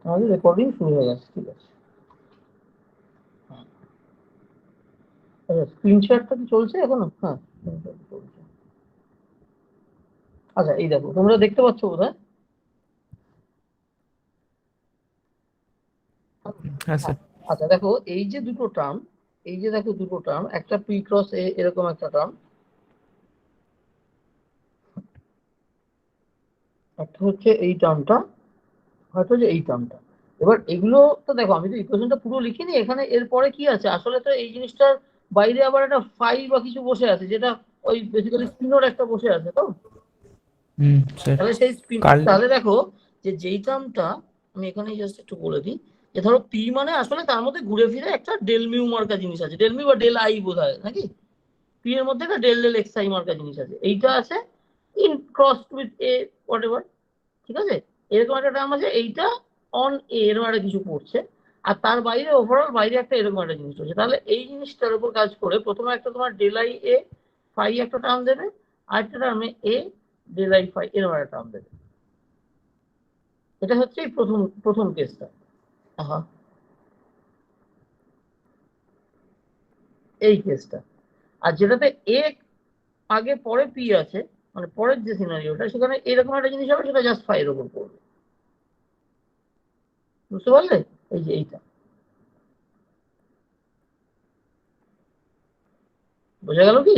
আমাদের রেকর্ডিং শুরু হয়ে গেছে, ঠিক আছে। আচ্ছা, স্ক্রিন শেয়ারটা কি চলছে এখনো? হ্যাঁ, চলছে। আচ্ছা, এই দেখো, তোমরা দেখতে পাচ্ছ বোধহয়। হ্যাঁ স্যার। আচ্ছা দেখো, এই যে দুটো টার্ম, এই যে দেখো দুটো টার্ম, একটা পি ক্রস এ এরকম একটা টার্ম, একটা হচ্ছে এই টার্মটা, হয়তো যে এই টার্মটা। এবার এগুলো তো দেখো, আমি তো ইকুয়েশনটা পুরো লিখিনি এখানে, এরপরে কি আছে আসলে, তো এই জিনিসটার বাইরে আবার একটা ফাই বা কিছু বসে আছে, যেটা ওই বেসিক্যালি স্পিনর একটা বসে আছে। তো তাহলে সেই স্পিন, তাহলে দেখো যে যেই টার্মটা আমি এখানে জাস্ট একটু বলে দিই, যে ধরো পি মানে আসলে তার মধ্যে ঘুরে ফিরে একটা ডেল মিউ মার্কা জিনিস আছে, ডেল মিউ বা ডেল আই বোধ হয় নাকি, পি এর মধ্যে একটা ডেল ডেল এক্স আই মার্কা জিনিস আছে, এইটা আছে in cross with a what ever, ঠিক আছে। এরকম একটা টার্ম আছে, এইটা অন এ এরকম একটা কিছু পড়ছে, আর তার বাইরে ওভারঅল বাইরে একটা এরকম একটা জিনিস হচ্ছে। তাহলে এই জিনিসটার উপর কাজ করে প্রথমে একটা তোমার ডেল আই এ ফাই একটা টার্ম দেবে, আরেকটা টার্মে এ ডেল আই ফাই এরকম একটা টার্ম দেবে। এটা হচ্ছে এই প্রথম প্রথম কেসটা। হ্যাঁ, এই কেসটা। আর যেটাতে এ আগে পরে পি আছে, মানে পরের যে সিনারিওটা, সেখানে এরকম একটা জিনিস হবে, সেটা জাস্ট ফাইয়ের উপর পড়বে। বুঝতে পারলে? এই যে এইটা বোঝা গেল কি?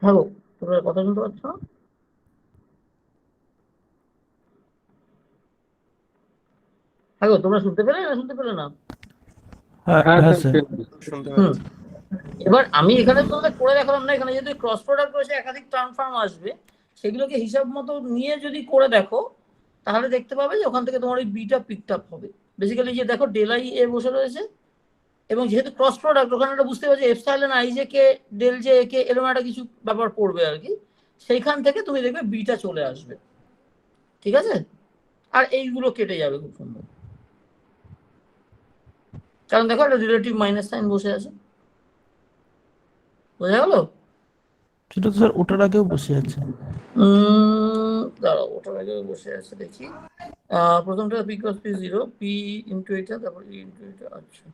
হ্যালো, তোমরা কথা শুনতে পাচ্ছ না? হ্যালো, তোমরা শুনতে পেলে না শুনতে পেলে না? এবার আমি এখানে তোমাদের করে দেখালাম না, এখানে যদি ক্রস প্রোডাক্ট রয়েছে, একাধিক ট্রান্সফর্ম আসবে, সেগুলোকে হিসাব মতো নিয়ে যদি করে দেখো, তাহলে দেখতে পাবে যে ওখান থেকে তোমার ওই বিটা পিকড আপ হবে। বেসিক্যালি যে দেখো ডেল আই এ বসে রয়েছে, এবং যেহেতু ক্রস প্রোডাক্ট, ওখানে একটা বুঝতে পারছি epsilon i j k del j k এরকম একটা কিছু ব্যাপার পড়বে আর কি, সেইখান থেকে তুমি দেখবে বিটা চলে আসবে, ঠিক আছে। আর এইগুলো কেটে যাবে খুব সুন্দর, কারণ দেখো একটা রিলেটিভ মাইনাস সাইন বসে আছে। বোঝা গেল? সেটা তো স্যার ওটার আগেও বসে আছে। দাঁড়াও, ওটার আগে বসে আছে দেখি। প্রথমটা P cross P zero, P into এটা, তারপর ই ইন্টু এটা। আচ্ছা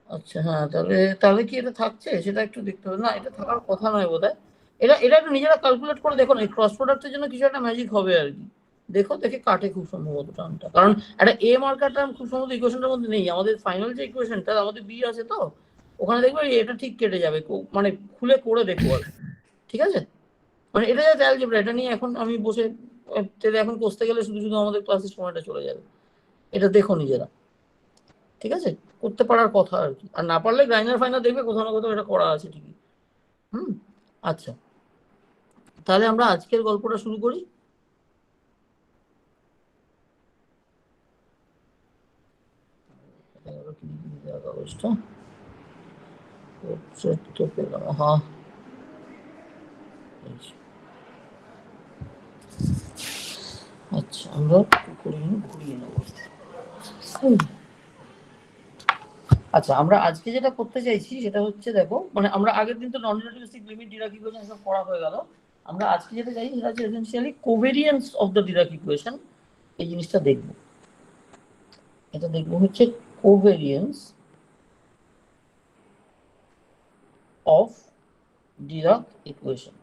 আচ্ছা, হ্যাঁ, তাহলে তাহলে কি এটা থাকছে সেটা একটু দেখতে হবে। না, এটা থাকার কথা নয় বোধ হয়। এটা এটা একটু নিজেরা ক্যালকুলেট করে দেখো না, এই ক্রস প্রোডাক্টের জন্য কিছু একটা ম্যাজিক হবে আর কি। দেখো, দেখে কাটে খুব সম্ভবত টার্মটা, কারণ একটা এ মার্কার টার্ম খুব সম্ভবত ইকুয়েশনটার মধ্যে নেই। আমাদের ফাইনাল যে ইকুয়েশনটা আমাদের বি আছে, তো ওখানে দেখবে এটা ঠিক কেটে যাবে, মানে খুলে করে দেখো আর কি। ঠিক আছে, মানে এটা জাস্ট অ্যালজেব্রা, এটা নিয়ে এখন আমি বসে এখন কষতে গেলে শুধু শুধু আমাদের ক্লাসের সময়টা চলে যাবে। এটা দেখো নিজেরা, ঠিক আছে, করতে পারার কথা আর কি। আর না পারলে গ্রাইনার ফাইনার দেখবে, কোথাও না কোথাও এটা করা আছে ঠিকই। আচ্ছা, তাহলে আমরা আজকের গল্পটা শুরু করি। কাগজটা তো পেলাম, হ্যাঁ। আচ্ছা, আমরা ঘুরিয়ে নেব। আচ্ছা, আমরা আজকে যেটা করতে চাইছি সেটা হচ্ছে, দেখো মানে আমরা আগের দিন তো নন রিলেটিভিস্টিক লিমিট, ডিরাক ইকুয়েশন সব পড়া হয়ে গেল। আমরা আজকে যেটা চাইছি সেটা হচ্ছে essentially covariance of the Dirac equation. এই জিনিসটা দেখব, এটা দেখব হচ্ছে covariance of Dirac equation.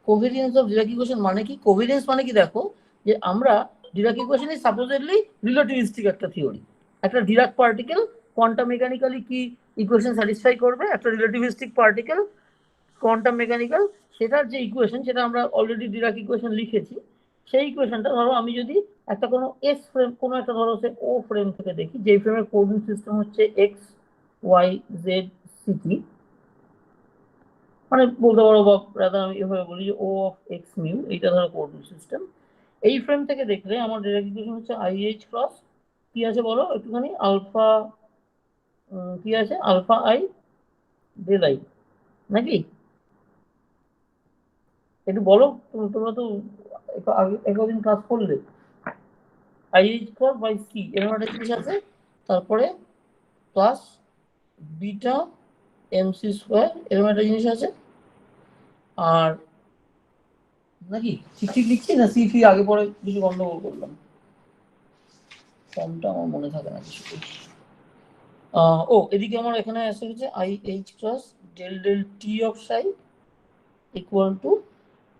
Covariance of Dirac equation মানে কি? কোভেরিয়েন্স মানে কি, দেখো যে আমরা Dirac equation is supposedly relativistic একটা থিওরি। একটা ডিরাক পার্টিকেল কোয়ান্টাম মেকানিক্যালি কি ইকুয়েশন স্যাটিসফাই করবে, একটা রিলেটিভিস্টিক পার্টিকেল কোয়ান্টাম মেকানিক্যাল, সেটার যে ইকুয়েশন সেটা আমরা অলরেডি ডিরাক ইকুয়েশন লিখেছি। সেই ইকুয়েশনটা ধরো আমি যদি একটা কোনো এস ফ্রেম, কোনো একটা ধরো সে ও ফ্রেম থেকে দেখি, যেই ফ্রেমের কোঅর্ডিনেট সিস্টেম হচ্ছে এক্স ওয়াই জেড সিটি, মানে বলতে পারো বা রাদার আমি এভাবে বলি যে ও অফ এক্স মিউ, এইটা ধরো কোঅর্ডিনেট সিস্টেম। এই ফ্রেম থেকে দেখলে আমার ডিরাক ইকুয়েশন হচ্ছে আই এইচ ক্রস কি আছে বলো একটুখানি, আলফা কি আছে, আলফা আই ডেল আই, নাকি? একটু বলো, তোমরা তো একদিন ক্লাস করলে। I H cross by c এরকম একটা জিনিস আছে, তারপরে প্লাস বিটা এমসি স্কোয়ার এরকম একটা জিনিস আছে। আর নাকি ঠিক ঠিক লিখছি না সি ফি আগে পরে কিছু গন্ডগোল করলাম, ফর্মটা আমার মনে থাকে না কিছু। ও এদিকে আমার এখানে আসে হচ্ছে i H cross del del t of psi equal to,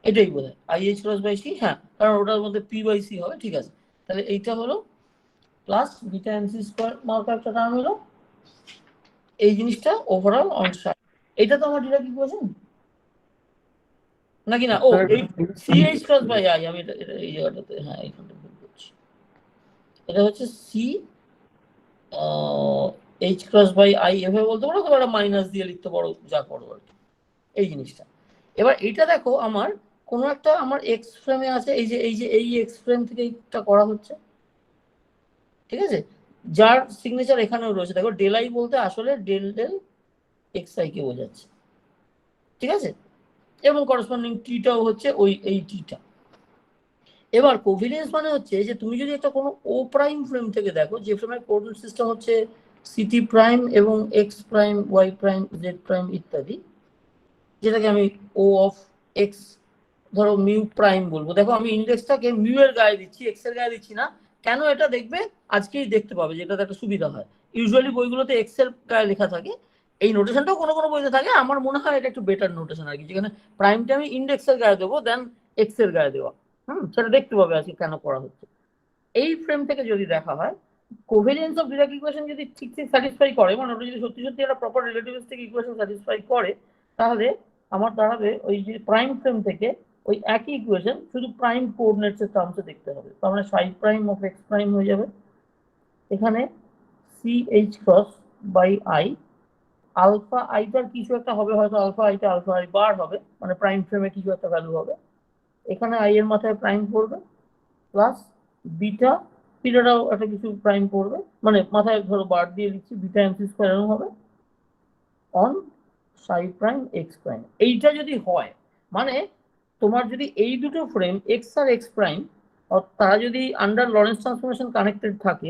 এটাই বোধ হয় i H cross by c, হ্যাঁ কারণ ওটার মধ্যে পি বাই সি হবে, ঠিক আছে। তাহলে এইটা হলো plus beta MC square marker একটা টার্ম হলো, এই জিনিসটা ওভারঅল অন সাইড। এটা তো আমার ডিরাক ইকুয়েশন নাকি না? ও এই c H cross by i, আমি এটা এই জায়গাটাতে, হ্যাঁ এইখানটা ভুল করছি। এটা হচ্ছে c H cross by i এভাবে বলতে পারো, তোমরা মাইনাস দিয়ে লিখতে পারো, যা করো আর কি এই জিনিসটা। এবার এইটা দেখো আমার কোনো একটা আমার এক্স ফ্রেমে আছে, এই এক্স ফ্রেম থেকে এইটা করা হচ্ছে, ঠিক আছে, যার সিগনেচার এখানেও রয়েছে। দেখো ডেল আই বলতে আসলে del del x I K বোঝাচ্ছে, ঠিক আছে, এবং করসপন্ডিং টিটাও হচ্ছে ওই এই টিটা। এবার কোভিলেন্স মানে হচ্ছে যে তুমি যদি একটা কোনো ও প্রাইম ফ্রেম থেকে দেখো, যে ফ্রেমের কোঅর্ডিনেট সিস্টেম হচ্ছে সিটি প্রাইম এবং x prime y prime z prime ইত্যাদি, যেটাকে আমি ও অফ এক্স ধরো মিউ প্রাইম বলবো। দেখো আমি ইন্ডেক্সটাকে মিউ এর গায়ে দিচ্ছি, এক্স এর গায়ে দিচ্ছি না কেন, এটা দেখবে আজকেই দেখতে পাবে, যেটাতে একটা সুবিধা হয়। ইউজুয়ালি বইগুলোতে এক্স এর গায়ে লেখা থাকে, এই নোটেশনটাও কোনো কোনো বইতে থাকে, আমার মনে হয় এটা একটু বেটার নোটেশন আর কি, যেখানে প্রাইমটা আমি ইন্ডেক্সের গায়ে দেবো দেন এক্স এর গায়ে দেওয়া। সেটা দেখতে পাবে আজকে কেন করা হচ্ছে। এই ফ্রেম থেকে যদি দেখা হয় কোভেরিয়েন্স অফ ডিরাক ইকুয়েশন যদি ঠিক ঠিক স্যাটিসফাই করে, মানে ওটা যদি সত্যি সত্যি একটা প্রপার রিলেটিভিস্টিক ইকুয়েশন স্যাটিসফাই করে, তাহলে আমার দাঁড়াবে ওই যে প্রাইম ফ্রেম থেকে ওই একই ইকুয়েশন শুধু প্রাইম কোঅর্ডিনেটস এর টার্মসে দেখতে হবে। তো আমরা সাই প্রাইম অফ এক্স প্রাইম হয়ে যাবে এখানে C H cross by I, alpha আইটার কিছু একটা হবে, হয়তো আলফা আইটা আলফা আই বার হবে, মানে প্রাইম ফ্রেমে কিছু একটা ভ্যালু হবে, এখানে আই এর মাথায় প্রাইম পড়বে, প্লাস বিটা, বিটাটাও একটা কিছু প্রাইম পড়বে, মানে মাথায় ধরো বার দিয়ে লিখছি বিটা এমসি স্কোয়ার এরকম হবে on Sai prime x prime. এইটা যদি হয় মানে তোমার যদি এই দুটো ফ্রেম এক্স আর এক্স প্রাইম তারা যদি আন্ডার লরেন্স ট্রান্সফরমেশন কানেক্টেড থাকে,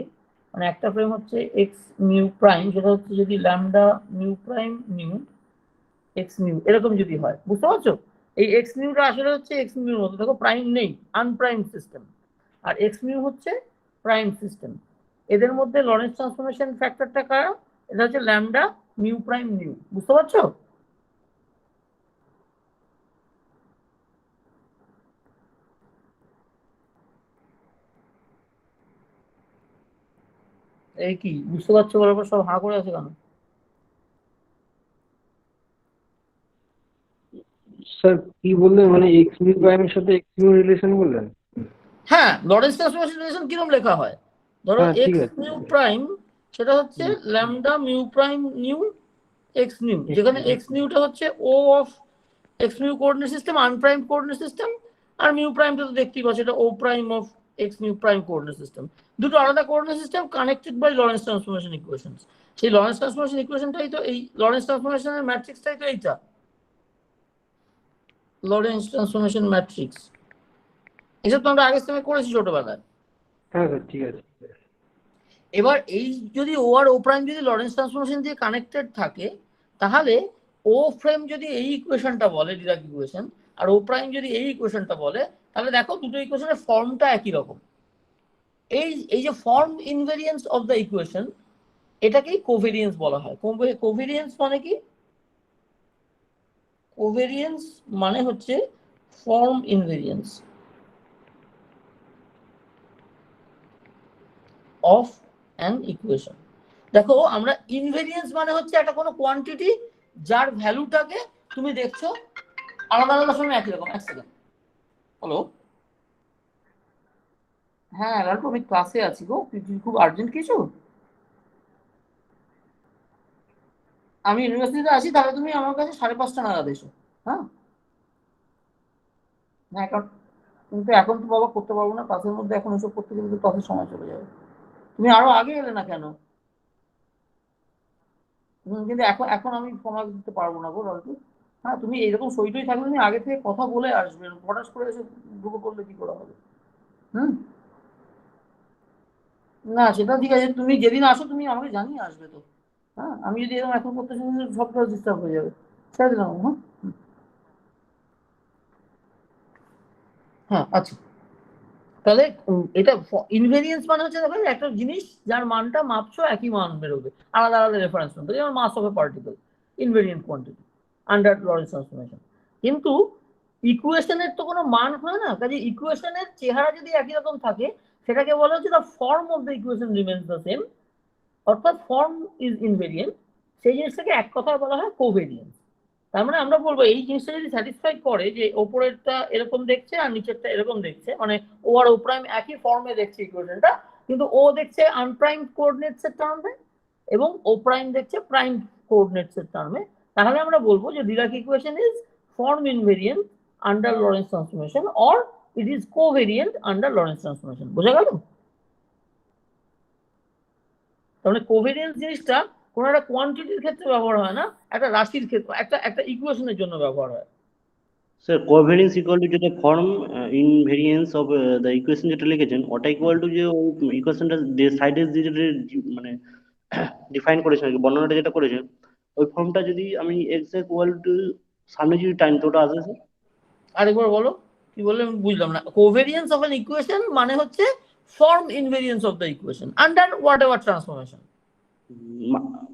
মানে একটা ফ্রেম হচ্ছে এক্স মিউ প্রাইম, সেটা হচ্ছে যদি lambda mu prime mu x mu এরকম যদি হয়, বুঝতে পারছো? এই এক্স মিউটা আসলে হচ্ছে এক্স মিউর মতো, দেখো প্রাইম নেই, আনপ্রাইম সিস্টেম, আর এক্স মিউ হচ্ছে প্রাইম সিস্টেম। এদের মধ্যে লরেন্স ট্রান্সফরমেশন ফ্যাক্টরটা কারা? এটা হচ্ছে ল্যামডা মিউ প্রাইম মিউ, বুঝতে পারছো? এই কি বুঝতে পারছো বলার পর সব হাঁ করে আছে কেন? স্যার কি বললেন, মানে এক্স মিউ প্রাইমের সাথে এক্স মিউ রিলেশন বললেন? হ্যাঁ, লরেন্স ট্রান্সফরমেশন রিলেশন কিরকম লেখা হয়, ধরো হ্যাঁ ঠিক এক্স আছে। মিউ প্রাইম সেটা হচ্ছে lambda mu prime nu x nu, যেখানে এক্স নিউটা হচ্ছে ও of x mu coordinate system, unprime coordinate system, আর মিউ প্রাইমটা তো দেখতেই পাচ্ছ এটা ও prime of x mu prime coordinate system. দুটো আলাদা coordinate system connected by Lorentz transformation equations. সেই লরেন্স ট্রান্সফরমেশন ইকুয়েশনটাই তো এই লরেন্স ট্রান্সফরমেশনের ম্যাট্রিক্সটাই তো এইটা, লরেন্স ট্রান্সফরমেশন ম্যাট্রিক্স। এসব তো আমরা আগের সময় করেছি ছোটবেলায়। হ্যাঁ স্যার ঠিক আছে। এবার এই যদি ও আর ও প্রাইম যদি লরেন্স ট্রান্সফরমেশন দিয়ে কানেক্টেড থাকে, তাহলে ও ফ্রেম যদি এই ইকুয়েশনটা বলে ডিরাক ইকুয়েশন, আর ও প্রাইম যদি এই ইকুয়েশনটা বলে, তাহলে দেখো দুটো ইকুয়েশনের ফর্মটা একই রকম। এই যে form invariance of the equation, এটাকেই কোভেরিয়েন্স বলা হয়। কোভেরিয়েন্স মানে কি? কোভেরিয়েন্স মানে হচ্ছে form invariance of an equation. দেখো আমরা ইনভেরিয়েন্স মানে হচ্ছে একটা কোনো কোয়ান্টিটি যার ভ্যালুটাকে তুমি দেখছো আলাদা আলাদা সময় একই রকম। এক সেকেন্ড, হ্যালো, হ্যাঁ লালটু আমি ক্লাসে আছি গো, তুই খুব আর্জেন্ট কিছু? আমি ইউনিভার্সিটিতে আছি, তাহলে তুমি আমার কাছে 5:30 নাগাদ এসো। হ্যাঁ হ্যাঁ, কারণ কিন্তু এখন তো বাবা করতে পারবো না, ক্লাসের মধ্যে এখন এসব করতে গেলে তো ক্লাসের সময় চলে যাবে। তুমি আরো আগে এলে না কেন? কিন্তু এখন এখন আমি সময় দিতে পারবো না গো লালটু। হ্যাঁ তুমি এইরকম সইটই থাকলে তুমি আগে থেকে কথা বলে আসবে, হঠাৎ করে এসে ঢুকে করলে কি করে হবে? হুম, না সেটা ঠিক আছে, তুমি যেদিন আসো তুমি আমাকে জানিয়ে আসবে তো। হ্যাঁ, আমি যদি এরকম এখন করতে শুনি সবটা ডিস্টার্ব হয়ে যাবে। ছেড়ে দিলাম। হ্যাঁ, হ্যাঁ, আচ্ছা। তাহলে এটা ইনভেরিয়েন্স মানে হচ্ছে দেখো একটা জিনিস যার মানটা মাপছো একই মান বেরোবে, আলাদা আলাদা রেফারেন্স মধ্যে, যেমন mass of a particle, invariant quantity under Lorentz transformation. কিন্তু ইকুয়েশনের তো কোনো মান হয় না, কাজে ইকুয়েশনের চেহারা যদি একই রকম থাকে সেটাকে বলা হচ্ছে the form of the equation remains the same, অর্থাৎ ফর্ম ইজ ইনভেরিয়েন্ট। সেই জিনিসটাকে এক কথায় বলা হয় কোভেরিয়েন্স। তার মানে আমরা বলবো এই জিনিসটা যদি স্যাটিসফাই করে যে ওপরেরটা এরকম দেখছে আর নিচেরটা এরকম দেখছে, মানে ও আর ও প্রাইম একই ফর্মে দেখছে ইকুয়েশনটা, কিন্তু ও দেখছে আনপ্রাইম কোঅর্ডিনেটস এর টার্মে এবং ও প্রাইম দেখছে প্রাইম কোঅর্ডিনেটস এর টার্মে, তাহলে আমরা বলবো যে Dirac equation is form invariant under Lorentz transformation or it is covariant under Lorentz transformation. বোঝা গেল? তাহলে কোভেরিয়েন্স জিনিসটা কোনো একটা কোয়ান্টিটির ক্ষেত্রে ব্যবহার হয় না, একটা রাশির ক্ষেত্রে, একটা একটা ইকুয়েশনের জন্য ব্যবহার হয়। স্যার কোভেরিয়েন্স ইকুয়াল টু যেটা form invariance of the equation যেটা লিখেছেন ওটা ইকুয়াল টু যে ওই ইকুয়েশনটা যে সাইডে যেটা মানে ডিফাইন করেছেন আর কি, বর্ণনাটা যেটা করেছেন ওই ফর্মটা যদি আমি এক্স ইকুয়াল টু সামনে যদি টাইম তো ওটা আসবে স্যার? আরেকবার বলো, কি বললে আমি বুঝলাম না। কোভেরিয়েন্স অফ অ্যান ইকুয়েশন মানে হচ্ছে form invariance of the equation under whatever transformation.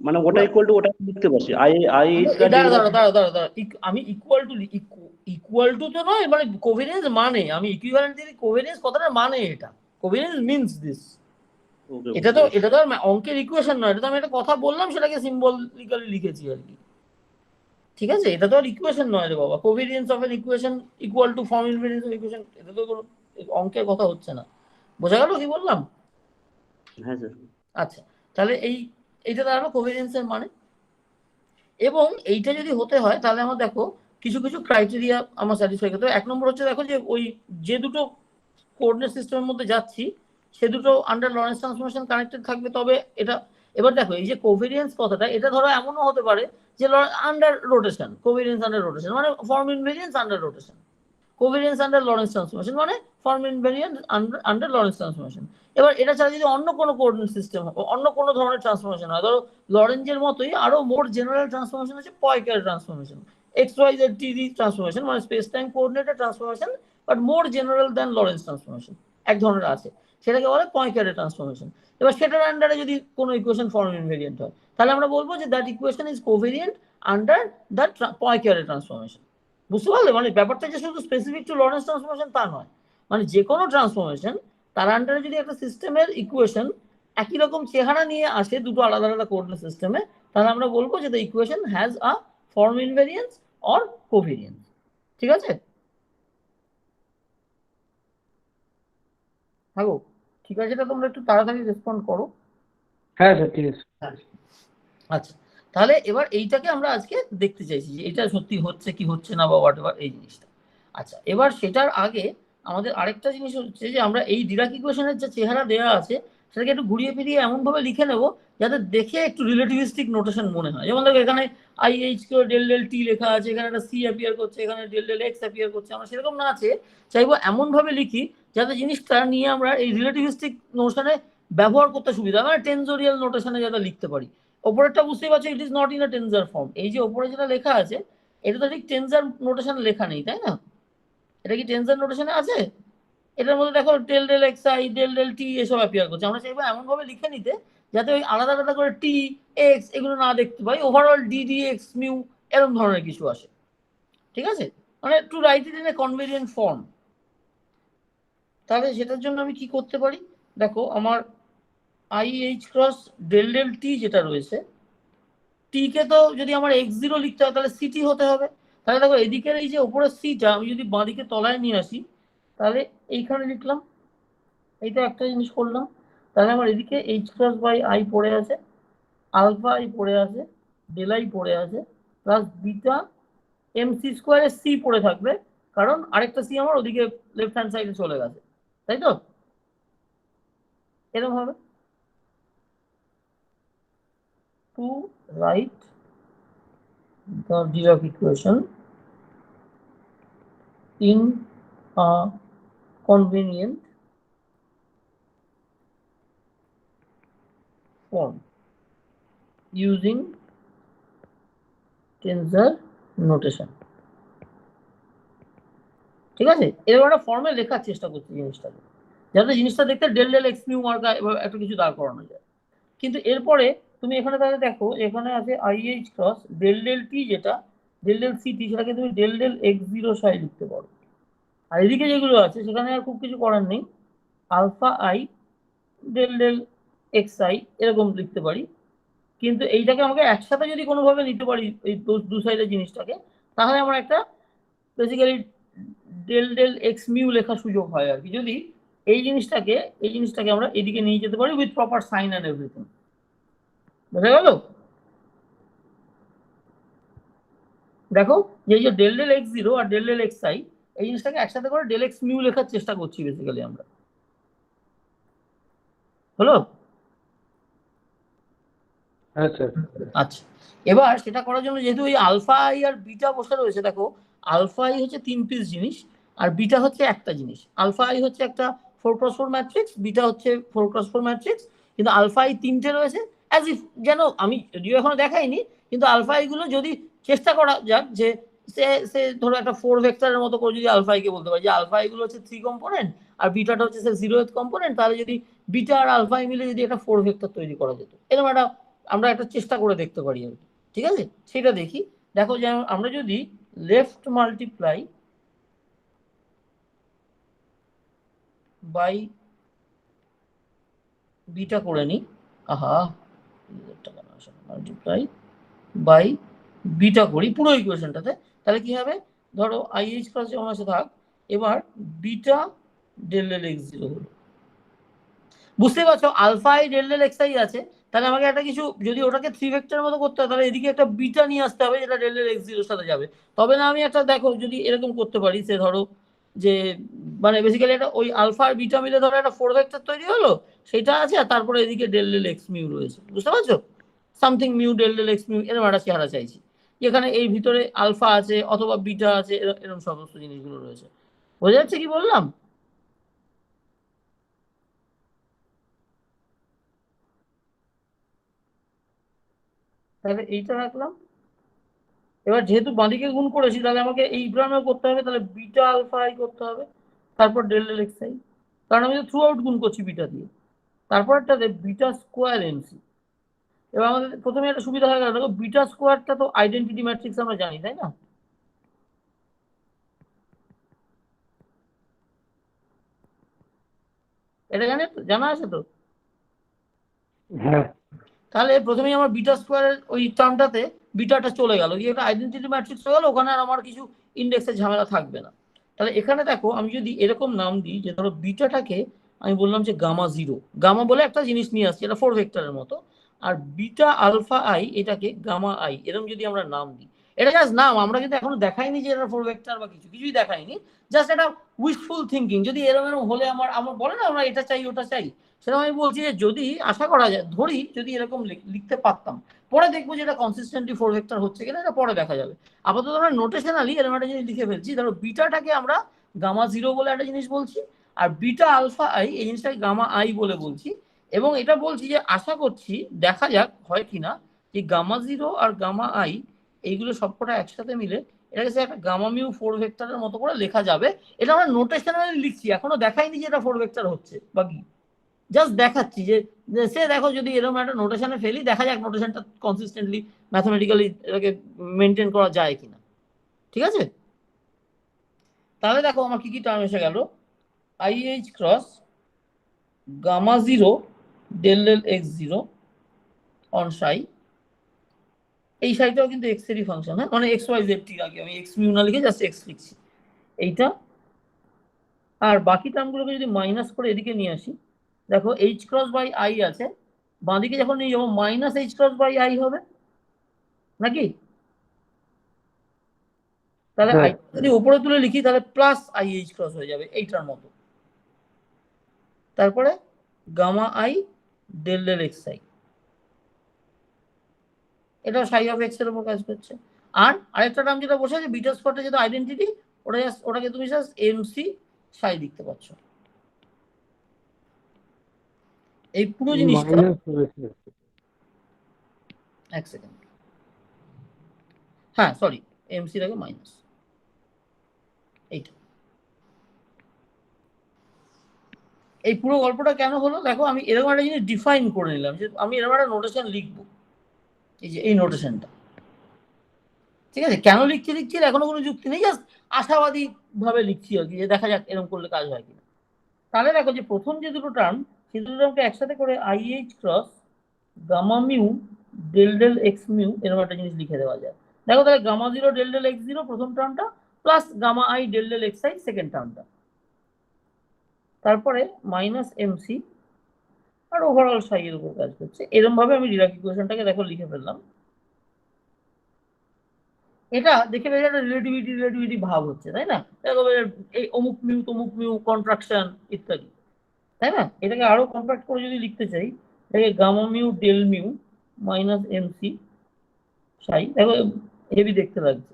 মানে ওটা ইকুয়াল টু ওটা লিখতে পারছি আই আই এইচ কার্ড দাঁড়া যেগুলো দাঁড়া দাঁড়া দাঁড়া দাঁড়া, আমি ইকুয়াল টু ইকুয়াল টু তো নয়, মানে কোভেরিয়েন্স মানে আমি ইকুইভ্যালেন্ট দিই, কোভেরিয়েন্স কথাটা মানে এটা, কোভেরিয়েন্স মিন্স দিস। ওকে এটা বুঝতে তো পারছি। এটা তো আর অঙ্কের ইকুয়েশন নয়, এটা তো আমি একটা কথা বললাম সেটাকে সিম্বলিক্যালি লিখেছি আর কি। ঠিক আছে, এটা তো আর ইকুয়েশন নয় রে বাবা। Covariance of an equation equal to form invariance of equation, এটা তো কোনো অঙ্কের কথা হচ্ছে না। বোঝা গেল কি বললাম? হ্যাঁ স্যার। আচ্ছা, তাহলে এইটা দাঁড়ালো কোভেরিয়েন্সের মানে। এবং এইটা যদি হতে হয় তাহলে আমার দেখো কিছু কিছু ক্রাইটেরিয়া আমার স্যাটিসফাই করতে হবে। এক নম্বর হচ্ছে দেখো যে ওই যে দুটো কোঅর্ডিনেট সিস্টেমের মধ্যে যাচ্ছি সে দুটো আন্ডার লরেন্স ট্রান্সফরমেশন কানেক্টেড থাকবে, তবে এটা। এবার দেখো এই যে কোভেরিয়েন্স কথাটা, এটা ধরো এমনও হতে পারে যে under rotation, covariance under rotation মানে form invariance under rotation, covariance under Lorentz transformation মানে form invariant under Lorentz transformation. এবার এটা ছাড়া যদি অন্য কোনো কোঅর্ডিনেট সিস্টেম, অন্য কোনো ধরনের ট্রান্সফরমেশন হয়, ধরো লরেঞ্জের মতোই আরো মোর জেনারেল ট্রান্সফরমেশন হচ্ছে Poincare transformation, x y z t d transformation মানে স্পেস টাইম কোঅর্ডিনেটের transformation, but more general than Lorentz transformation, এক ধরনের আছে, সেটাকে বলে পয়কারের ট্রান্সফরমেশন। এবার সেটার আন্ডারে যদি কোনো ইকুয়েশন ফর্ম ইনভেরিয়েন্ট হয় তাহলে আমরা বলবো যে that equation is covariant under that পয়কারের ট্রান্সফরমেশন। বুঝতে পারলে? মানে ব্যাপারটা যে শুধু স্পেসিফিক টু লরেন্স ট্রান্সফরমেশন তা নয়, মানে যে কোনো ট্রান্সফরমেশন তার আন্ডারে যদি একটা সিস্টেমের ইকুয়েশন একই রকম চেহারা নিয়ে আসে দুটো আলাদা আলাদা কোঅর্ডিনেট সিস্টেমে, তাহলে আমরা বলবো যে the equation has a form invariance or covariance. ঠিক আছে? থাকো। ঠিক আছে, এটা তোমরা একটু তাড়াতাড়ি রেসপন্ড করো। হ্যাঁ স্যার ঠিক আছে। আচ্ছা, তাহলে এবার এইটাকে আমরা আজকে দেখতে চাইছি যে এটা সত্যি হচ্ছে কি হচ্ছে না বা হোয়াট এভার এই জিনিসটা। আচ্ছা, এবার সেটার আগে আমাদের আরেকটা জিনিস হচ্ছে যে আমরা এই ডিরাক ইকুয়েশনের যে চেহারা দেওয়া আছে সেটাকে একটু ঘুরিয়ে ফিরিয়ে এমন ভাবে লিখে নেব যাতে দেখে একটু রিলেটিভিস্টিক নোটেশন মনে হয়। যেমন দেখো এখানে আই এইচ কে ডেল ডেল টি লেখা আছে, এখানে একটা সি অ্যাপিয়ার করছে, এখানে ডেল ডেল এক্স অ্যাপিয়ার করছে, আমরা সেরকম না আছে চাইবো এমন ভাবে লিখি যাতে জিনিসটা নিয়ে আমরা এই রিলেটিভিস্টিক নোশনে ব্যবহার করতে সুবিধা, মানে টেনজোরিয়াল নোটেশনে যাতে লিখতে পারি। ওপরেরটা বুঝতেই পারছো, it is not in a tensor form. এই যে ওপরে যেটা লেখা আছে এটা তো ঠিক টেনজার নোটেশনে লেখা নেই, তাই না? এটা কি টেনজার নোটেশনে আছে? এটার মধ্যে দেখো del del x i del del t এসব অ্যাপিয়ার করছে। আমরা চাইবো এমন ভাবে লিখে নিতে যাতে ওই আলাদা আলাদা করে টি এক্স এগুলো না দেখতে পাই, overall d d x mu এরকম ধরনের কিছু আসে। ঠিক আছে, মানে to write it in a convenient form. তাহলে সেটার জন্য আমি কি করতে পারি, দেখো আমার I H cross del del t যেটা রয়েছে, টি কে তো যদি আমার এক্স জিরো লিখতে হয় তাহলে সিটি হতে হবে। তাহলে দেখো এদিকের এই যে উপরের সিটা আমি যদি বাঁদিকে তলায় নিয়ে আসি তাহলে এইখানে লিখলাম, এইটা একটা জিনিস করলাম। তাহলে আমার এদিকে এইচ ক্রস বাই আই পড়ে আছে, আলফা আই পড়ে আছে, ডেল আই পড়ে আছে, প্লাস বিটা এম সি স্কোয়ারের সি পড়ে থাকবে, কারণ আরেকটা সি আমার ওদিকে লেফট হ্যান্ড সাইডে চলে গেছে, তাই তো? এরকম হবে to write the Dirac equation in a convenient form using tensor notation. ঠিক আছে, এরকম একটা ফর্মে লেখার চেষ্টা করছি জিনিসটাকে, যাতে জিনিসটা দেখতে ডেল ডেল এক্স মিউ মার্কা একটা কিছু দাঁড় করানো যায়। কিন্তু এরপরে তুমি এখানে তাহলে দেখো এখানে আছে i h cross del del t, যেটা ডেল ডেল সি টি, সেটাকে তুমি ডেল ডেল এক্স জিরো সাই লিখতে পারো। আর এদিকে যেগুলো আছে সেখানে আর খুব কিছু করার নেই, alpha i del del x i এরকম লিখতে পারি। কিন্তু এইটাকে আমাকে একসাথে যদি কোনোভাবে নিতে পারি এই দু সাইডের জিনিসটাকে, তাহলে আমার একটা basically del del x mu লেখার সুযোগ হয় আর কি, যদি এই জিনিসটাকে আমরা এদিকে নিয়ে যেতে পারি with proper sign and everything. বোঝা গেল? দেখো যে এই যে ডেল ডেল এক্স জিরো আর ডেল ডেল এক্স আই, এই জিনিসটাকে একসাথে করে ডেল এক্স মিউ লেখার চেষ্টা করছি বেসিক্যালি আমরা। হলো? হ্যাঁ স্যার। আচ্ছা, এবার সেটা করার জন্য যেহেতু এই আলফা আই আর বিটা বসে রয়েছে, দেখো আলফা আই হচ্ছে 3 পিস জিনিস আর বিটা হচ্ছে একটা জিনিস। আলফা আই হচ্ছে একটা 4x4 ম্যাট্রিক্স, বিটা হচ্ছে 4x4 ম্যাট্রিক্স, কিন্তু আলফা আই 3টে রয়েছে। অ্যাজ ইফ যেন আমি যদিও এখনো দেখাইনি, কিন্তু আলফা আই গুলো যদি চেষ্টা করা যাক যে সে ধরো একটা 4 ভেক্টরের মতো করে যদি আলফা আই কে বলতে পারি যে আলফা আই গুলো হচ্ছে 3 কম্পোনেন্ট আর বিটাটা হচ্ছে 0th কম্পোনেন্ট, তাহলে যদি বিটা আর আলফা আই মিলে যদি একটা 4 ভেক্টর তৈরি করা যেত, এরকম একটা আমরা একটা চেষ্টা করে দেখতে পারি আর কি। ঠিক আছে, সেটা দেখি। দেখো যে আমরা যদি লেফট মাল্টিপ্লাই বাই বিটা করে নিই, মাল্টিপ্লাই বাই বিটা করি পুরো ইকুয়েশনটাতে, তাহলে কি হবে, ধরো আইএইচ ক্রস যেমন আছে থাক, এবার beta del del x zero হলো। বুঝতে পারছো alpha i del del x i আছে, তাহলে আমাকে একটা কিছু যদি ওটাকে 3 ভেক্টরের মতো করতে হয়, তাহলে এদিকে একটা বিটা নিয়ে আসতে হবে যেটা ডেল ডেল এক্স জিরোর সাথে যাবে। তবে না আমি একটা দেখো যদি এরকম করতে পারি, সে ধরো যে মানে বেসিক্যালি একটা ওই আলফা আর বিটা মিলে ধরো একটা 4 ভেক্টর তৈরি হলো, সেটা আছে, আর তারপরে এদিকে ডেল ডেল এক্স মিউ রয়েছে। বুঝতে পারছো? Something mu del del x mu এরকম একটা চেহারা চাইছি, যেখানে এই ভিতরে আলফা আছে অথবা বিটা আছে, এরকম সমস্ত জিনিসগুলো রয়েছে। বোঝা যাচ্ছে কি বললাম? তাহলে এইটা রাখলাম। এবার যেহেতু বাঁদিকে গুণ করেছি, তাহলে আমাকে এই গ্রামেও করতে হবে, তাহলে বিটা আলফা আই করতে হবে, তারপর ডেল ডেল এক্স আই, কারণ আমি তো থ্রু আউট গুণ করছি বিটা দিয়ে। তারপর একটা বিটা স্কোয়ার এনসি। এবার আমাদের প্রথমে একটা সুবিধা হয়ে গেল, দেখো বিটা স্কোয়ারটা তো আইডেন্টিটি ম্যাট্রিক্স আমরা জানি, তাই না? এটা জানা আছে তো? হ্যাঁ তাহলে প্রথমেই আমার বিটা স্কোয়ারের ওই টার্মটাতে বিটাটা চলে গেল, দিয়ে একটা আইডেন্টিটি ম্যাট্রিক্স হয়ে গেল, ওখানে আর আমার কিছু ইন্ডেক্সের ঝামেলা থাকবে না। তাহলে এখানে দেখো আমি যদি এরকম নাম দিই যে ধরো বিটাটাকে আমি বললাম যে গামা জিরো, গামা বলে একটা জিনিস নিয়ে আসছি, এটা 4 ভেক্টরের মতো, আর বিটা আলফা আই এটাকে গামা আই, এরকম যদি আমরা নাম দিই, এটা জাস্ট নাম, আমরা কিন্তু এখনো দেখাইনি যে এটা 4 ভেক্টর বা কিছুই দেখাইনি, জাস্ট এটা উইশফুল থিঙ্কিং। যদি এরকম এরকম হলে আমার বলে না আমরা এটা চাই ওটা চাই, সেটা আমি বলছি যে যদি আশা করা যায়, ধরি যদি এরকম লিখতে পারতাম, পরে দেখবো যে এটা কনসিস্টেন্টলি 4 ভেক্টর হচ্ছে কিনা, এটা পরে দেখা যাবে। আপাতত আমরা নোটেশনালি এরকম একটা জিনিস লিখে ফেলছি, ধরো বিটাটাকে আমরা গামা জিরো বলে একটা জিনিস বলছি, আর বিটা আলফা আই এই জিনিসটাকে গামা আই বলে বলছি, এবং এটা বলছি যে আশা করছি দেখা যাক হয় কিনা যে গামা জিরো আর গামা আই এইগুলো সবকটা একসাথে মিলে এটাকে সে একটা গামা মিউ 4 ভেক্টরের মতো করে লেখা যাবে। এটা আমরা নোটেশনালি লিখছি, এখনো দেখাইনি যে এটা 4 ভেক্টর হচ্ছে বা কি, জাস্ট দেখাচ্ছি যে সে দেখো যদি এরকম একটা নোটেশনে ফেলি, দেখা যাক নোটেশনটা কনসিস্টেন্টলি ম্যাথমেটিক্যালি এটাকে মেনটেন করা যায় কিনা। ঠিক আছে, তাহলে দেখো আমার কি কি টার্ম এসে গেল, i h cross gamma zero del del x zero on psi, এই সাইটাও কিন্তু এক্স এরই ফাংশন, হ্যাঁ মানে এক্স ওয়াই জেড, ঠিক আছে আমি এক্স মিউ না লিখে জাস্ট এক্স লিখছি এইটা। আর বাকি টার্মগুলোকে যদি মাইনাস করে এদিকে নিয়ে আসি, দেখো এইচ ক্রস বাই আই আছে, বাঁদিকে যখন নিয়ে যাবো minus h cross by i হবে নাকি, তাহলে আই যদি উপরে তুলে লিখি তাহলে প্লাস আই এইচ ক্রস হয়ে যাবে এইটার মতো, তারপরে gamma i del del x i, এটা সাই অফ এক্স এর উপর কাজ করছে। আর আরেকটা টার্ম যেটা বসে আছে বিটা স্কোয়ারটা যেটা আইডেন্টিটি, ওটাকে তুমি জাস্ট এমসি সাই লিখতে পারছো। এই পুরো জিনিসটা এক সেকেন্ড, হ্যাঁ সরি, এমসির আগে মাইনাস এইটা। এই পুরো গল্পটা কেন হলো দেখো, আমি এরকম একটা জিনিস ডিফাইন করে নিলাম যে আমি এরকম একটা নোটেশন লিখবো, এই যে এই নোটেশনটা, ঠিক আছে? কেন লিখছি এখনো কোনো যুক্তি নেই, জাস্ট আশাবাদী ভাবে লিখছি আর কি, যে দেখা যাক এরকম করলে কাজ হয় কিনা। তাহলে দেখো যে প্রথম যে দুটো টার্ম, সেই দুটো টার্মকে একসাথে করে IH cross gamma mu del del x mu এরকম একটা জিনিস লিখে দেওয়া যায়। দেখো তাহলে gamma zero del del x zero প্রথম টার্মটা, plus gamma i del del x i second টার্মটা, তারপরে মাইনাস এমসি আর ওভারঅল সাই এর উপর কাজ করছে। এরকম ভাবে আমি ডিরাক ইকুয়েশনটাকে দেখো লিখে ফেললাম। এটা দেখে বেশ একটা রিলেটিভিটি ভাব হচ্ছে, তাই না? দেখো এই অমুক মিউ তমুক মিউ কন্ট্রাকশন ইত্যাদি, তাই না? এটাকে আরো কম্প্যাক্ট করে যদি লিখতে চাই, এটাকে gamma mu del mu minus mc psi, দেখো হেভি দেখতে লাগছে,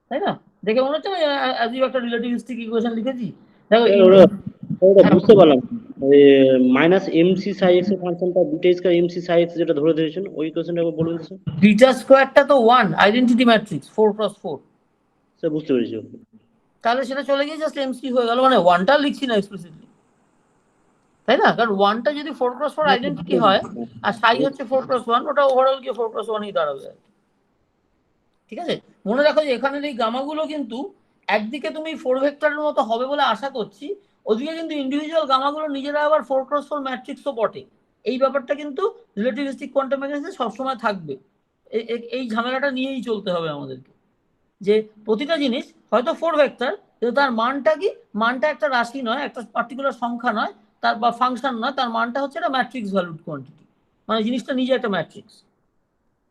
তাই না? দেখে মনে হচ্ছে না আজীব একটা রিলেটিভিস্টিক ইকুয়েশন লিখেছি। দেখো ওটা বুঝতে পারলাম, মাইনাস এমসি সাই এক্স এর ফাংশনটা বিটা স্কয়ার এমসি সাই এক্স যেটা ধরে দিয়েছেন ওই ইকুয়েশনটা একবার বলুন তো স্যার। বিটা স্কোয়ারটা তো 1 আইডেন্টিটি ম্যাট্রিক্স 4x4, স্যার বুঝতে পেরেছি। তাহলে সেটা চলে গিয়ে জাস্ট এমসি হয়ে গেল, মানে 1টা লিখছি না এক্সপ্লিসিটলি, তাই না? কারণ 1টা যদি 4x4 আইডেন্টিটি হয় আর সাই হচ্ছে 4x1, ওটা ওভারঅল গিয়ে 4x1ই দাঁড়াবে, ঠিক আছে? মনে রাখো যে এখানের এই গামাগুলো কিন্তু একদিকে তুমি 4 ভেক্টরের মতো হবে বলে আশা করছি, ওদিকে কিন্তু ইন্ডিভিজুয়াল গামাগুলো নিজেরা আবার 4x4 ম্যাট্রিক্সও বটে। এই ব্যাপারটা কিন্তু রিলেটিভিস্টিক কোয়ান্টাম মেকানিক্সে সবসময় থাকবে। এই ঝামেলাটা নিয়েই চলতে হবে আমাদেরকে, যে প্রতিটা জিনিস হয়তো 4 ভেক্টর, কিন্তু তার মানটা কি, মানটা একটা রাশি নয়, একটা পার্টিকুলার সংখ্যা নয়, তার বা ফাংশন নয়, তার মানটা হচ্ছে একটা ম্যাট্রিক্স ভ্যালুড কোয়ান্টিটি, মানে জিনিসটা নিজে একটা ম্যাট্রিক্স।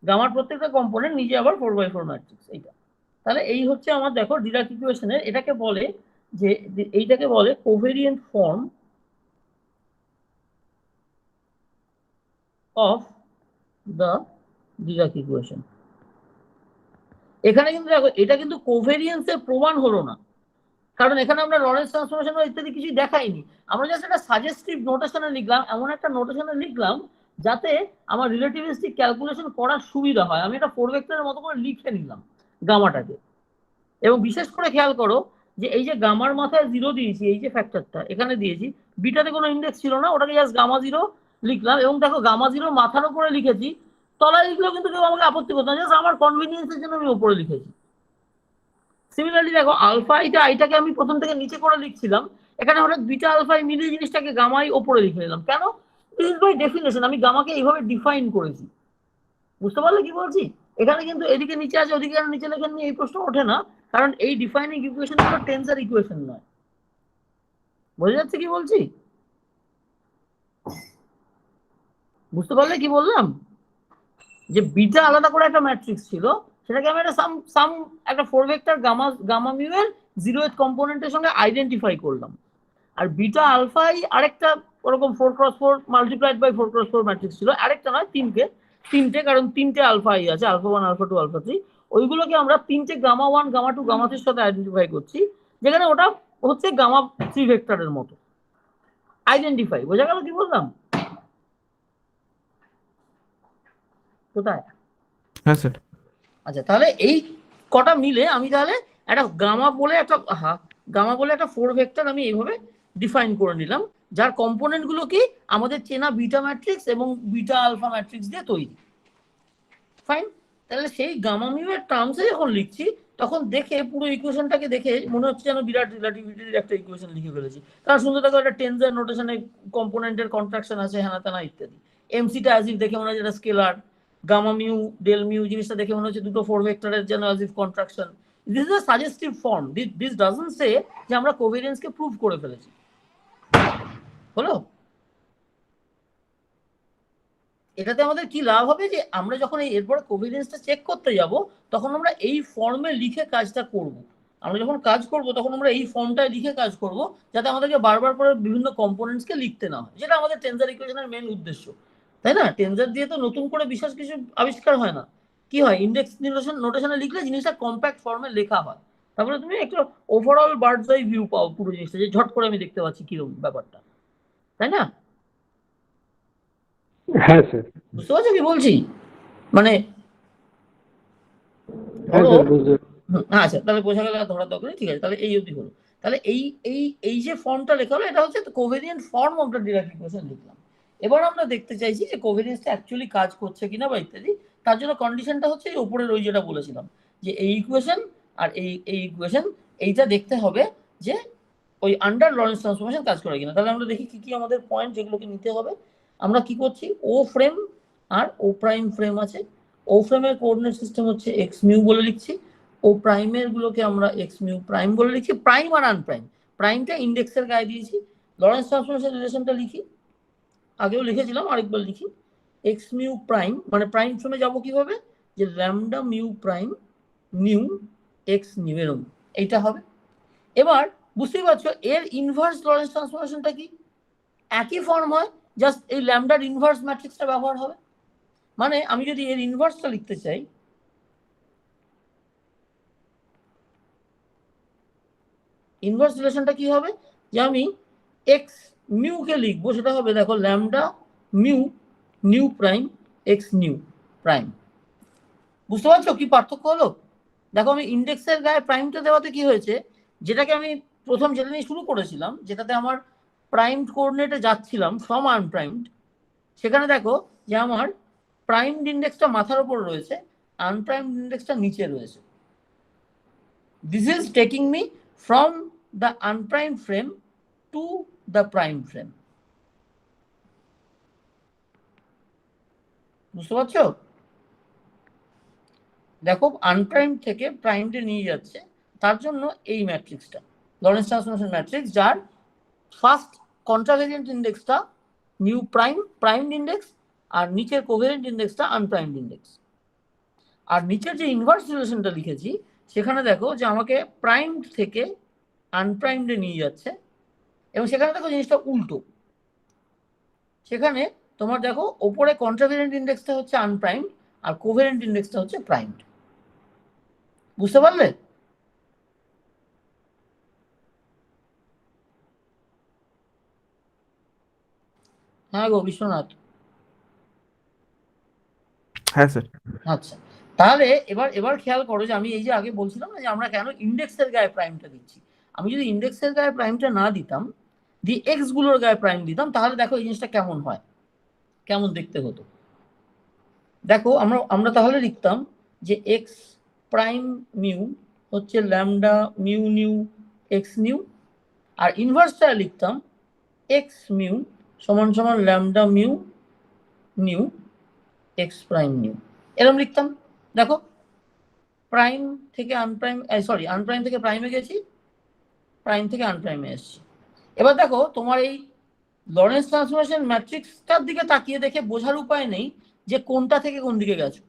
গামার প্রত্যেকটা কম্পোনেন্ট নিজে আবার 4x4 ম্যাট্রিক্স। এইটা তাহলে এই হচ্ছে আমার দেখো ডিরাক ইকুয়েশনের, এটাকে বলে যে এইটাকে বলে covariant form of the Dirac equation. এখানে কিন্তু দেখো এটা কিন্তু কোভেরিয়েন্সের প্রমাণ হলো না, কারণ এখানে আমরা লরেন্স ট্রান্সফরমেশন ইত্যাদি কিছু দেখাইনি, আমরা জাস্ট একটা সাজেস্টিভ নোটেশনে লিখলাম, এমন একটা নোটেশনে লিখলাম যাতে আমার রিলেটিভিস্টিক ক্যালকুলেশন করার সুবিধা হয়। আমি এটা 4 ভেক্টরের মতো করে লিখে নিলাম গামাটাকে। এবং বিশেষ করে খেয়াল করো যে এই যে গামার মাথায় 0 দিয়েছি, এই যে ফ্যাক্টরটা এখানে দিয়েছি, বিটাতে কোনো ইন্ডেক্স ছিল না, ওটাকে জাস্ট গামা 0 লিখলাম। এবং দেখো গামা 0 মাথার উপরে লিখেছি, তলায় লিখলেও কিন্তু কেউ আমাকে আপত্তি করতো না, জাস্ট আমার কনভিনিয়েন্সের জন্য আমি উপরে লিখেছি। সিমিলারলি দেখো আলফা আইটাকে আমি প্রথম থেকে নিচে করে লিখছিলাম, এখানে হঠাৎ বিটা আলফা মিলিয়ে জিনিসটাকে গামাই ওপরে লিখে নিলাম। কেন? দিস ইজ বাই ডেফিনেশন, আমি গামাকে এইভাবে ডিফাইন করেছি। বুঝতে পারলে কি বলছি? এখানে কিন্তু এদিকে নিচে আছে ওদিকে নিচে লেখেন নিয়ে এই প্রশ্ন ওঠে না, কারণ এই ডিফাইনিং ইকুয়েশন হলো টেন্সর ইকুয়েশন নয়। বোঝা যাচ্ছে কি বলছি? বুঝতে পারলে কি বললাম? যে বিটা আলাদা করে একটা ম্যাট্রিক্স ছিল, সেটাকে আমি একটা সাম একটা 4 ভেক্টর গামা মিউ এর 0th কম্পোনেন্টের সঙ্গে আইডেন্টিফাই করলাম। আর বিটা আলফাই আরেকটা ওরকম 4x4 multiplied by 4x4 matrix ছিল, আরেকটা নয় তিনটে, কারণ তিনটে আলফা আই আছে, আলফা 1 আলফা 2 আলফা 3, ওইগুলোকে আমরা তিনটে গামা 1 গামা 2 গামা 3 সাথে আইডেন্টিফাই করছি, যেখানে ওটা হচ্ছে গামা 3 ভেক্টরের মতো আইডেন্টিফাই। বোঝা গেল কি বললাম? কোথায়? হ্যাঁ স্যার। আচ্ছা, তাহলে এই কটা মিলে আমি তাহলে একটা গামা বলে একটা 4 ভেক্টর আমি এইভাবে ডিফাইন করে নিলাম, যার কম্পোনেন্ট গুলো কি আমাদের চেনা বিটা ম্যাট্রিক্স এবং বিটা আলফা ম্যাট্রিক্স দিয়ে তৈরি। ফাইন। তাহলে সেই গামা মিউ এর টার্মসে যখন লিখছি, তখন দেখে পুরো ইকুয়েশনটাকে দেখে মনে হচ্ছে যেন বিরাট রিলেটিভিটির একটা ইকুয়েশন লিখে ফেলেছি। কারণ শুনতে থাকো একটা টেন্সর নোটেশনে কম্পোনেন্টের কন্ট্রাকশন আছে, হ্যানা ত্যানা ইত্যাদি। এমসিটা অ্যাজিভ দেখে মনে হচ্ছে এটা scalar, gamma mu del mu জিনিসটা দেখে মনে হচ্ছে দুটো 4 ভেক্টরের যেন অ্যাজিভ contraction. This is a suggestive form, this doesn't say যে আমরা কোভেরিয়েন্সকে প্রুভ করে ফেলেছি। হলো? এটাতে আমাদের কি লাভ হবে, যে আমরা যখন এরপরে কোভেরিয়েন্সটা চেক করতে যাব, তখন আমরা এই ফর্মে লিখে কাজটা করব। আমরা যখন কাজ করব তখন আমরা এই ফর্মটায় লিখে কাজ করব, যাতে আমাদেরকে বারবার করে বিভিন্ন কম্পোনেন্টসকে লিখতে না হয়, যেটা আমাদের টেন্সর ইকুয়েশনের মেন উদ্দেশ্য, তাই না? টেন্সর দিয়ে তো নতুন করে বিশেষ কিছু আবিষ্কার হয় না। কি হয়, ইন্ডেক্স নোটেশনে লিখলে জিনিসটা কম্প্যাক্ট ফর্মে লেখা হয়, তারপরে তুমি একটা ওভারঅল বার্ডস আই ভিউ পাও পুরো জিনিসটা, যে ঝট করে আমি দেখতে পাচ্ছি কিরকম ব্যাপারটা, তাই না? হ্যাঁ স্যার। বুঝতে পারছো কি বলছি? মানে হ্যাঁ ধরো স্যার বুঝতে আচ্ছা, তাহলে বোঝা গেল আর ধরার দরকার নেই, ঠিক আছে, তাহলে এই অবধি হলো। তাহলে এই এই এই যে ফর্মটা লেখা হলো, এটা হচ্ছে covariant form of the derived equation লিখলাম। এবার আমরা দেখতে চাইছি যে কোভেরিয়েন্সটা অ্যাকচুয়ালি কাজ করছে কিনা বা ইত্যাদি। তার জন্য কন্ডিশনটা হচ্ছে এই উপরের ওই যেটা বলেছিলাম, যে এই ইকুয়েশন আর এই ইকুয়েশন, এইটা দেখতে হবে যে ওই আন্ডার লরেন্স ট্রান্সফরমেশন কাজ করে কিনা। তাহলে আমরা দেখি কি কি আমাদের পয়েন্ট যেগুলোকে নিতে হবে। আমরা কি করছি, ও ফ্রেম আর ও প্রাইম ফ্রেম আছে। ও ফ্রেমের কোঅর্ডিনেট সিস্টেম হচ্ছে এক্স মিউ বলে লিখছি, ও প্রাইমের গুলোকে আমরা এক্স মিউ প্রাইম বলে লিখছি, প্রাইম আর আনপ্রাইম। প্রাইমটা ইন্ডেক্সের গায়ে দিয়েছি। লরেন্স ট্রান্সফরমেশন রিলেশনটা লিখি, আগেও লিখেছিলাম, আরেকবার লিখি। এক্স মিউ প্রাইম মানে প্রাইম ফ্রেমে যাবো কিভাবে, যে lambda mu prime nu x nu, এরকম এইটা হবে। এবার বুঝতেই পারছো এর ইনভার্স লরেন্স ট্রান্সফরমেশনটা কি, একই ফর্ম হয়, জাস্ট এই ল্যামডার ইনভার্স ম্যাট্রিক্সটা ব্যবহার হবে। মানে আমি যদি এর ইনভার্সটা লিখতে চাই, ইনভার্স রিলেশনটা কি হবে, যে আমি এক্স মিউকে লিখবো, সেটা হবে দেখো lambda mu new prime x nu prime. বুঝতে পারছো কি পার্থক্য হলো? দেখো আমি ইন্ডেক্সের গায়ে প্রাইমটা দেওয়াতে কি হয়েছে, যেটাকে আমি প্রথম যেটা নিয়ে শুরু করেছিলাম, যেটাতে আমার প্রাইমড কোঅর্ডিনেটে যাচ্ছিলাম ফ্রম আনপ্রাইমড, সেখানে দেখো যে আমার প্রাইমড ইন্ডেক্সটা মাথার উপর রয়েছে, আনপ্রাইমড ইন্ডেক্সটা নিচে রয়েছে। This is taking me from the unprimed frame to the prime frame. বুঝতে পারছো? দেখো আনপ্রাইম থেকে প্রাইমডে নিয়ে যাচ্ছে, তার জন্য এই ম্যাট্রিক্সটা লরেন্স ট্রান্সফরমেশন ম্যাট্রিক্স, যার ফার্স্ট কন্ট্রাভেরিয়েন্ট ইন্ডেক্সটা নিউ প্রাইম প্রাইমড ইন্ডেক্স, আর নিচের কোভেরিয়েন্ট ইন্ডেক্সটা আনপ্রাইমড ইন্ডেক্স। আর নিচের যে ইনভার্স রিলেশনটা লিখেছি, সেখানে দেখো যে আমাকে প্রাইমড থেকে আনপ্রাইমডে নিয়ে যাচ্ছে, এবং সেখানে দেখো জিনিসটা উল্টো। সেখানে তোমার দেখো ওপরে কন্ট্রাভেরিয়েন্ট ইন্ডেক্সটা হচ্ছে আনপ্রাইমড, আর কোভেরিয়েন্ট ইন্ডেক্সটা হচ্ছে প্রাইমড। বুঝতে পারলে? হ্যাঁ গো বিশ্বনাথ। হ্যাঁ স্যার। আচ্ছা, তাহলে এবার এবার খেয়াল করো যে আমি এই যে আগে বলছিলাম না যে আমরা কেন ইন্ডেক্সের গায়ে প্রাইমটা দিচ্ছি। আমি যদি ইন্ডেক্সের গায়ে প্রাইমটা না দিতাম, দিয়ে এক্স গুলোর গায়ে প্রাইম দিতাম, তাহলে দেখো এই জিনিসটা কেমন হয়, কেমন দেখতে হতো। দেখো আমরা আমরা তাহলে লিখতাম যে এক্স প্রাইম মিউ হচ্ছে lambda mu nu x nu, আর ইনভার্সটা লিখতাম এক্স মিউ সমান সমান lambda mu nu x prime nu, এরকম লিখতাম। দেখো প্রাইম থেকে আনপ্রাইম, সরি আনপ্রাইম থেকে প্রাইমে গেছি, প্রাইম থেকে আনপ্রাইমে এসেছি। এবার দেখো তোমার এই লরেন্স ট্রান্সফরমেশন ম্যাট্রিক্সটার দিকে তাকিয়ে দেখে বোঝার উপায় নেই যে কোনটা থেকে কোন দিকে গেছো,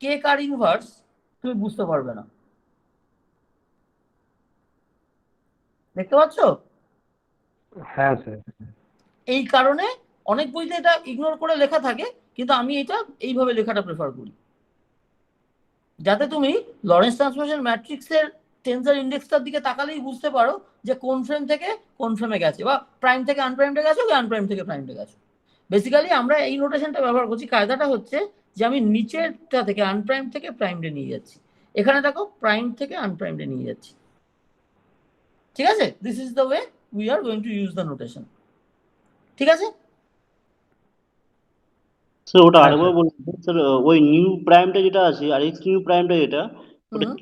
কে কার ইনভার্স তুমি বুঝতে পারবে না। দেখতে পাচ্ছ? হ্যাঁ স্যার। এই কারণে অনেক বইতে এটা ইগনোর করে লেখা থাকে, কিন্তু আমি এটা এইভাবে লেখাটা প্রেফার করি, যাতে তুমি লরেন্স ট্রান্সফরমেশন ম্যাট্রিক্সের টেন্সর ইন্ডেক্সটার দিকে তাকালেই বুঝতে পারো যে কোন ফ্রেম থেকে কোন ফ্রেমে গেছে, বা প্রাইম থেকে আনপ্রাইমে গেছো কি আনপ্রাইম থেকে প্রাইমে গেছো। বেসিক্যালি আমরা এই নোটেশনটা ব্যবহার করছি, কায়দাটা হচ্ছে যে আমি নিচেরটা থেকে আনপ্রাইম থেকে প্রাইমডে নিয়ে যাচ্ছি, এখানে দেখো প্রাইম থেকে আনপ্রাইমডে নিয়ে যাচ্ছি। ঠিক আছে, this is the way we are going to use the notation. ঠিক আছে স্যার ওটা হ্যাঁ আরেকবার স্যার। বলুন স্যার, ওই নিউ প্রাইমটা যেটা আছে আর এক্স নিউ প্রাইমটা যেটা, ওটা হুম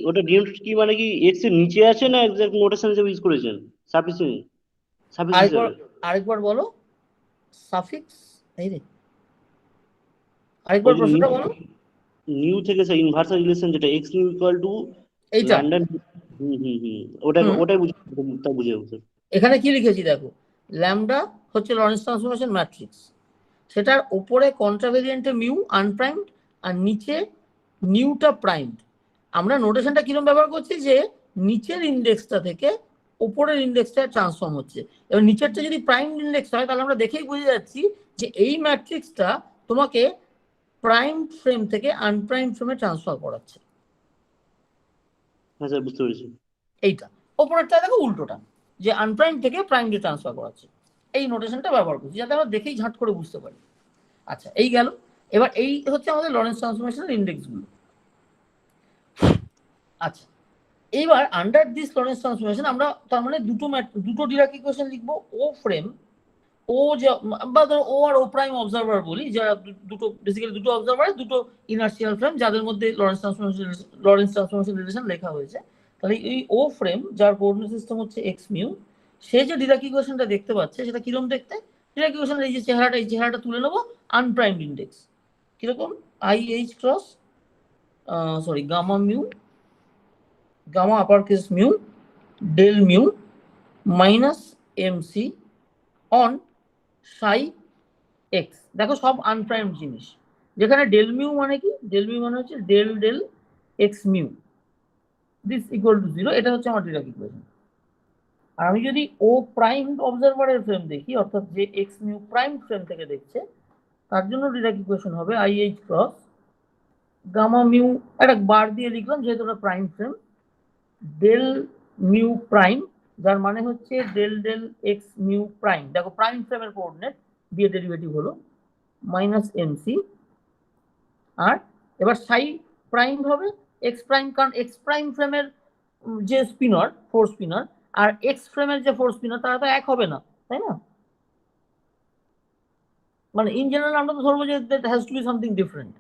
ওটা ডিএম কি মানে কি এক্স এর নিচে আছে না এক্সাক্ট নোটেশন হিসেবে ইউজ করেছেন সাফিক্স সাফিক্স আরেকবার হিসেবে? আরেকবার বলো সাফিক্স, এই রে ওই আরেকবার যে প্রশ্নটা বলো। নিউ থেকে স্যার ইনভার্সাল রিলেশন যেটা এক্স নিউ ইকুয়াল টু এইটা লন্ডন, ওটা হুম ওটাই বুঝে তা বুঝে স্যার। এখানে কি লিখেছি দেখো, ল্যামডা হচ্ছে লরেন্স ট্রান্সফরমেশন ম্যাট্রিক্স, সেটার উপরে কন্ট্রাভেরিয়েন্টে মিউ আনপ্রাইমড, আর নিচে নিউটা প্রাইমড। আমরা নোটেশনটা কিরকম ব্যবহার করছি, যে নিচের ইন্ডেক্সটা থেকে উপরের ইন্ডেক্সটা ট্রান্সফর্ম হচ্ছে, এবার নিচেরটা যদি প্রাইম ইন্ডেক্স হয় তাহলে আমরা দেখেই বুঝে যাচ্ছি যে এই ম্যাট্রিক্সটা তোমাকে প্রাইম ফ্রেম থেকে আনপ্রাইম ফ্রেমে ট্রান্সফার করাচ্ছে। হ্যাঁ স্যার বুঝতে পেরেছি। এইটা ওপরেরটা দেখো উল্টোটা, যে আনপ্রাইম থেকে প্রাইমে ট্রান্সফার করাচ্ছে। এই নোটেশনটা ব্যবহার করছি যাতে আমরা দেখেই ঝাঁট করে বুঝতে পারি। আচ্ছা এই গেল। এবার এই হচ্ছে আমাদের লরেন্স ট্রান্সফরমেশনের ইন্ডেক্সগুলো। আচ্ছা, এইবার আন্ডার দিস লরেন্স ট্রান্সফরমেশন আমরা তার মানে দুটো ডিরাক ইকুয়েশন লিখবো। ও ফ্রেম, ও বা ধরো ও আর ও প্রাইম অবজারভার বলি, যারা দুটো বেসিক্যালি দুটো অবজারভার, দুটো ইনার্শিয়াল ফ্রেম যাদের মধ্যে লরেন্স ট্রান্সফরমেশন রিলেশন লেখা হয়েছে। তাহলে এই ও ফ্রেম যার কোঅর্ডিনেট সিস্টেম হচ্ছে এক্স মিউ, সে যে ডিরাক ইকুয়েশনটা দেখতে পাচ্ছে সেটা কিরকম দেখতে? ডিরাক ইকুয়েশনের এই যে চেহারাটা, এই চেহারাটা তুলে নেবো আনপ্রাইমড ইন্ডেক্স। কিরকম? I H cross gamma mu, gamma upper case mu, del mu minus mc on psi x. দেখো সব আনপ্রাইমড জিনিস, যেখানে ডেল মিউ মানে কি? ডেল মিউ মানে হচ্ছে del del x mu, this equal to 0। এটা হচ্ছে আমার ডিরাক ইকুয়েশন। আর আমি যদি ও প্রাইমড অবজারভারের ফ্রেম দেখি, অর্থাৎ যে এক্স মিউ প্রাইম ফ্রেম থেকে দেখছে, তার জন্য ডিরাক ইকুয়েশন হবে i H cross gamma mu, একটা বার দিয়ে লিখলাম যেহেতু ওটা prime frame, del mu prime, যার মানে হচ্ছে del del x mu prime, দেখো প্রাইম ফ্রেমের কোঅর্ডিনেট দিয়ে ডেরিভেটিভ হলো, মাইনাস এমসি। আর এবার সাই প্রাইম হবে এক্স প্রাইম, কারণ এক্স প্রাইম ফ্রেমের যে স্পিনার, ফোর স্পিনার, আর এক্স ফ্রেমের যে ফোর স্পিনার, তারা তো এক হবে না, তাই না? মানে ইন জেনারেল আমরা তো ধরবো যে that has to be something different.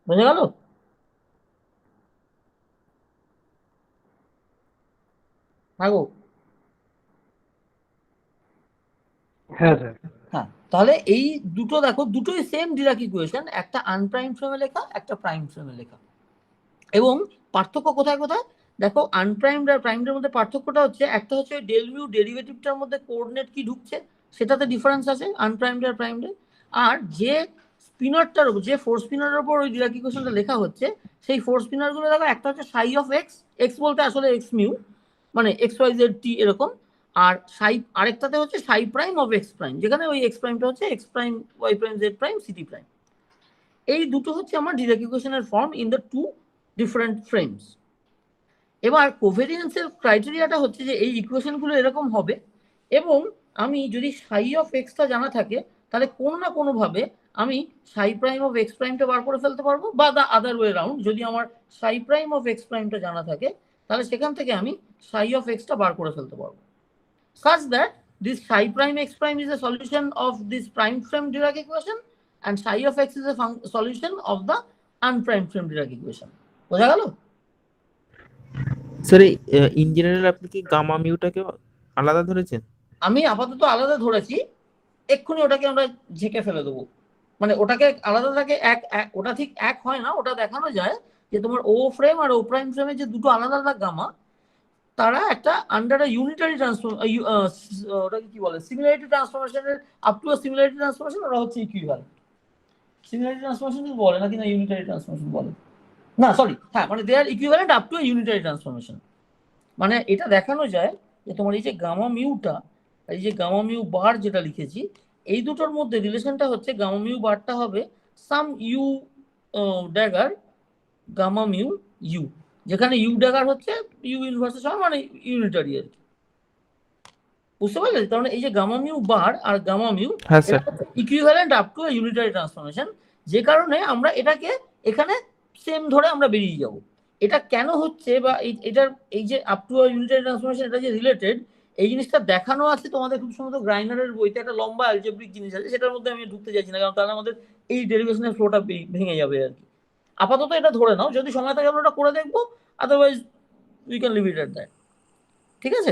বুঝে গেল? থাকো। হ্যাঁ স্যার। হ্যাঁ, তাহলে এই দুটো দেখো, দুটোই সেম ডিরাক ইকুয়েশন, একটা আনপ্রাইম ফ্রেমে লেখা, একটা প্রাইম ফ্রেমে লেখা। এবং পার্থক্য কোথায় কোথায় দেখো, আনপ্রাইমড আর প্রাইমড এর মধ্যে পার্থক্যটা হচ্ছে, একটা হচ্ছে ডেল মিউ ডেরিভেটিভটার মধ্যে কোঅর্ডিনেট কি ঢুকছে সেটাতে ডিফারেন্স আছে আনপ্রাইমড আর প্রাইমডে। আর যে স্পিনারটার উপর, যে ফোর স্পিনারের উপর ওই ডিরাক ইকুয়েশনটা লেখা হচ্ছে, সেই ফোর স্পিনারগুলো দেখো, একটা হচ্ছে সাই অফ এক্স, এক্স বলতে আসলে এক্স মিউ, মানে এক্স ওয়াই জেড টি এরকম। আর সাই আরেকটাতে হচ্ছে সাই প্রাইম অফ এক্স প্রাইম, যেখানে ওই এক্স প্রাইমটা হচ্ছে x prime y prime z prime ct prime. এই দুটো হচ্ছে আমার ডিরাক ইকুয়েশনের form in the two different frames. এবার কোভেরিয়েন্সের ক্রাইটেরিয়াটা হচ্ছে যে এই ইকুয়েশনগুলো এরকম হবে, এবং আমি যদি সাই অফ এক্সটা জানা থাকে, তাহলে কোনো না কোনোভাবে আমি সাই প্রাইম অফ এক্স প্রাইমটা বার করে ফেলতে পারবো, বা দ্য আদার ওয়ে রাউন্ড, যদি আমার সাই প্রাইম অফ এক্স প্রাইমটা জানা থাকে, তাহলে সেখান থেকে আমি সাই অফ এক্সটা বার করে ফেলতে পারবো, such that this psi prime x prime is a solution of this prime frame Dirac equation and psi of x is a solution of the unprime frame Dirac equation. বোঝা গেল? Sir in general আপনি কি gamma মিউটাকে আলাদা ধরেছেন? আমি আপাতত আলাদা ধরেছি, এক্ষুনি ওটাকে আমরা ঝেঁকে ফেলে দেবো। মানে ওটাকে আলাদা থাকে, ওটা ঠিক এক হয় না, ওটা দেখানো যায় যে তোমার ও ফ্রেম আর ও প্রাইম ফ্রেমের যে দুটো আলাদা আলাদা গামা, তারা একটা আন্ডার আ ইউনিটারি ওটাকে কি বলে, সিমিলারিটি ট্রান্সফরমেশনের up to a similarity transformation, ওটা হচ্ছে ইকুইভ্যালেন্ট। সিমিলারিটি ট্রান্সফরমেশন বলে নাকি না ইউনিটারি ট্রান্সফরমেশন বলে, না সরি, হ্যাঁ, মানে they are equivalent up to a unitary transformation. মানে এটা দেখানো যায় যে তোমার এই যে গামা মিউটা, এই যে গামা মিউ বার যেটা লিখেছি, এই দুটোর মধ্যে রিলেশনটা হচ্ছে গামা মিউ বারটা হবে some U dagger gamma mu U, যেখানে ইউ ড্যাগার হচ্ছে ইউ ইনভার্সের সমান, মানে ইউনিটারি আর কি। বুঝতে পারলে? তার মানে এই যে গামা মিউ বার আর গামা মিউ হ্যাঁ sir. Equivalent up two unitary transformation, যে কারণে আমরা এটাকে এখানে সেম ধরে আমরা বেরিয়ে যাব। এটা কেন হচ্ছে, বা এটার এই যে আপ টু ইউনিটারি ট্রান্সফরমেশন, এটা যে রিলেটেড, এই জিনিসটা দেখানো আছে তোমাদের খুব সম্ভবত গ্রাইনারের বইতে, একটা লম্বা অ্যালজেব্রিক জিনিস আছে, সেটার মধ্যে আমি ঢুকতে চাইছি না, কারণ তাহলে আমাদের এই ডেরিভেশনের ফ্লোটা ভেঙে যাবে আর কি। আপাতত এটা ধরে নাও, যদি সময় থাকে আমরা ওটা করে দেখবো, otherwise we can leave it at that. ঠিক আছে?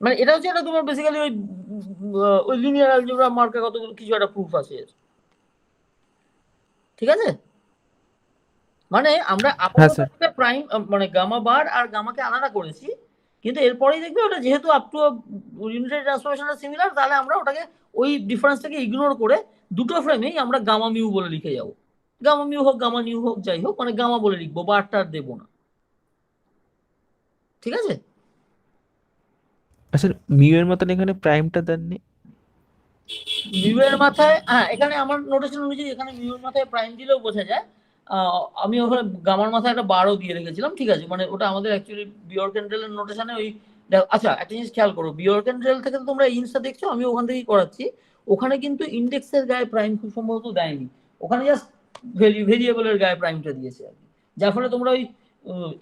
মানে এটা হচ্ছে, এটা তোমার বেসিক্যালি ওই লিনিয়ার অ্যালজেব্রা মার্কে কতগুলো কিছু একটা প্রুফ আছে। ঠিক আছে? মানে আমরা আপাতত প্রাইম মানে গামা বার আর গামাকে আলাদা করেছি, কিন্তু এরপরেই দেখবে ওটা যেহেতু আপ টু ইউনিটারি ট্রান্সফরমেশনটা সিমিলার, তাহলে আমরা ওটাকে ওই ডিফারেন্সটাকে ইগনোর করে দুটো ফ্রেমেই আমরা গামা মিউ বলে লিখে যাবো। গামা মিউ হোক গামা নিউ হোক যাই হোক, মানে গামা বলে লিখবো, বারটা আর দেবো না। ঠিক আছে? আচ্ছা, মিউ এর মতন এখানে প্রাইমটা দেননি? মিউ এর মাথায়, হ্যাঁ, এখানে আমার নোটেশন অনুযায়ী এখানে মিউ এর মাথায় প্রাইম দিলেও বোঝা যায়। আমি ওখানে গামার মাথায় একটা বারও দিয়ে রেখেছিলাম। ঠিক আছে, মানে ওটা আমাদের অ্যাকচুয়ালি বিয়র্কেন্ড্রেলের নোটেশনে ওই, আচ্ছা একটা জিনিস খেয়াল করো, বিয়র্কেন্ড্রেল থেকে তো তোমরা ইনসটা দেখছো, আমি ওখান থেকেই করাচ্ছি। ওখানে কিন্তু ইন্ডেক্সের গায়ে প্রাইম খুব সম্ভবত দেয়নি, ওখানে জাস্ট ভেরিয়েবলের গায়ে প্রাইমটা দিয়েছে আর কি, যার ফলে তোমরা ওই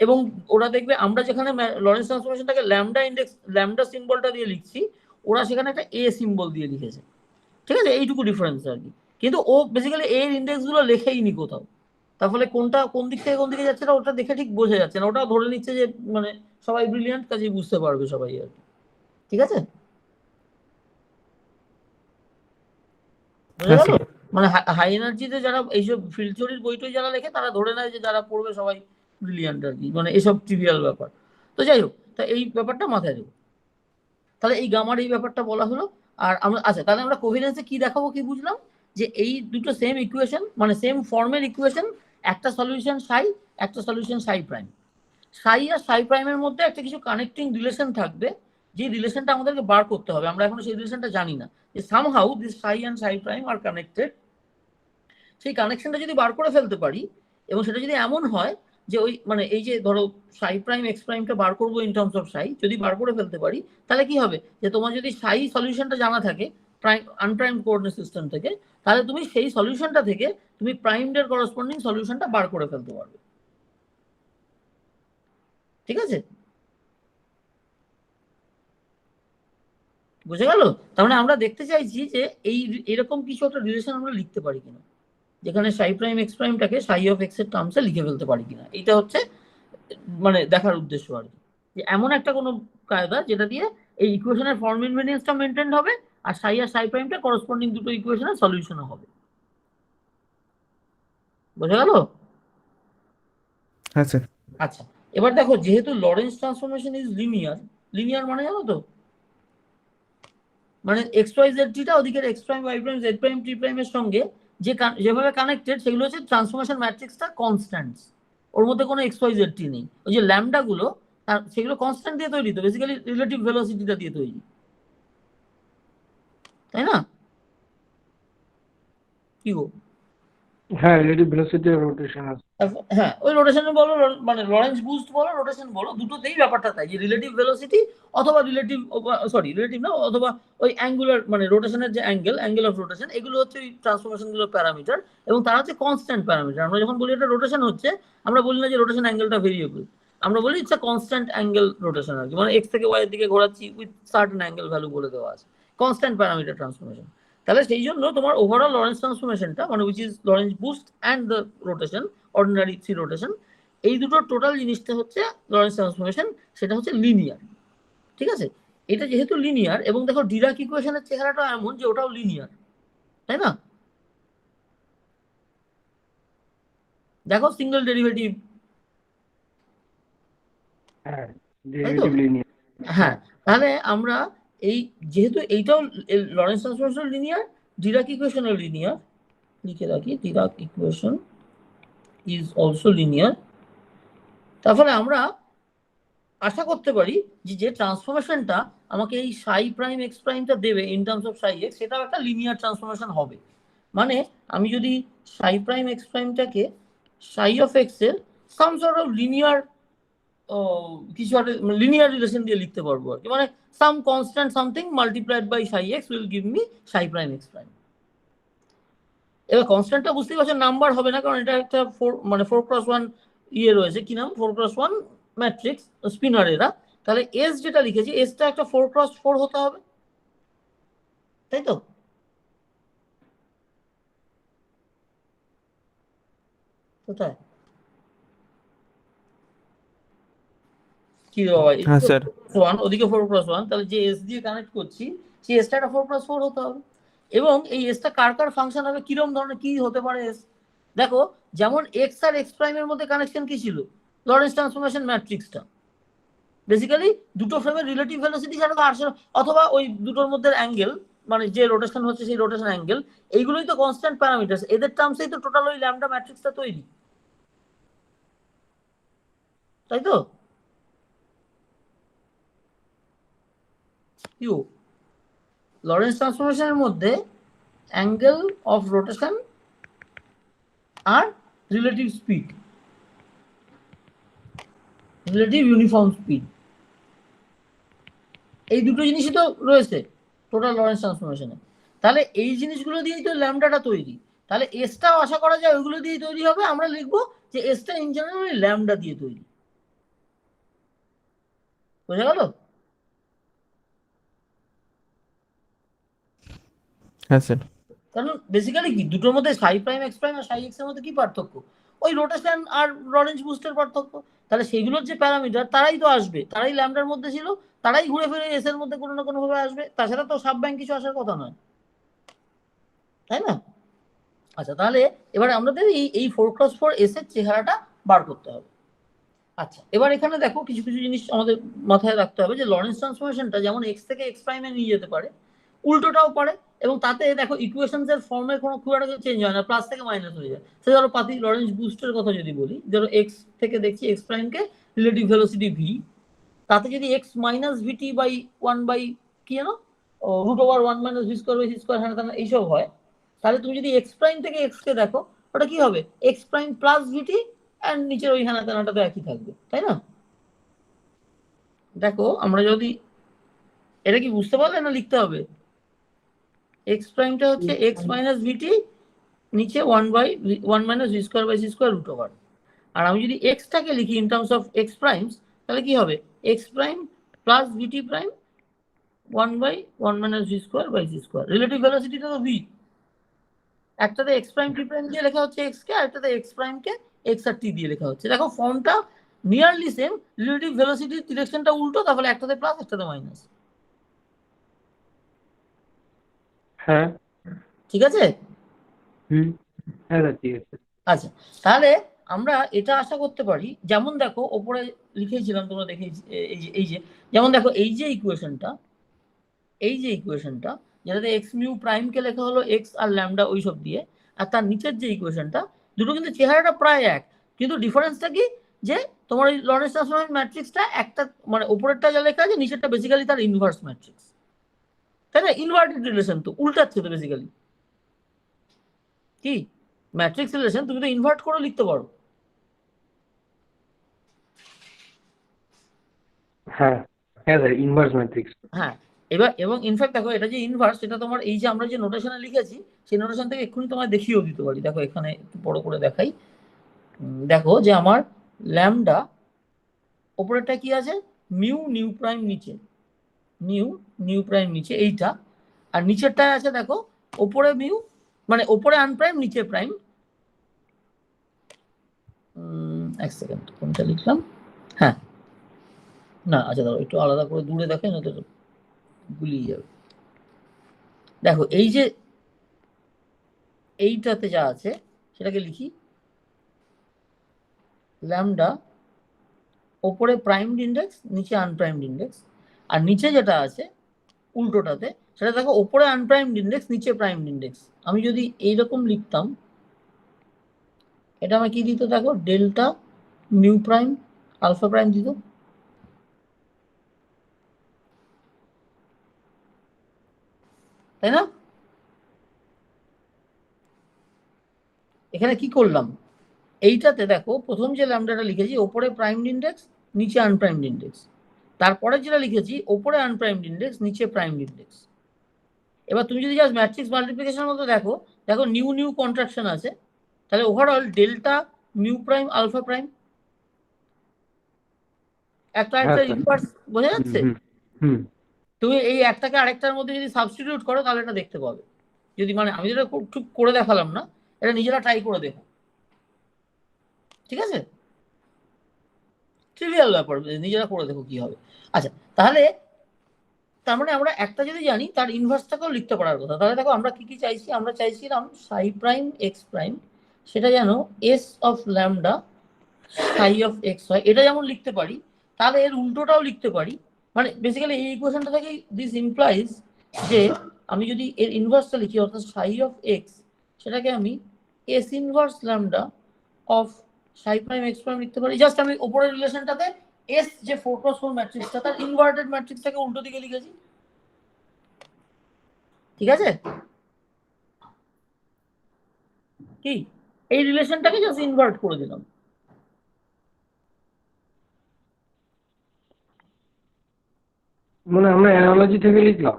এবং ওরা দেখবে আমরা যেখানে লরেন্স ট্রান্সফরমেশনটাকে ল্যামডা সিম্বলটা দিয়ে লিখছি, ওরা সেখানে একটা এ সিম্বল দিয়ে লিখেছে, ঠিক আছে, এইটুকু ডিফারেন্স আর কি। কিন্তু ও বেসিক্যালি এর ইন্ডেক্স গুলো লেখেইনি কোথাও, তার ফলে কোনটা কোন দিক থেকে কোন দিকে যাচ্ছে না ওটা দেখে ঠিক বোঝা যাচ্ছে না, ওটা ধরে নিচ্ছে যে মানে সবাই ব্রিলিয়ান্ট, কাজেই বুঝতে পারবে সবাই আর কি, ঠিক আছে, বুঝা হ্যাঁ গেল? স্যার। মানে হাই এনার্জিতে যারা এইসব ফিল্ড থিওরির বইটই যারা লেখে তারা ধরে নেয় যে যারা পড়বে সবাই ব্রিলিয়ান্ট আর কি, মানে এসব ট্রিভিয়াল ব্যাপার। তো যাই হোক, তা এই ব্যাপারটা মাথায় দেবো। তাহলে এই গামার এই ব্যাপারটা বলা হলো। আর আমরা আচ্ছা, তাহলে আমরা কোভিলেন্সে কি দেখাবো, কি বুঝলাম, যে এই দুটো সেম ইকুয়েশন, মানে সেম ফর্মের ইকুয়েশন, একটা সলিউশন সাই, একটা সলিউশন সাই প্রাইম। সাই আর সাই প্রাইমের মধ্যে একটা কিছু কানেক্টিং রিলেশন থাকবে, যে রিলেশনটা আমাদেরকে বার করতে হবে, আমরা এখনো সেই রিলেশনটা জানি না, যে somehow this Sai and Sai prime are connected. সেই কানেকশনটা যদি বার করে ফেলতে পারি, এবং সেটা যদি এমন হয় যে ওই মানে এই যে ধরো সাই প্রাইম এক্স প্রাইমটা বার করবো ইন টার্মস অফ সাই, যদি বার করে ফেলতে পারি, তাহলে কি হবে, যে তোমার যদি সাই সলিউশনটা জানা থাকে প্রাইম আনপ্রাইম কোঅর্ডিনেট সিস্টেম থেকে, তাহলে তুমি সেই সলিউশনটা থেকে তুমি প্রাইমড এর করসপন্ডিং সলিউশনটা বার করে ফেলতে পারবে, ঠিক আছে, বুঝে গেল? তার মানে আমরা দেখতে চাইছি যে এই এরকম কিছু একটা রিলেশন আমরা লিখতে পারি কিনা, যেখানে সাই prime x প্রাইমটাকে Sai of x এর টার্মসে লিখে ফেলতে পারি কিনা, এটা হচ্ছে মানে দেখার উদ্দেশ্য আর কি, যে এমন একটা কোনো কায়দা যেটা দিয়ে এই ইকুয়েশনের ফর্ম ইনভেরিয়েন্সটা মেনটেন হবে, আর সাই আর সাই প্রাইমটা করসপন্ডিং দুটো ইকুয়েশনের সলিউশনও হবে, বোঝা গেল? হ্যাঁ স্যার। আচ্ছা, এবার দেখো, যেহেতু Lorentz transformation is linear, linear মানে জানো তো, মানে এক্স ওয়াই জেড টিটা ওদিকের x prime y prime z prime t প্রাইমের সঙ্গে যে যেভাবে কানেক্টেড, সেগুলো হচ্ছে ট্রান্সফরমেশন ম্যাট্রিক্সটা কনস্ট্যান্টস, ওর মধ্যে কোনো এক্স ওয়াই জেড টি নেই, ওই যে ল্যামডা গুলো সেগুলো কনস্ট্যান্ট দিয়ে তৈরি, তো বেসিক্যালি রিলেটিভ ভেলোসিটিটা দিয়ে তৈরি, তাই না? কি গো? হ্যাঁ, রিলেটিভ ভেলোসিটি আর রোটেশন আছে। হ্যাঁ, ওই রোটেশন বলো, মানে লরেন্স বুস্ট বলো, রোটেশন বলো, দুটোতেই ব্যাপারটা তাই, যে রিলেটিভ ভেলোসিটি অথবা রিলেটিভ, সরি রিলেটিভ না, অথবা ওই অ্যাঙ্গুলার মানে রোটেশনের যে অ্যাঙ্গেল অফ রোটেশন, এগুলো হচ্ছে ওই ট্রান্সফরমেশন গুলোর প্যারামিটার, এবং তারা হচ্ছে কনস্ট্যান্ট প্যারামিটার। আমরা যখন বলি এটা রোটেশন হচ্ছে, আমরা বলি না যে রোটেশন অ্যাঙ্গেলটা ভেরিয়েবল, আমরা বলি it's a constant angle rotation আর কি, মানে এক্স থেকে ওয়াই এর দিকে ঘোরাচ্ছি উইথ সার্টেন অ্যাঙ্গেল ভ্যালু বলে দেওয়া আছে, কনস্ট্যান্ট প্যারামিটার ট্রান্সফরমেশন। তাহলে সেই জন্য তোমার ওভারঅল লরেন্স ট্রান্সফরমেশনটা, মানে which is Lawrence boost and the rotation, ordinary three rotation, এই দুটো টোটাল জিনিসটা হচ্ছে লরেন্স ট্রান্সফরমেশন, সেটা হচ্ছে লিনিয়ার, ঠিক আছে। এটা যেহেতু লিনিয়ার, এবং দেখো ডিরাক ইকুয়েশনের চেহারাটা এমন যে ওটাও লিনিয়ার, তাই না? দেখো সিঙ্গেল ডেরিভেটিভ, হ্যাঁ, তাই তো? Derivative linear. হ্যাঁ, তাহলে আমরা এই যেহেতু এইটাও লরেন্স ট্রান্সফরমেশন লিনিয়ার, ডিরাক ইকুয়েশনও লিনিয়ার, লিখে রাখি Dirac equation is also linear, তার ফলে আমরা আশা করতে পারি যে যে ট্রান্সফরমেশনটা আমাকে এই সাই প্রাইম এক্স প্রাইমটা দেবে in terms of Sai x, সেটাও একটা লিনিয়ার ট্রান্সফরমেশন হবে। মানে আমি যদি সাই prime x প্রাইমটাকে Sai of x এর সাম সর্ট অফ লিনিয়ার কিছু একটা লিনিয়ার রিলেশন দিয়ে লিখতে পারবো আর কি, মানে some constant something multiplied by psi x will give me psi prime x prime. এবার কনস্ট্যান্টটা বুঝতেই পারছো, নাম্বার হবে না, কারণ এটা একটা মানে 4x1 ইয়ে রয়েছে, কি নাম, 4x1 ম্যাট্রিক্স স্পিনার এরা, তাহলে এস যেটা লিখেছি এসটা একটা 4x4 হতে হবে, তাই তো? কোথায় কি রে বাবা, হ্যাঁ স্যার। ওদিকে 4x1, তাহলে যে এস দিয়ে কানেক্ট করছি সেই এসটা একটা 4x4 হতে হবে, এবং এই এসটা কার কার ফাংশন হবে, কিরকম ধরনের কি হতে পারে এস, দেখো যেমন এক্স আর এক্স প্রাইমের মধ্যে কানেকশন কি ছিল, লরেন্স ট্রান্সফরমেশন ম্যাট্রিক্সটা, বেসিক্যালি দুটো ফ্রেমের রিলেটিভ ভেলোসিটি ছাড়া তো আর, অথবা ওই দুটোর মধ্যে অ্যাঙ্গেল, মানে যে রোটেশন হচ্ছে সেই রোটেশন অ্যাঙ্গেল, এইগুলোই তো কনস্ট্যান্ট প্যারামিটারস, এদের টার্মসেই তো টোটাল ওই ল্যামডা ম্যাট্রিক্সটা তৈরি, তাই তো? ইউ লরেন্স ট্রান্সফরমেশনের মধ্যে অ্যাঙ্গেল অফ রোটেশন আর relative speed, relative uniform speed, এই দুটো জিনিসই তো রয়েছে টোটাল লরেন্স ট্রান্সফরমেশনে। তাহলে এই জিনিসগুলো দিয়েই তো ল্যামডাটা তৈরি। তাহলে এসটাও আশা করা যায় ওইগুলো দিয়েই তৈরি হবে। আমরা লিখবো যে এসটা ইন জেনারেল ল্যামডা দিয়ে তৈরি। বোঝা গেল? হ্যাঁ স্যার। কারণ বেসিক্যালি কি দুটোর মধ্যে সাই প্রাইম এক্স প্রাইম আর সাই এক্স এর মধ্যে কি পার্থক্য? ওই রোটেশন আর লরেঞ্জ বুস্টের পার্থক্য। তাহলে সেইগুলোর যে প্যারামিটার তারাই তো আসবে, তারাই ল্যামডার মধ্যে ছিল, তারাই ঘুরে ফিরে এস এর মধ্যে কোনো না কোনো ভাবে আসবে। তাছাড়া তো সাব ব্যাংক কিছু আসার কথা নয়, তাই না? আচ্ছা, তাহলে এবারে আমাদের এই 4x4 এস এর চেহারাটা বার করতে হবে। আচ্ছা, এবার এখানে দেখো কিছু কিছু জিনিস আমাদের মাথায় রাখতে হবে যে লরেন্স ট্রান্সফরমেশনটা যেমন এক্স থেকে এক্স প্রাইমে নিয়ে যেতে পারে, উল্টোটাও পারে। এবং তাতে দেখো ইকুয়েশনস এর ফর্মের কোনো খুব একটা চেঞ্জ হয় না, প্লাস থেকে মাইনাস হয়ে যায়। সে ধরো পাতি লরেন্স বুস্টের কথা যদি বলি, ধরো এক্স থেকে দেখছি এক্স প্রাইমকে রিলেটিভ ভেলোসিটি ভি, তাতে যদি x minus vt by 1 by কি জানো root over 1 - v square by c square হ্যাঁ এইসব হয়, তাহলে তুমি যদি এক্স প্রাইম থেকে এক্স কে দেখো ওটা কি হবে x prime plus vt, and নিচের ওই হ্যানাতানাটা তো একই থাকবে, তাই না? দেখো আমরা যদি এটা কি বুঝতে পারলে না লিখতে হবে? এক্স প্রাইমটা হচ্ছে এক্স মাইনাস ভিটি, নিচে 1/1 - v square by c square root over. আর আমি যদি এক্সটাকে লিখি in terms of x primes, তাহলে কি হবে x prime plus vt prime 1/1 - v square by c square. Relative ভেলোসিটিটা তো ভি, একটাতে এক্স প্রাইম টি প্রাইম দিয়ে লেখা হচ্ছে এক্স কে, আর একটাতে এক্স প্রাইম কে এক্স আর টি দিয়ে লেখা হচ্ছে। দেখো ফর্মটা নিয়ারলি সেম, রিলেটিভ ভেলোসিটির ডিরেকশনটা উল্টো, তাহলে একটাতে প্লাস একটাতে মাইনাস। হ্যাঁ। ঠিক আছে? হ্যাঁ স্যার ঠিক আছে। আচ্ছা, তাহলে আমরা এটা আশা করতে পারি, যেমন দেখো ওপরে লিখেছিলাম তোমরা দেখে, এই যে যেমন দেখো এই যে ইকুয়েশনটা যেটাতে এক্স মিউ প্রাইম কে লেখা হলো এক্স আর ল্যামডা ওইসব দিয়ে, আর তার নিচের যে ইকুয়েশনটা, দুটো কিন্তু চেহারাটা প্রায় এক, কিন্তু ডিফারেন্সটা কি যে তোমার ওই লরেন্স ট্রান্সফর্ম ম্যাট্রিক্সটা একটা মানে উপরেরটা যা লেখা আছে নিচেরটা বেসিক্যালি তার ইনভার্স ম্যাট্রিক্স, তাই না? ইনভার্টেড রিলেশন তো উল্টাচ্ছে তো বেসিক্যালি। কি ম্যাট্রিক্স রিলেশন তুমি তো ইনভার্ট করে লিখতে পারো। হ্যাঁ হ্যাঁ স্যার ইনভার্স ম্যাট্রিক্স। হ্যাঁ, এবার এবং ইনফ্যাক্ট দেখো এটা যে ইনভার্স, সেটা তোমার এই যে আমরা যে নোটেশনে লিখেছি সেই নোটেশন থেকে এক্ষুনি তোমায় দেখিয়েও দিতে পারি। দেখো এখানে একটু বড় করে দেখাই। দেখো যে আমার ল্যামডা ওপরেরটা কি আছে মিউ নিউ প্রাইম নিচে, মিউ নিউ প্রাইম নিচে এইটা, আর নিচেরটায় আছে দেখো ওপরে মিউ মানে ওপরে আনপ্রাইম নিচে প্রাইম। এক সেকেন্ড কোনটা লিখলাম, হ্যাঁ না আচ্ছা দাও একটু আলাদা করে দূরে দেখাই, না তো গুলিয়ে যাবে। দেখো এই যে এইটাতে যা আছে সেটাকে লিখি ল্যামডা ওপরে প্রাইমড ইন্ডেক্স নিচে আনপ্রাইমড ইন্ডেক্স, আর নিচে যেটা আছে উল্টোটাতে সেটা দেখো ওপরে আনপ্রাইমড ইন্ডেক্স নিচে প্রাইমড ইন্ডেক্স। আমি যদি এইরকম লিখতাম এটা আমার কি দিত দেখো delta mu prime alpha prime দিত, তাই না? এখানে কি করলাম এইটাতে দেখো প্রথম যে ল্যামডাটা লিখেছি ওপরে প্রাইমড ইন্ডেক্স নিচে আনপ্রাইমড ইন্ডেক্স, তারপরে যেটা লিখেছি ওপরে আনপ্রাইমড ইন্ডেক্স নিচে প্রাইমড ইন্ডেক্স। এবার তুমি যদি জাস্ট ম্যাট্রিক্স মাল্টিপ্লিকেশনের মতো দেখো, দেখো নিউ নিউ কন্ট্রাকশন আছে, তাহলে overall delta mu prime alpha prime একটা হ্যাঁ একটা স্যার। ইনভার্স, বোঝা যাচ্ছে? হুম হুম তুমি এই একটাকে আরেকটার মধ্যে যদি সাবস্টিটিউট করো তাহলে এটা দেখতে পাবে। যদি মানে আমি যেটা ঠিক করে দেখালাম না, এটা নিজেরা ট্রাই করে দেখো, ঠিক আছে? ট্রিভিয়াল ব্যাপার, নিজেরা করে দেখো কি হবে। আচ্ছা, তাহলে তার মানে আমরা একটা যদি জানি তার ইনভার্সটাকেও লিখতে পারার কথা। তাহলে দেখো আমরা কি কি চাইছি, আমরা চাইছিলাম সাই প্রাইম এক্স প্রাইম সেটা যেন S of lambda Sai of x হয়, এটা যেমন লিখতে পারি, তাহলে এর উল্টোটাও লিখতে পারি। মানে বেসিক্যালি এই ইকুয়েশনটা থেকে দিস ইমপ্লাইজ যে আমি যদি এর ইনভার্সটা লিখি অর্থাৎ সাই অফ এক্স, সেটাকে আমি S inverse lambda of Sai prime x prime লিখতে পারি। জাস্ট আমি উপরের রিলেশনটাতে এস যে 4x4 ম্যাট্রিক্সটা তার ইনভার্টেড ম্যাট্রিক্সটাকে উল্টো দিকে লিখেছি, ঠিক আছে? কি এই রিলেশনটাকে জাস্ট ইনভার্ট করে দিলাম। মানে আমরা অ্যানালজি থেকে লিখলাম।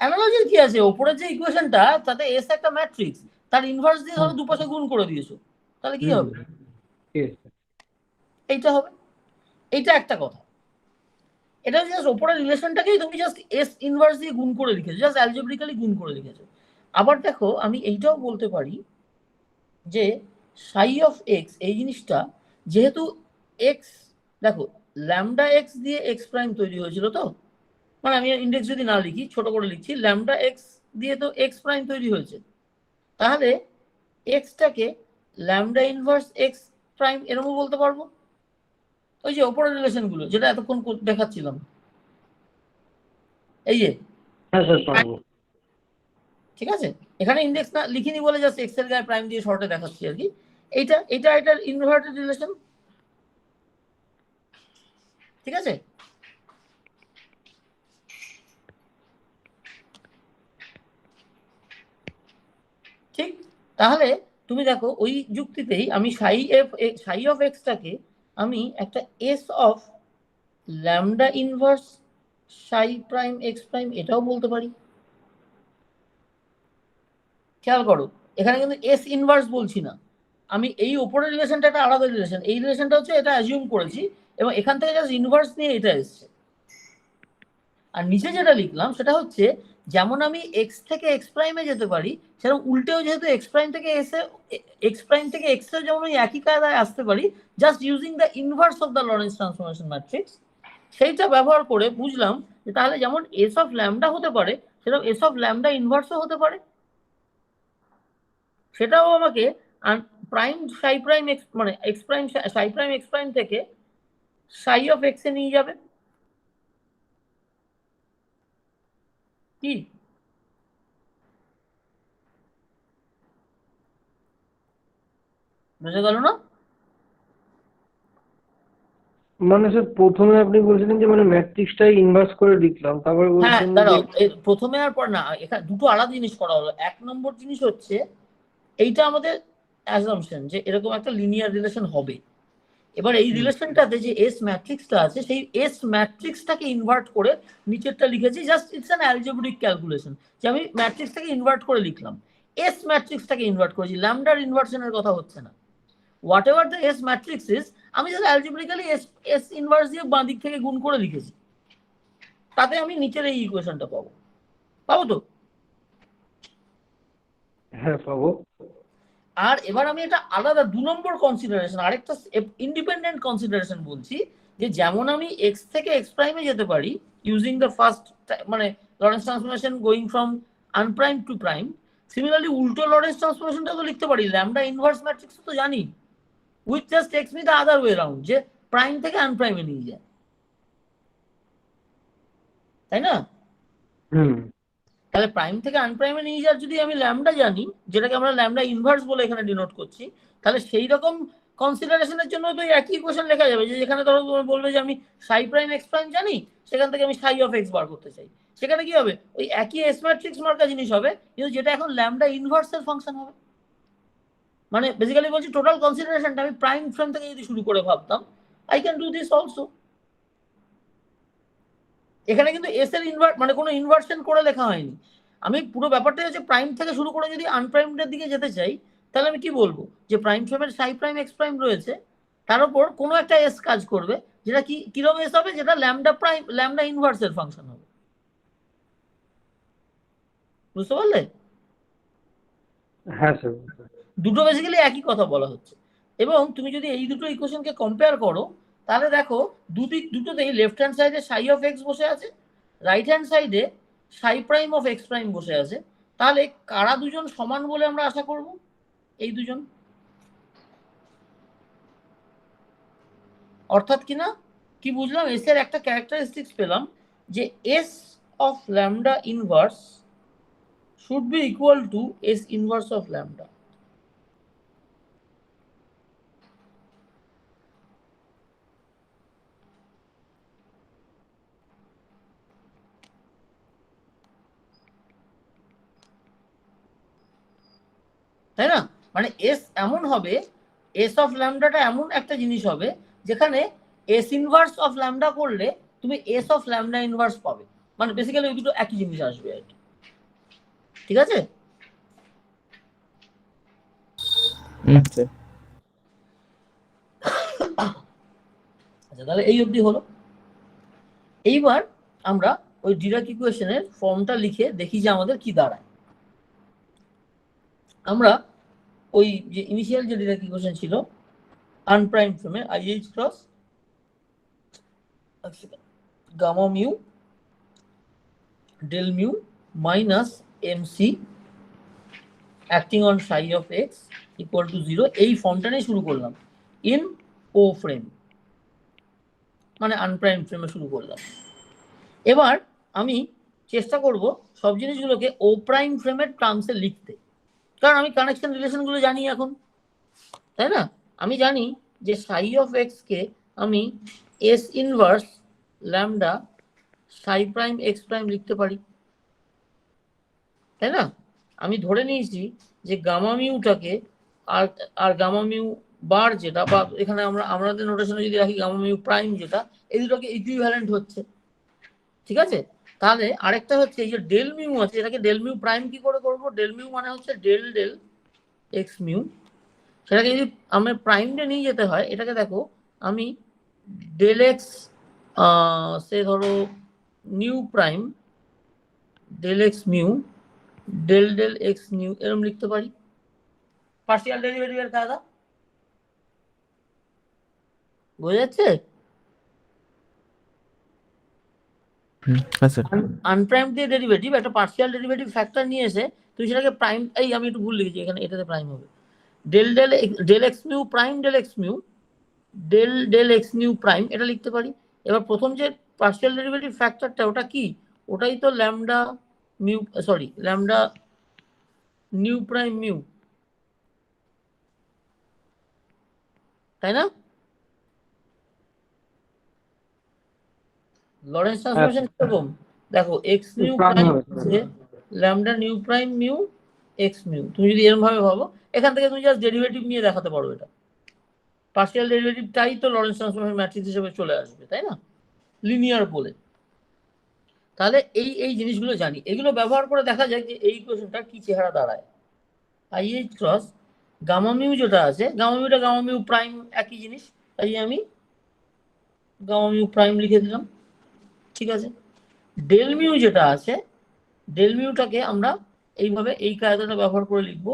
অ্যানালজির কি আছে, ওপরের যে ইকুয়েশনটা তাতে এস একটা ম্যাট্রিক্স, তার ইনভার্স দিয়ে ধরো দুপাশে গুণ করে দিয়েছো, তাহলে কি হবে? এইটা হবে। এইটা একটা কথা। এটা জাস্ট ওপরের রিলেশনটাকেই তুমি জাস্ট এস ইনভার্স দিয়ে গুণ করে লিখেছো, জাস্ট অ্যালজেব্রিক্যালি গুণ করে লিখেছো। আবার দেখো আমি এইটাও বলতে পারি যে সাই অফ এক্স এই জিনিসটা যেহেতু এক্স, দেখো ল্যামডা এক্স দিয়ে এক্স প্রাইম তৈরি হয়েছিল, তো মানে আমি ইন্ডেক্স যদি না লিখি ছোট করে লিখছি, ল্যামডা এক্স দিয়ে তো এক্স প্রাইম তৈরি হয়েছে, তাহলে এক্সটাকে ল্যামডা ইনভার্স এক্স প্রাইম এরকম বলতে পারবো। ওই যে ওপরের রিলেশনগুলো যেটা এতক্ষণ দেখাচ্ছিলাম, এই যে। হ্যাঁ স্যার পারবো। ঠিক আছে, এখানে ইন্ডেক্স না লিখিনি বলে জাস্ট এক্স এর গায়ে প্রাইম দিয়ে শর্টে দেখাচ্ছি আর কি। এইটা এটা এটার ইনভার্টেড রিলেশন। ঠিক আছে, ঠিক। তাহলে তুমি দেখো ওই যুক্তিতেই আমি সাই অফ এক্সটাকে আমি একটা S of lambda inverse Sai prime x prime এটাও বলতে পারি। খেয়াল করো এখানে কিন্তু এস ইনভার্স বলছি না, আমি এই ওপরের রিলেশনটা একটা আলাদা রিলেশন, এই রিলেশনটা হচ্ছে এটা অ্যাজিউম করেছি এবং এখান থেকে জাস্ট ইনভার্স নিয়ে এটা এসছে। আর নিচে যেটা লিখলাম সেটা হচ্ছে যেমন আমি এক্স থেকে এক্স প্রাইমে যেতে পারি, সেরকম উল্টেও যেহেতু এক্স প্রাইম থেকে এক্স এ যেমন ওই একই কায়দায় আসতে পারি, just using the inverse of the Lorentz transformation matrix, সেইটা ব্যবহার করে বুঝলাম যে তাহলে যেমন এস অফ ল্যামডা হতে পারে সেরকম এস অফ ল্যামডা ইনভার্সও হতে পারে। সেটাও আমাকে প্রাইম সাই প্রাইম এক্স মানে এক্স প্রাইম সাই প্রাইম এক্স প্রাইম থেকে সাই অফ এক্স এ নিয়ে যাবে। কি বুঝে গেল না? মানে স্যার প্রথমে আপনি বলছিলেন যে মানে ম্যাট্রিক্সটাই ইনভার্স করে লিখলাম, তারপরে হ্যাঁ বলছেন দাঁড়াও, যে প্রথমে আর পর না, এখানে দুটো আলাদা জিনিস করা হলো। এক নম্বর জিনিস হচ্ছে এইটা আমাদের অ্যাজাম্পশন যে এরকম একটা লিনিয়ার রিলেশন হবে। এবার এই রিলেশনটাতে যে এস ম্যাট্রিক্সটা আছে সেই এস ম্যাট্রিক্সটাকে ইনভার্ট করে নিচেরটা লিখেছি, just it's an algebraic calculation যে আমি ম্যাট্রিক্সটাকে ইনভার্ট করে লিখলাম, এস ম্যাট্রিক্সটাকে ইনভার্ট করেছি, ল্যামডার ইনভার্সনের কথা হচ্ছে না। What ever the S matrix is, আমি জাস্ট অ্যালজেব্রিক্যালি এস ইনভার্স দিয়ে বাঁ দিক থেকে গুণ করে লিখেছি, তাতে আমি নিচের এই ইকুয়েশনটা পাবো। পাবো তো? হ্যাঁ পাবো। আর এবার আমি এটা আলাদা 2 নম্বর কনসিডারেশন, আরেকটা ইন্ডিপেন্ডেন্ট কনসিডারেশন বলছি, যে যেমন আমি এক্স থেকে এক্স প্রাইমে যেতে পারি ইউজিং দ্য ফার্স্ট মানে Lorentz transformation going from unprime to prime, similarly উল্টো লরেন্স ট্রান্সফরমেশনটা তো লিখতে পারি, ল্যামডা ইনভার্স ম্যাট্রিক্স তো জানি, with just takes me the other way round, যে প্রাইম থেকে আনপ্রাইমে নিয়ে যায়, তাই না? তাহলে প্রাইম থেকে আনপ্রাইমে নিয়ে যাওয়ার যদি আমি ল্যামডা জানি, যেটাকে আমরা ল্যামডা ইনভার্স বলে এখানে ডিনোট করছি, তাহলে সেই রকম কনসিডারেশনের জন্য তো একই ইকুয়েশন লেখা যাবে, যে যেখানে ধরো তুমি বলবে যে আমি সাই প্রাইম এক্স প্রাইম জানি, সেখান থেকে আমি সাই অফ এক্স বার করতে চাই, সেখানে কি হবে ওই একই এস ম্যাট্রিক্স মার্কা জিনিস হবে, কিন্তু যেটা এখন ল্যামডা ইনভার্সের ফাংশন হবে। মানে বেসিক্যালি বলছি টোটাল কনসিডারেশনটা আমি প্রাইম ফ্রেম থেকে যদি শুরু করে ভাবতাম, I can do this also. এখানে কিন্তু এস এর ইনভার্ট মানে কোনো ইনভার্সন করে লেখা হয়নি, আমি পুরো ব্যাপারটা হচ্ছে প্রাইম থেকে শুরু করে যদি আনপ্রাইমডের দিকে যেতে চাই, তাহলে আমি কি বলবো যে প্রাইম ফ্রেমের সাই প্রাইম এক্স প্রাইম রয়েছে, তার উপর কোনো একটা এস কাজ করবে, যেটা কি কিরকম এস হবে, যেটা ল্যামডা প্রাইম ল্যামডা ইনভার্সের ফাংশন হবে। বুঝতে পারলে? হ্যাঁ স্যার। দুটো বেসিক্যালি একই কথা বলা হচ্ছে। এবং তুমি যদি এই দুটো ইকুয়েশনকে কম্পেয়ার করো, তাহলে দেখো দুটোতেই লেফট হ্যান্ড সাইডে সাই অফ এক্স বসে আছে, রাইট হ্যান্ড সাইডে সাই প্রাইম অফ এক্স প্রাইম বসে আছে। তাহলে কারা দুজন সমান বলে আমরা আশা করব? এই দুজন। অর্থাৎ কিনা কি বুঝলাম, এস এর একটা ক্যারেক্টারিস্টিক্স পেলাম যে S of lambda inverse should be equal to S inverse of lambda. তাই না? মানে এস এমন হবে, এস অফ ল্যামডাটা এমন একটা জিনিস হবে যেখানে এস ইনভার্স অফ ল্যামডা করলে তুমি এস অফ ল্যামডা ইনভার্স পাবে, মানে বেসিক্যালি ওই দুটো একই জিনিস আসবে আর কি। ঠিক আছে? স্যার। আচ্ছা, তাহলে এই অবধি হলো। এইবার আমরা ওই ডিরাক ইকুয়েশনের ফর্মটা লিখে দেখি যে আমাদের কি দাঁড়ায়। আমরা ওই যে ইনিশিয়াল যে ডিরাক ইকুয়েশন ছিল আনপ্রাইম ফ্রেমে IH cross gamma mu del mu minus MC acting on psi of x equal to 0, এই ফর্মটা নিয়ে শুরু করলাম ইন ও ফ্রেম, মানে আনপ্রাইম ফ্রেমে শুরু করলাম। এবার আমি চেষ্টা করব সব জিনিসগুলোকে ও প্রাইম ফ্রেমের টার্মসে লিখতে, কারণ আমি কানেকশন রিলেশনগুলো জানি এখন, তাই না? আমি জানি যে সাই অফ এক্স কে আমি এস ইনভার্স ল্যামডা সাই প্রাইম এক্স প্রাইম লিখতে পারি, তাই না? আমি ধরে নিয়েছি যে গামা মিউটাকে আর আর গামা মিউ বার যেটা, বা এখানে আমরা আমাদের নোটেশনে যদি রাখি গামা মিউ প্রাইম যেটা, এই দুটোকে ইকুইভ্যালেন্ট হচ্ছে, ঠিক আছে? তাহলে আরেকটা হচ্ছে এই যে ডেল মিউ আছে, এটাকে ডেল মিউ প্রাইম কি করে করবো? ডেল মিউ মানে হচ্ছে ডেল ডেল এক্স মিউ, সেটাকে যদি আমার প্রাইমটা নিয়ে যেতে হয়, এটাকে দেখো আমি ডেল এক্স সে ধরো nu prime del x mu del del x nu এরকম লিখতে পারি, পার্শিয়াল ডেরিভেটিভের কায়দা, বোঝা যাচ্ছে? হ্যাঁ স্যার। আনপ্রাইম দিয়ে ডেরিভেটিভ একটা পার্শিয়াল ডেরিভেটিভ ফ্যাক্টর নিয়ে এসে তুই সেটাকে প্রাইম, এই আমি একটু ভুল লিখেছি এখানে, এটাতে প্রাইম হবে del del del x mu prime del x mu del del x nu prime, এটা লিখতে পারি। এবার প্রথম যে পার্শিয়াল ডেরিভেটিভ ফ্যাক্টরটা ওটা কি? ওটাই তো lambda mu, sorry lambda nu prime mu, তাই না? লরেন্স ট্রান্সফরমেশন কিরকম দেখো, এক্স নিউ প্রাইম হচ্ছে lambda nu prime mu x mu. তুমি যদি এরকম ভাবে ভাবো, এখান থেকে তুমি জাস্ট ডেরিভেটিভ নিয়ে দেখাতে পারো, এটা পার্শিয়াল ডেরিভেটিভটাই তো লরেন্স ট্রান্সফরমেশন ম্যাট্রিক্স হিসেবে চলে আসবে, তাই না? লিনিয়ার বলে। তাহলে এই এই জিনিসগুলো জানি, এগুলো ব্যবহার করে দেখা যায় যে এই ইকুয়েশনটা কি চেহারা দাঁড়ায়। IH ক্রস গামা মিউ যেটা আছে, গামা মিউটা গামা মিউ প্রাইম একই জিনিস, তাই আমি গামা মিউ প্রাইম লিখে দিলাম, ঠিক আছে? ডেল মিউ যেটা আছে, ডেল মিউটাকে আমরা এইভাবে এই কায়দাটা ব্যবহার করে লিখব,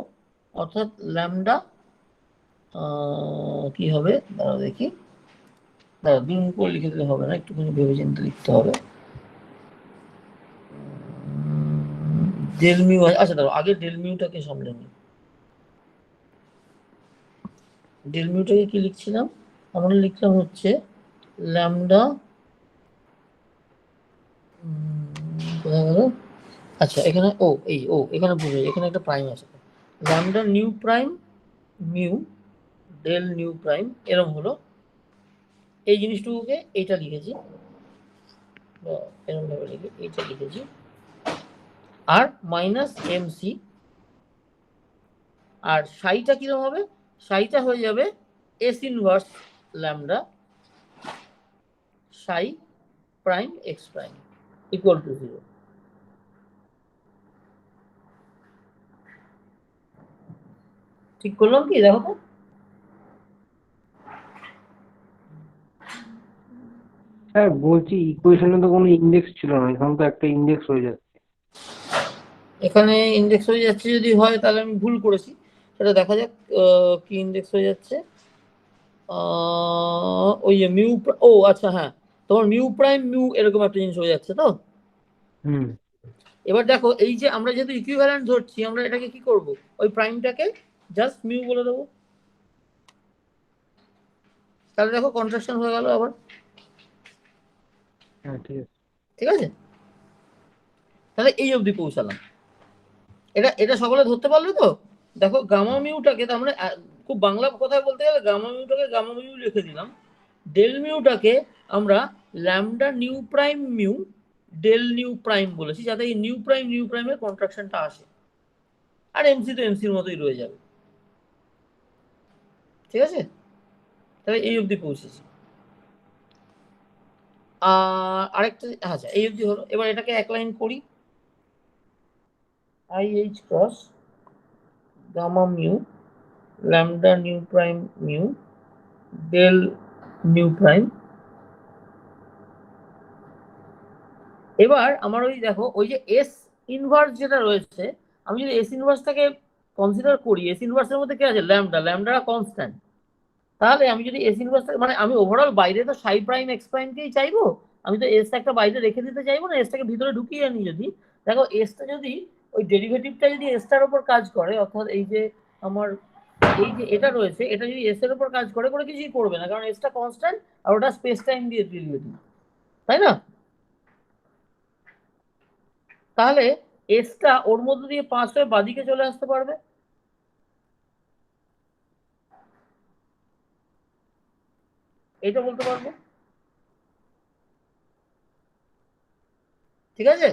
অর্থাৎ ল্যামডা কি হবে দাঁড়াও দেখি, দাঁড়াও দুই করে লিখে দিলে হবে না, একটুখানি ভেবে চিন্তে লিখতে হবে। ডেল মিউ, আচ্ছা দাঁড়াও আগে ডেল মিউটাকে সামলে নিই। ডেল মিউটাকে কি লিখছিলাম আমরা? লিখলাম হচ্ছে ল্যামডা, কোথায় গেল? আচ্ছা এখানে এখানে বুঝে, এখানে একটা প্রাইম আছে, lambda nu prime mu del nu prime, এরকম হলো। এই জিনিসটুকুকে এইটা লিখেছি, এরকম ভাবে লিখে এইটা লিখেছি, আর মাইনাস MC, আর সাইটা কিরকম হবে? সাইটা হয়ে যাবে S inverse lambda Sai prime x prime equal to 0। ঠিক করলাম কি দেখো তো? হ্যাঁ বলছি ইকুয়েশনে তো কোনো ইন্ডেক্স ছিল না, এখন তো একটা ইন্ডেক্স হয়ে যাচ্ছে। এখানে ইন্ডেক্স হয়ে যাচ্ছে, যদি হয় তাহলে আমি ভুল করেছি, সেটা দেখা যাক কি ইন্ডেক্স হয়ে যাচ্ছে। ওই যে মিউ, ও আচ্ছা হ্যাঁ, তোমার মিউ প্রাইম মিউ এরকম একটা জিনিস হয়ে যাচ্ছে তো। এবার দেখো এই যে আমরা যেহেতু ইকুইভ্যালেন্ট ধরছি, আমরা এটাকে কি করব? ওই প্রাইমটাকে জাস্ট মিউ বলে দেবো, তাহলে দেখো কন্ট্রাকশন হয়ে গেল আবার। হ্যাঁ ঠিক আছে, তাহলে এই অবধি পৌঁছালাম। এটা সকলে ধরতে পারলো তো? দেখো গামা মিউটাকে, তার মানে খুব বাংলা কথায় বলতে গেলে গামা মিউটাকে গামা মিউ লিখে দিলাম, ডেল মিউটাকে আমরা lambda nu prime mu del nu prime বলেছি, যাতে এই নিউ প্রাইমের কন্ট্রাকশনটা আসে, আর এমসি তো এমসির মতোই রয়ে যাবে, ঠিক আছে? তাহলে এই অবধি পৌঁছেছি। আরেকটা, আচ্ছা এই অবধি হলো। এবার এটাকে এক লাইন করি, IH cross gamma mu lambda nu prime mu del nu prime। এবার আমার ওই দেখো ওই যে এস ইনভার্স যেটা রয়েছে, আমি যদি এস ইনভার্সটাকে কনসিডার করি, এস ইনভার্সের মধ্যে কি আছে, ল্যামডা, ল্যামডাটা কনস্ট্যান্ট। তাহলে আমি যদি এস ইনভার্সটাকে মানে আমি ওভারঅল বাইরে তো সাই প্রাইম এক্স প্রাইমকেই চাইবো, আমি তো এসটা একটা বাইরে রেখে দিতে চাইবো না, এসটাকে ভিতরে ঢুকিয়ে আনি। যদি দেখো এসটা যদি ওই ডেরিভেটিভটা যদি এসটার উপর কাজ করে, অর্থাৎ এই যে আমার এই যে এটা রয়েছে, এটা যদি এস এর উপর কাজ করে, করে কিছুই করবে না, কারণ এসটা কনস্ট্যান্ট আর ওটা স্পেস টাইম দিয়ে ডেরিভেটিভ, তাই না? তাহলে এসটা ওর মধ্যে দিয়ে পাস হয়ে বাদিকে চলে আসতে পারবে। এটা বলতে পারবো, ঠিক আছে?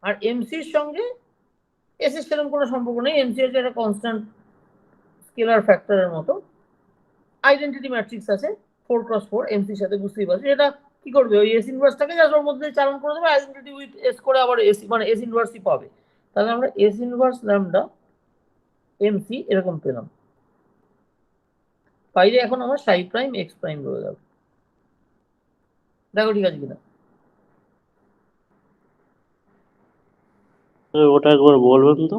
আর এমসির সঙ্গে এস এর সেরকম কোনো সম্পর্ক নেই, এমসি হচ্ছে একটা কনস্ট্যান্ট স্কেলার ফ্যাক্টরের মতো। আইডেন্টিটি ম্যাট্রিক্স আছে 4x4 এমসির সাথে, বুঝতেই পারছি। এটা কি করবে, ওই এস ইনভার্সটাকে জাস্ট ওর মধ্যে চালন করে দেবে, আইডেন্টিটি উইথ এস করে আবার এস মানে এস ইনভার্সই পাবে। তাহলে আমরা এস ইনভার্স ল্যামডা এমসি এরকম পেলাম। বাইরে এখন আমার সাই প্রাইম এক্স প্রাইম রয়ে যাবে। দেখো ঠিক আছে কিনা। ওটা একবার বলবেন তো।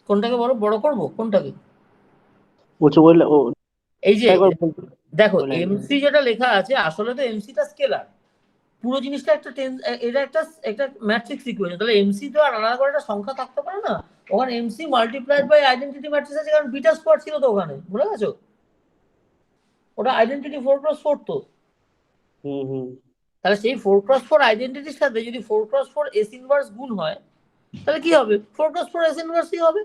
কোনটাকে বড় করবো, কোনটাকে? বলছে বললে ও এই যে একবার বলতে দেখো বলে এমসি যেটা লেখা আছে, আসলে তো এমসিটা স্কেলার, পুরো জিনিসটা একটা এটা একটা একটা ম্যাট্রিক্স ইকুয়েশন। তাহলে এমসি তো আর আলাদা করে একটা সংখ্যা থাকতে পারে না, ওখানে MC multiplied by identity matrix আছে, কারণ বিটা স্কোয়ার ছিল তো ওখানে, বুঝে গেছো? ওটা আইডেন্টিটি 4x4 তো। হুম হুম তাহলে সেই 4x4 আইডেন্টিটির সাথে যদি 4x4 এস ইনভার্স গুণ হয়, তাহলে কি হবে, 4x4 এস ইনভার্সই হবে।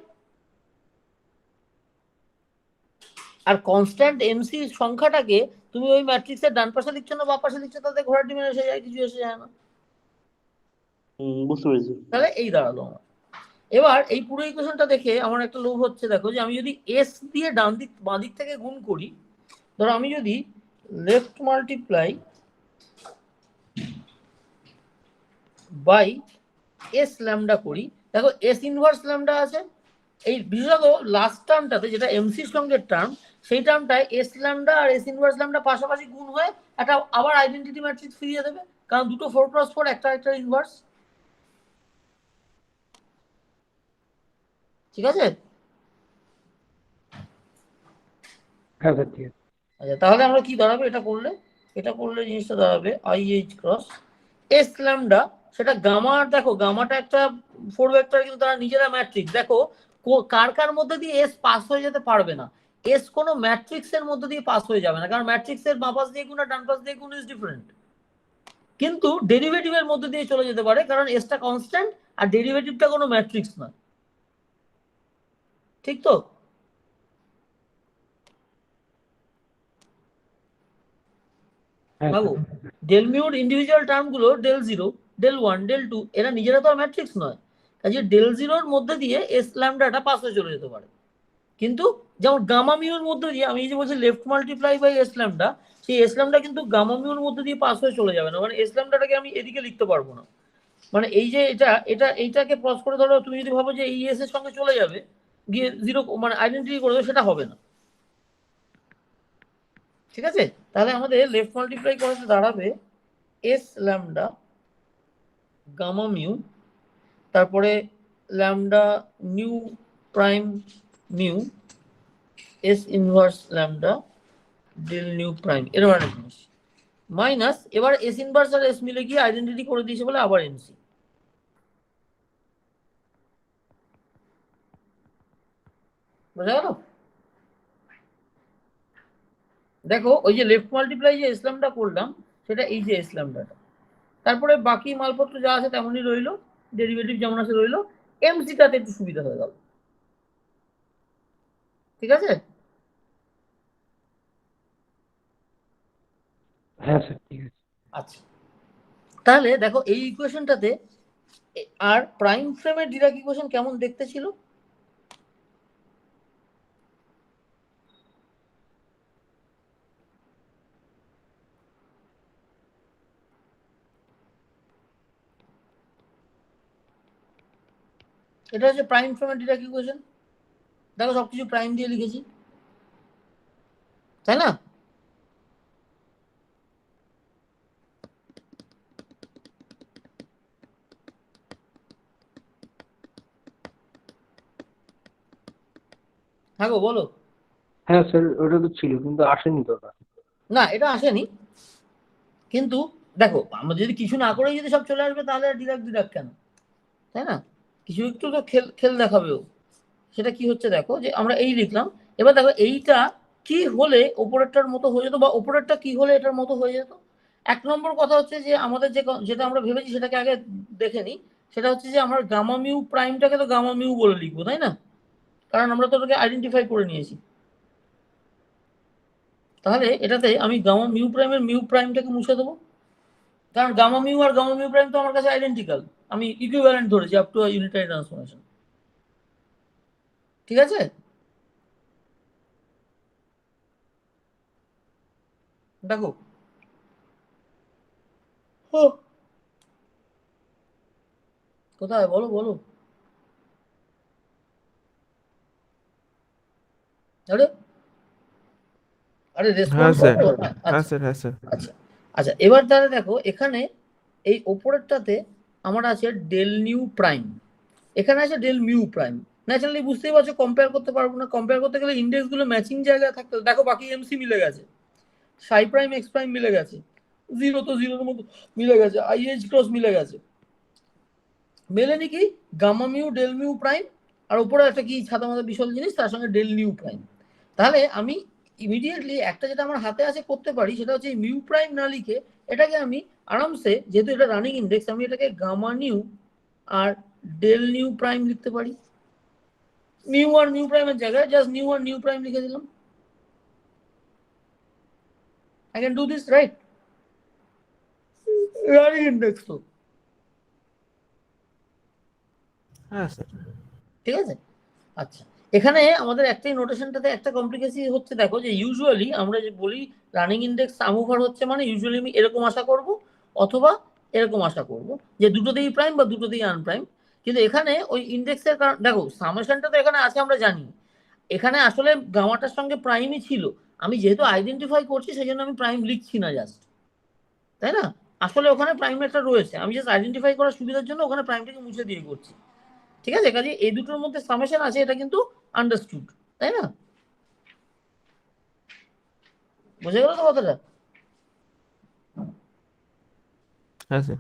আর কনস্ট্যান্ট এমসি সংখ্যাটাকে তুমি ওই ম্যাট্রিক্সের ডান পাশে লিখছো না বাম পাশে লিখছো, তাতে ঘোড়ার ডিমে এসে যায়, কিছু এসে যায় না। বুঝতে পেরেছি। তাহলে এই দাঁড়ালো আমার। এবার এই পুরো ইকুয়েশনটা দেখে আমার একটা লোভ হচ্ছে, দেখো যে আমি যদি এস দিয়ে ডান দিক বাঁ দিক থেকে গুণ করি, ধরো আমি যদি left multiply by S lambda করি, দেখো এস ইনভার্স ল্যামডা আছে, এই বিশেষত লাস্ট টার্মটাতে যেটা এমসির সঙ্গে টার্ম, সেই টার্মটায় এস ল্যামডা আর এস ইনভার্স ল্যামডা পাশাপাশি গুণ হয়ে একটা আবার আইডেন্টিটি ম্যাট্রিক্স ফিরিয়ে দেবে, কারণ দুটো 4x4 একটা একটা ইনভার্স। ঠিক আছে? হ্যাঁ স্যার ঠিক আছে। আচ্ছা, তাহলে আমরা কি দাঁড়াবে এটা করলে, এটা করলে জিনিসটা দাঁড়াবে আইএইচ ক্রস এস ল্যামডা, সেটা গামা। দেখো গামাটা একটা 4 ভেক্টর, কিন্তু তারা নিজেরা ম্যাট্রিক্স। দেখো কার কার মধ্যে দিয়ে এস পাস হয়ে যেতে পারবে না, এস কোনো ম্যাট্রিক্স এর মধ্যে দিয়ে পাস হয়ে যাবে না, কারণ ম্যাট্রিক্স এর বাঁ পাশ দিয়ে গুণ আর ডান পাশ দিয়ে গুণ ইজ ডিফারেন্ট। কিন্তু ডেরিভেটিভের মধ্যে দিয়ে চলে যেতে পারে, কারণ এসটা কনস্ট্যান্ট আর ডেরিভেটিভটা কোনো ম্যাট্রিক্স নয়। ঠিক তো? হ্যাঁ বাবু, স্যার। ডেল মিউর ইন্ডিভিজুয়াল টার্ম গুলো del zero, del one, del two, এরা নিজেরা তো আর ম্যাট্রিক্স নয়, কাজে ডেল জিরোর মধ্যে দিয়ে এস ল্যামডাটা পাস হয়ে চলে যেতে পারে। কিন্তু যেমন গামা মিউর মধ্যে দিয়ে আমি এই যে বলছি left multiply by S lambda, সেই এস ল্যামডা কিন্তু গামা মিউর মধ্যে দিয়ে পাস হয়ে চলে যাবে না, মানে এস ল্যামডাটাকে আমি এদিকে লিখতে পারবো না। মানে এই যে এইটাকে ক্রস করে ধরো, তুমি যদি ভাবো যে এই এস এর সঙ্গে চলে যাবে গিয়ে জিরো মানে আইডেন্টিটি করে দেবে, সেটা হবে না। ঠিক আছে? তাহলে আমাদের লেফট মাল্টিপ্লাই করাতে দাঁড়াবে এস ল্যামডা গামা মিউ, তারপরে lambda nu prime mu S inverse lambda del nu prime, এরকম একটা জিনিস, মাইনাস এবার এস ইনভার্স আর এস মিলে গিয়ে আইডেন্টিটি করে দিয়েছে বলে আবার এনসি। বোঝা গেল? দেখো ওই যে লেফট মাল্টিপ্লাই যে ইসলামটা করলাম, সেটা এই যে ইসলামটা, তারপরে বাকি মালপত্র যা আছে তেমনই রইলো, ডেরিভেটিভ যেমন আছে রইলো, এমসিটাতে একটু সুবিধা হয়ে গেল। ঠিক আছে? হ্যাঁ স্যার ঠিক আছে। আচ্ছা, তাহলে দেখো এই ইকুয়েশনটাতে আর প্রাইম ফ্রেমের ডিরাক ইকুয়েশন কেমন দেখতে ছিল। এটা হচ্ছে প্রাইম ফ্রেমের ডিরাক ইকুয়েশন। দেখো সবকিছু প্রাইম দিয়ে লিখেছি, তাই না? হ্যাঁ গো বলো। হ্যাঁ স্যার, ওটা তো ছিল কিন্তু আসেনি তো ওটা। না এটা আসেনি, কিন্তু দেখো আমরা যদি কিছু না করেই যদি সব চলে আসবে তাহলে ডিরাক ডিরাক কেন, তাই না? কিছু একটু তো খেল খেল দেখাবেও। সেটা কি হচ্ছে দেখো, যে আমরা এই লিখলাম, এবার দেখো এইটা কি হলে ওপরেরটার মতো হয়ে যেত, বা ওপরেরটা কি হলে এটার মতো হয়ে যেত। এক নম্বর কথা হচ্ছে যে আমাদের যেটা আমরা ভেবেছি সেটাকে আগে দেখে নিই। সেটা হচ্ছে যে আমরা গামা মিউ প্রাইমটাকে তো গামা মিউ বলে লিখবো, তাই না? কারণ আমরা তো ওটাকে আইডেন্টিফাই করে নিয়েছি। তাহলে এটাতে আমি গামা মিউ প্রাইমের মিউ প্রাইমটাকে মুছে দেবো, কারণ গামা মিউ আর গামা মিউ প্রাইম তো আমার কাছে আইডেন্টিক্যাল। আমি ইকুইভ্যালেন্ট ধরেছি আপ টু ইউনিটারি ট্রান্সফরমেশন। ঠিক আছে? দেখো ও, কোথায় বলো বলো। আরে আরে হ্যাঁ রেসপন্ড স্যার, করো। হ্যাঁ আচ্ছা স্যার, হ্যাঁ স্যার। আচ্ছা আচ্ছা, এবার তাহলে দেখো এখানে এই ওপরেরটাতে আমার আছে ডেল নিউ প্রাইম, এখানে আছে ডেল মিউ প্রাইম। ন্যাচারালি বুঝতেই পারছো কম্পেয়ার করতে পারবো না, কম্পেয়ার করতে গেলে ইন্ডেক্স গুলো ম্যাচিং জায়গায় থাকতে হবে। দেখো বাকি এমসি মিলে গেছে, সাই প্রাইম এক্স প্রাইম মিলে গেছে, জিরো তো জিরোর মতো মিলে গেছে, আইএইচ ক্রস মিলে গেছে। মেলেনি কি gamma mu del mu prime, আর উপরে একটা কি ছাতা মাথা বিশাল জিনিস তার সঙ্গে ডেল নিউ প্রাইম। তাহলে আমি ইমিডিয়েটলি একটা যেটা আমার হাতে আছে করতে পারি, সেটা হচ্ছে মিউ প্রাইম না লিখে এটাকে আমি আরামসে, যেহেতু এটা রানিং ইন্ডেক্স, আমি এটাকে গামা নিউ আর ডেল নিউ প্রাইম লিখতে পারি। নিউ আর নিউ প্রাইমের জায়গায় জাস্ট নিউ আর নিউ প্রাইম লিখে দিলাম। I can do this, right? Running index তো, হ্যাঁ স্যার। ঠিক আছে? আচ্ছা, এখানে আমাদের একটাই নোটেশনটাতে একটা কমপ্লিকেসি হচ্ছে, দেখো যে ইউজুয়ালি আমরা যে বলি রানিং ইন্ডেক্স সাম ওভার হচ্ছে, মানে ইউজুয়ালি আমি এরকম আশা করব, অথবা এরকম আশা করব যে দুটোতেই প্রাইম বা দুটোতেই আনপ্রাইম। কিন্তু এখানে ওই ইন্ডেক্সের কারণ দেখো সামেশনটা তো এখানে আছে আমরা জানি, এখানে আসলে গামাটার সঙ্গে প্রাইমই ছিল। আমি যেহেতু আইডেন্টিফাই করছি সেই জন্য আমি প্রাইম লিখছি না জাস্ট, তাই না? আসলে ওখানে প্রাইম একটা রয়েছে, আমি জাস্ট আইডেন্টিফাই করার সুবিধার জন্য ওখানে প্রাইমটাকে মুছে দিয়ে করছি। ঠিক আছে, কাজে এই দুটোর মধ্যে সামেশন আছে, এটা কিন্তু আন্ডারস্টুড, তাই না? বুঝে গেল তো কথাটা? হ্যাঁ স্যার।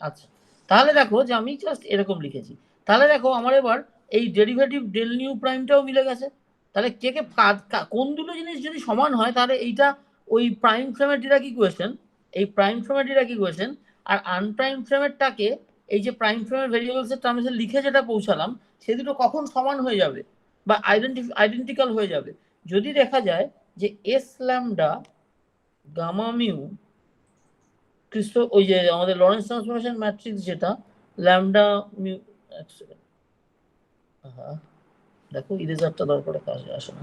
আচ্ছা, তাহলে দেখো যে আমি জাস্ট এরকম লিখেছি। তাহলে দেখো আমার এবার এই ডেরিভেটিভ ডেল নিউ প্রাইমটাও মিলে গেছে। তাহলে কে কে কোন দুটো জিনিস যদি সমান হয় তাহলে এইটা ওই প্রাইম ফ্রেমের ডিরাক ইকুয়েশন, এই প্রাইম ফ্রেমের ডিরাক ইকুয়েশন আর আনপ্রাইম ফ্রেমেরটাকে এই যে প্রাইম ফ্রেমের ভেরিয়েবলস এর টার্মে লিখে যেটা পৌঁছালাম, সে দুটো কখন সমান হয়ে যাবে বা আইডেন্টিক্যাল হয়ে যাবে? যদি দেখা যায় যে এস ল্যামডা গামা মিউ ওই যে আমাদের লরেন্স ট্রান্সফরমেশন ম্যাট্রিক্স যেটা ল্যামডা মিউ, এক সেকেন্ড, হ্যাঁ দেখো ইরেজারটা দরকারে কাজে আসে না।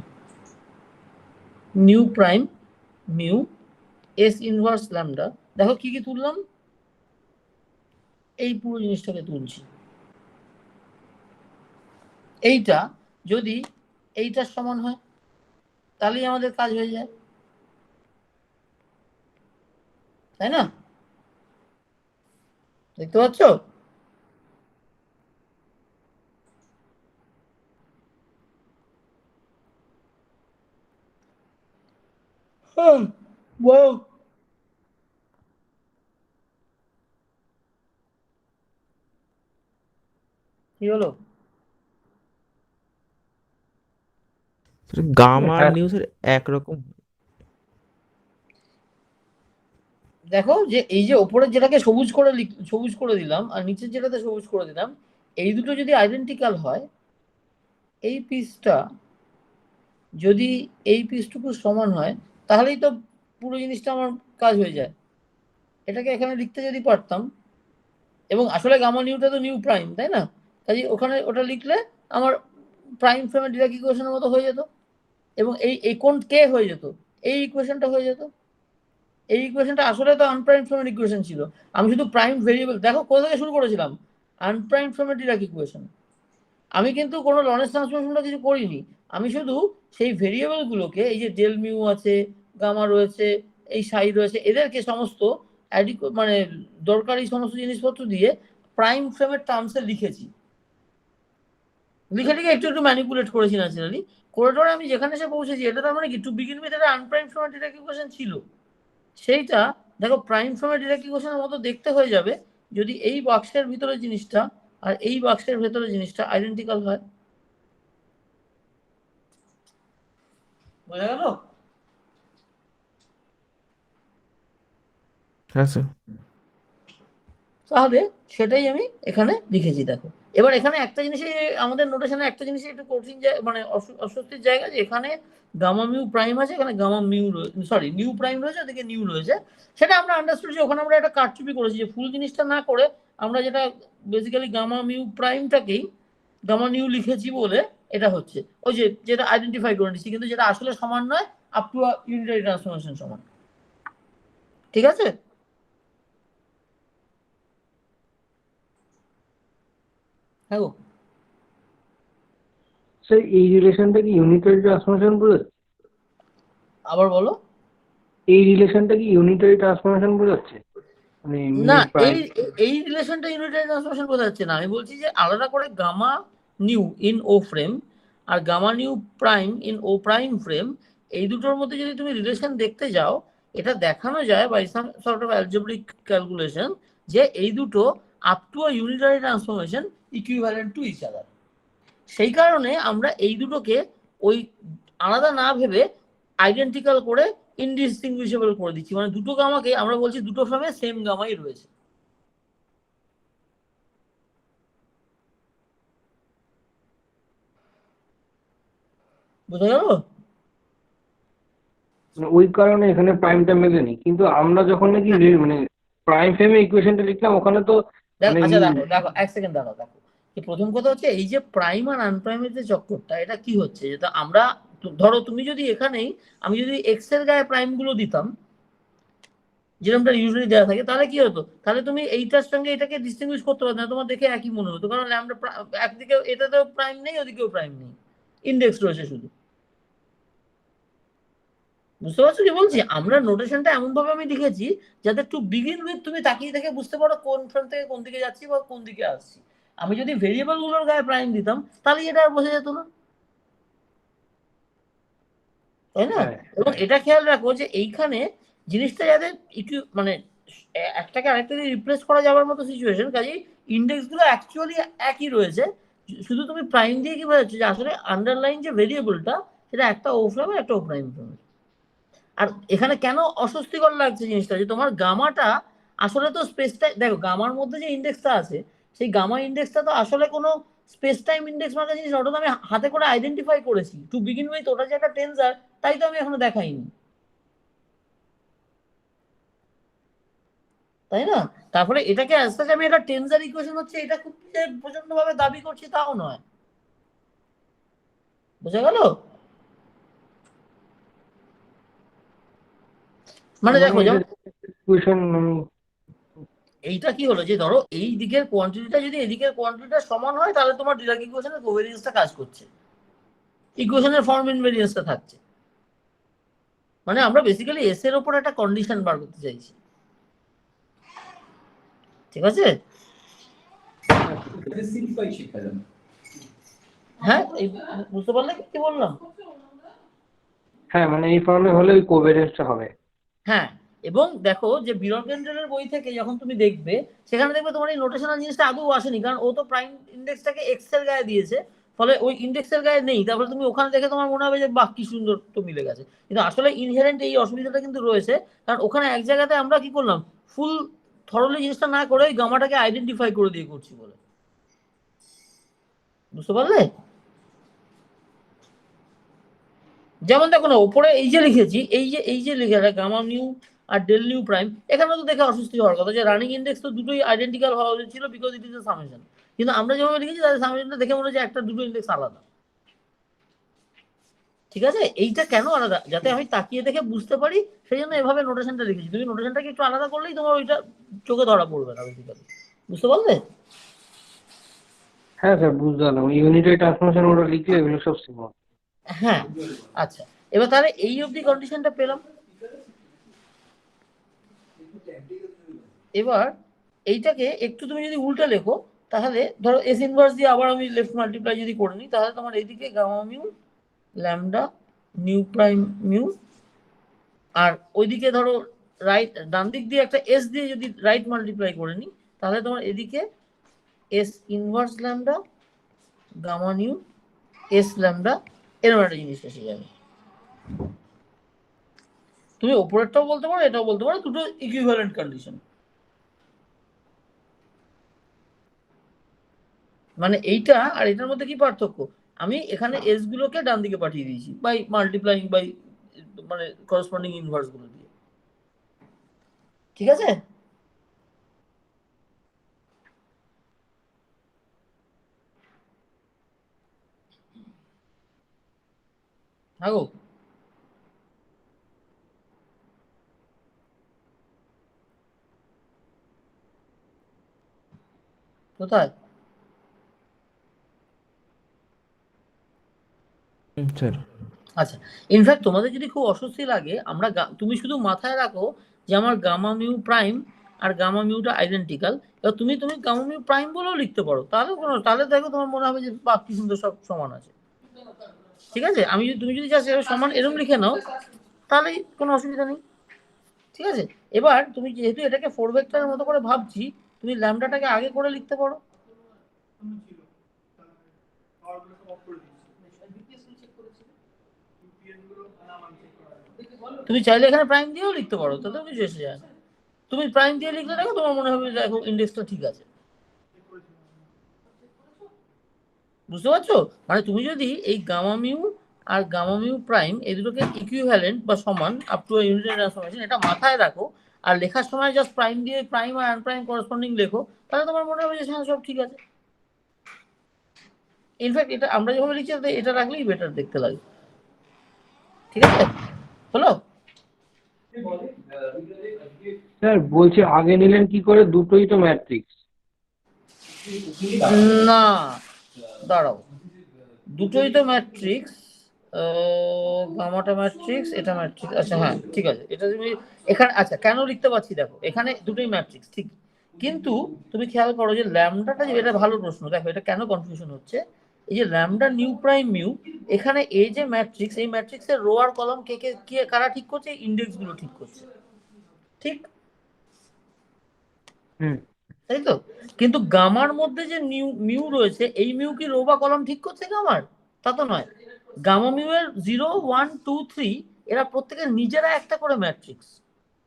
New prime mu S inverse lambda, দেখো কি কি তুললাম, এই পুরো জিনিসটাকে তুলছি। এইটা যদি এইটার সমান হয় তাহলেই আমাদের কাজ হয়ে যায়, তাই না? দেখতে পাচ্ছ? বলো কি হলো? গামা আর হ্যাঁ নিউজের একরকম। দেখো যে এই যে ওপরের যেটাকে সবুজ করে দিলাম আর নিচের যেটাতে সবুজ করে দিলাম, এই দুটো যদি আইডেন্টিক্যাল হয়, এই পিসটা যদি এই পিসটুকু সমান হয়, তাহলেই তো পুরো জিনিসটা আমার কাজ হয়ে যায়। এটাকে এখানে লিখতে যদি পারতাম, এবং আসলে গামা নিউটা তো নিউ প্রাইম, তাই না? কাজে ওখানে ওটা লিখলে আমার প্রাইম ফ্রেমের ডিরাক ইকুয়েশনের মতো হয়ে যেত, এবং এই কোন কে হয়ে যেত, এই ইকুয়েশনটা হয়ে যেত। এই ইকুয়েশনটা আসলে তো আনপ্রাইম ফ্রেমের ইকুয়েশন ছিল, আমি শুধু প্রাইম ভেরিয়েবল, দেখো কোথা থেকে শুরু করেছিলাম, আনপ্রাইম ফ্রেমের ডিরাক ইকুয়েশন। আমি কিন্তু কোনো লরেন্স ট্রান্সফরমেশনটা কিছু করিনি, আমি শুধু সেই ভেরিয়েবলগুলোকে, এই যে ডেল মিউ আছে, গামা রয়েছে, এই সাই রয়েছে, এদেরকে সমস্ত মানে দরকারি সমস্ত জিনিসপত্র দিয়ে প্রাইম ফ্রেমের টার্মসে লিখেছি, লিখে একটু একটু ম্যানিপুলেট করেছি ন্যাচারালি। করে আমি যেখানে এসে পৌঁছেছি, এটা তার মানে কি টু বিগিন উইথ এটা আনপ্রাইম ফ্রেমের ডিরেক্ট ইকুয়েশন ছিল, সেইটা দেখো প্রাইম ফ্রেমের ডিরেক্ট ইকুয়েশনের মতো দেখতে হয়ে যাবে যদি এই বাক্সের ভিতরে জিনিসটা আর এই বাক্সের ভেতরে জিনিসটা আইডেন্টিক্যাল হয়। বোঝা গেল? হ্যাঁ স্যার। তাহলে সেটাই আমি এখানে লিখেছি। দেখো এবার এখানে একটা জিনিসই আমাদের নোটেশনে একটা জিনিসই একটু কঠিন, মানে অস্বস্তির জায়গা, যে এখানে গামা মিউ প্রাইম আছে, এখানে gamma mu sorry nu prime রয়েছে, ওদিকে নিউ রয়েছে। সেটা আমরা আন্ডারস্টুড যে ওখানে আমরা একটা কারচুপি করেছি, যে ফুল জিনিসটা না করে আমরা যেটা বেসিক্যালি গামা মিউ প্রাইমটাকেই গামা নিউ লিখেছি বলে এটা হচ্ছে ওই যে যেটা আইডেন্টিফাই করে নিচ্ছি, কিন্তু যেটা আসলে সমান নয়, আপ টু ইউনিটারি ট্রান্সফরমেশন সমান। ঠিক আছে? হ্যাঁ গো। স্যার এই রিলেশনটা কি ইউনিটারি ট্রান্সফরমেশন বোঝাচ্ছে? আবার বলো। এই রিলেশনটা কি ইউনিটারি ট্রান্সফরমেশন বোঝাচ্ছে? মানে না, প্রাইম এই রিলেশনটা ইউনিটারি ট্রান্সফরমেশন বোঝা যাচ্ছে না। আমি বলছি যে আলাদা করে gamma nu in O frame আর gamma nu prime in O prime frame, এই দুটোর মধ্যে যদি তুমি রিলেশন দেখতে যাও, এটা দেখানো যায় by some sort of algebraic calculation, যে এই দুটো up to a unitary transformation equivalent to each other. সেই কারণে আমরা এই দুটোকে ওই আলাদা না ভেবে আইডেন্টিক্যাল করে ইনডিস্টিংগুইশেবল করে দিচ্ছি, মানে দুটো গামাকে আমরা বলছি দুটো ফ্রেমে সেম গামাই রয়েছে। বুঝা গেল? ওই কারণে এখানে প্রাইমটা মেলেনি, কিন্তু আমরা যখন নাকি মানে প্রাইম ফ্রেমে ইকুয়েশনটা লিখলাম ওখানে তো মানে আচ্ছা দেখো দেখো এক সেকেন্ড দেখো দেখো প্রথম কথা হচ্ছে এই যে প্রাইম আর আনপ্রাইমের যে চক্করটা, এটা কি হচ্ছে, যেটা আমরা ধরো তুমি যদি এখানেই আমি যদি এক্স এর গায়ে প্রাইম গুলো দিতাম যেরকমটা ইউজুয়ালি দেওয়া থাকে, তাহলে কি হতো, তাহলে তুমি এইটার সঙ্গে এটাকে ডিস্টিংগুইশ করতে পারতো না, তোমার দেখে একই মনে হতো, কারণ ল্যামডা একদিকে এটাতেও প্রাইম নেই, ওদিকেও প্রাইম নেই, ইন্ডেক্স রয়েছে শুধু। বুঝতে পারছো কি বলছি? আমরা নোটেশনটা এমন ভাবে আমি লিখেছি যাতে টু বিগিন উইথ তুমি তাকিয়ে দেখে বুঝতে পারো কোন ফ্রেম থেকে কোন দিকে যাচ্ছি বা কোন দিকে আসছি। আমি যদি ভেরিয়েবল গুলোর গায়ে প্রাইম দিতাম তাহলে এটা আর বোঝা যেত না, তাই না? এবং এটা খেয়াল রাখো যে এইখানে জিনিসটা যাতে একটু মানে একটাকে আরেকটা দিয়ে রিপ্লেস করা যাওয়ার মতো সিচুয়েশন, কাজেই ইন্ডেক্স গুলো অ্যাকচুয়ালি একই রয়েছে, শুধু তুমি প্রাইম দিয়ে কি বোঝাচ্ছ যে আসলে আন্ডারলাইন যে ভেরিয়েবলটা সেটা একটা ও ফ্রেম একটা ও প্রাইম ফ্রেম। আর এখানে কেন অস্বস্তিকর লাগছে জিনিসটা, যে তোমার গামাটা আসলে তো স্পেসটা দেখো, গামার মধ্যে যে ইন্ডেক্সটা আছে সেই গামা ইন্ডেক্সটা তো আসলে কোনো স্পেস টাইম ইন্ডেক্স মানে জিনিস, ওটা তো আমি হাতে করে আইডেন্টিফাই করেছি টু বিগিন উইথ, ওটা যে একটা টেনজার তাই তো আমি এখনো দেখাইনি, তাই না? তারপরে এটাকে আস্তে আস্তে আমি এটা টেনজার ইকুয়েশন হচ্ছে এটা খুব প্রচন্ড ভাবে দাবি করছি তাও নয়। বুঝা গেল? মানে দেখো যেমন ইকুয়েশন এইটা কি হলো, যে ধরো এই দিকের কোয়ান্টিটিটা যদি এদিকের কোয়ান্টিটিটা সমান হয় তাহলে তোমার ডিরাক ইকুয়েশনের কোভেরিয়েন্সটা কাজ করছে, ইকুয়েশনের ফর্ম ইনভেরিয়েন্সটা থাকছে, মানে আমরা বেসিক্যালি এস এর উপর একটা কন্ডিশন বার করতে চাইছি। ঠিক আছে? হ্যাঁ বুঝতে পারলে কি বললাম? হ্যাঁ মানে এই ফর্মে হলে ওই কোভেরিয়েন্সটা হবে। হ্যাঁ, এবং দেখো যে বিরকেন্দ্রের বই থেকে যখন তুমি দেখবে সেখানে দেখবে তোমার এই নোটেশনাল জিনিসটা আদৌ আসেনি, কারণ ও তো প্রাইম ইন্ডেক্সটাকে এক্স এর গায়ে দিয়েছে, ফলে ওই ইন্ডেক্সের গায়ে নেই, তারপরে তুমি ওখানে দেখে তোমার মনে হবে যে বাহ কি সুন্দর তো মিলে গেছে, কিন্তু আসলে ইনহেরেন্ট এই অসুবিধাটা কিন্তু রয়েছে, কারণ ওখানে এক জায়গাতে আমরা কি করলাম, ফুল থরলি জিনিসটা না করে ওই গামাটাকে আইডেন্টিফাই করে দিয়ে করছি বলে। বুঝতে পারলে? যেমন দেখো না উপরে এই যে লিখেছি, এই যে লিখে গামা নিউ আর ডেল নিউ প্রাইম, এখানে তো দেখে অস্বস্তি হওয়ার কথা যে রানিং ইন্ডেক্স তো দুটোই আইডেন্টিক্যাল হওয়া উচিত ছিল because it is a summation, কিন্তু আমরা যেভাবে লিখেছি তাদের সামেশনটা দেখে মনে হচ্ছে একটা দুটো ইন্ডেক্স আলাদা। ঠিক আছে? এইটা কেন আলাদা, যাতে আমি তাকিয়ে দেখে বুঝতে পারি, সেই জন্য এভাবে নোটেশনটা লিখেছি। তুমি নোটেশনটাকে একটু আলাদা করলেই তোমার ওইটা চোখে ধরা পড়বে না বেসিক্যালি। বুঝতে পারলে? হ্যাঁ স্যার, বুঝতে পারলাম। ইউনিটারি ট্রান্সফরমেশন ওটা লিখলে এগুলো সব সিম্বল। হ্যাঁ, আচ্ছা, এবার তাহলে এই অবধি কন্ডিশনটা পেলাম। এবার এইটাকে একটু তুমি যদি উল্টা লেখো, তাহলে ধরো এস ইনভার্স দিয়ে আবার আমি লেফট মাল্টিপ্লাই যদি করে নিই, তাহলে তোমার এইদিকে gamma mu lambda nu prime mu, আর ওইদিকে ধরো রাইট ডান দিক দিয়ে একটা এস দিয়ে যদি রাইট মাল্টিপ্লাই করে নিই, তাহলে তোমার এদিকে S inverse lambda gamma nu S lambda, এরকম একটা জিনিস এসে যাবে। তুমি ওপরেরটাও বলতে পারো, এটাও বলতে পারো, দুটো ইকুইভ্যালেন্ট কন্ডিশন। মানে এইটা আর এটার মধ্যে কি পার্থক্য, আমি এখানে এস গুলোকে ডান দিকে পাঠিয়ে দিয়েছি বাই মাল্টিপ্লাইং বাই মানে করসপন্ডিং ইনভার্স গুলো দিয়ে। ঠিক আছে? থাকো। কোথায়? স্যার। আচ্ছা, ইনফ্যাক্ট তোমাদের যদি খুব অস্বস্তি লাগে, তুমি শুধু মাথায় রাখো যে আমার গামা মিউ প্রাইম আর গামা মিউটা আইডেন্টিক্যাল। এবার তুমি তুমি গামা মিউ প্রাইম বলেও লিখতে পারো, তাহলে দেখো তোমার মনে হবে যে বাহ কি সুন্দর, সব সমান আছে। ঠিক আছে, তুমি যদি চাও সমান এরকম লিখে নাও, তাহলে কোনো অসুবিধা নেই। ঠিক আছে, এবার তুমি যেহেতু এটাকে ফোর ভেক্টরের মতো করে ভাবছি, তুমি ল্যামডাটাকে আগে করে লিখতে পারো। তুমি চাইলে এখানে প্রাইম দিয়েও লিখতে পারো, তাতেও কিছু এসে যায় না। তুমি প্রাইম দিয়ে লিখলে দেখো তোমার মনে হবে দেখো ইন্ডেক্সটা ঠিক আছে। বুঝতে পারছো? মানে তুমি যদি এই গামা মিউ আর গামা মিউ প্রাইম এই দুটোকে ইকুইভ্যালেন্ট বা সমান আপ টু ইউনিটারি ট্রান্সফরমেশন এটা মাথায় রাখো, আর লেখার সময় জাস্ট প্রাইম দিয়ে প্রাইম আর আনপ্রাইম করসপন্ডিং লেখো, তাহলে তোমার মনে হবে যে হ্যাঁ সব ঠিক আছে। ইনফ্যাক্ট এটা আমরা যখন লিখছি এটা রাখলেই বেটার দেখতে লাগে। ঠিক আছে, হলো? স্যার বলছি আগে নিলেন কি করে, দুটোই তো ম্যাট্রিক্স। না, দাঁড়াও, দুটোই তো ম্যাট্রিক্স। গামাটা ম্যাট্রিক্স, এটা ম্যাট্রিক্স। আচ্ছা হ্যাঁ ঠিক আছে, এটা তুমি এখানে আচ্ছা কেন লিখতে পারছি দেখো, এখানে দুটোই ম্যাট্রিক্স ঠিক, কিন্তু তুমি খেয়াল করো যে ল্যামডাটা, যে এটা ভালো প্রশ্ন, দেখো এটা কেন কনফিউশন হচ্ছে। এই যে ল্যামডা নিউ প্রাইম মিউ, এখানে এই যে ম্যাট্রিক্স, এই ম্যাট্রিক্সের রো আর কলাম কে কে কে কারা ঠিক করছে, ইন্ডেক্স গুলো ঠিক করছে। ঠিক, হুম। তাই তো? কিন্তু গামার মধ্যে যে মিউ রয়েছে, এই মিউ কি রো বা কলাম ঠিক করছে গামার? তা তো নয়। গামা মিউ এর 0 1 2 3 এরা প্রত্যেকের নিজেরা একটা করে ম্যাট্রিক্স।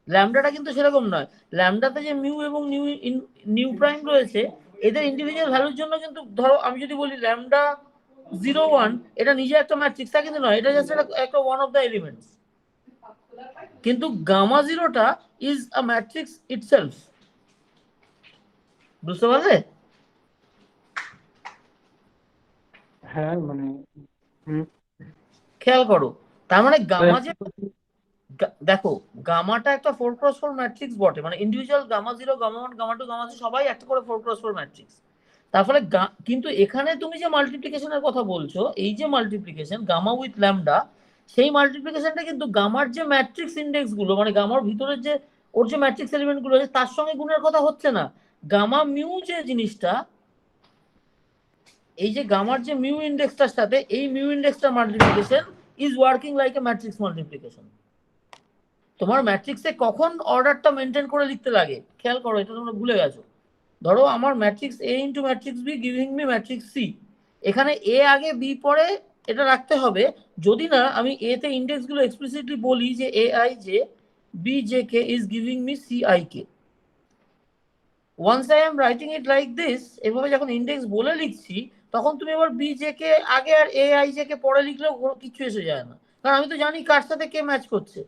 ল্যামডাটা কিন্তু সেরকম নয়। ল্যামডাতে যে মিউ এবং নিউ প্রাইম রয়েছে, এদের ইন্ডিভিজুয়াল ভ্যালুর জন্য কিন্তু ধরো আমি যদি বলি ল্যামডা 0 1 এটা নিজে একটা ম্যাট্রিক্স, তা কিন্তু নয়, এটা জাস্ট একটা ওয়ান অফ দ্য এলিমেন্টস। কিন্তু গামা জিরোটা ইজ আ ম্যাট্রিক্স ইটসেলফ। বুঝতে পারলে? হ্যাঁ মানে খেয়াল করো, তার মানে গামা যে দেখো, গামাটা একটা 4x4 ম্যাট্রিক্স বটে, মানে individual gamma 0 gamma 1 gamma 2 gamma 3 সবাই একটা করে 4x4 ম্যাট্রিক্স। তার ফলে কিন্তু এখানে তুমি যে মাল্টিপ্লিকেশনের কথা বলছো, এই যে মাল্টিপ্লিকেশন গামা উইথ ল্যামডা, সেই মাল্টিপ্লিকেশনটা কিন্তু গামার যে ম্যাট্রিক্স ইন্ডেক্স গুলো, মানে গামার ভিতরের যে ওর যে ম্যাট্রিক্স এলিমেন্ট গুলো আছে তার সঙ্গে গুণের কথা হচ্ছে না। গামা মিউ যে জিনিসটা, এই যে গামার যে মিউ ইন্ডেক্সটার সাথে এই মিউ ইন্ডেক্সটার multiplication is working like a matrix multiplication. তোমার ম্যাট্রিক্সে কখন অর্ডারটা মেনটেন করে লিখতে লাগে খেয়াল করো, এটা তোমরা ভুলে গেছো। ধরো আমার matrix A into matrix B giving me matrix C, এখানে এ আগে বি পরে এটা রাখতে হবে, যদি না আমি এ তে ইন্ডেক্স গুলো এক্সপ্লিসিটলি বলি যে A I J B J K is giving me C I K. Once I am writing it like this, এভাবে যখন ইন্ডেক্স বলে লিখছি, তখন তুমি এবার বি জে কে আগে আর এ আই জে কে পরে লিখলেও কিছু এসে যায় না, কারণ আমি তো জানি কার সাথে কে ম্যাচ করছে।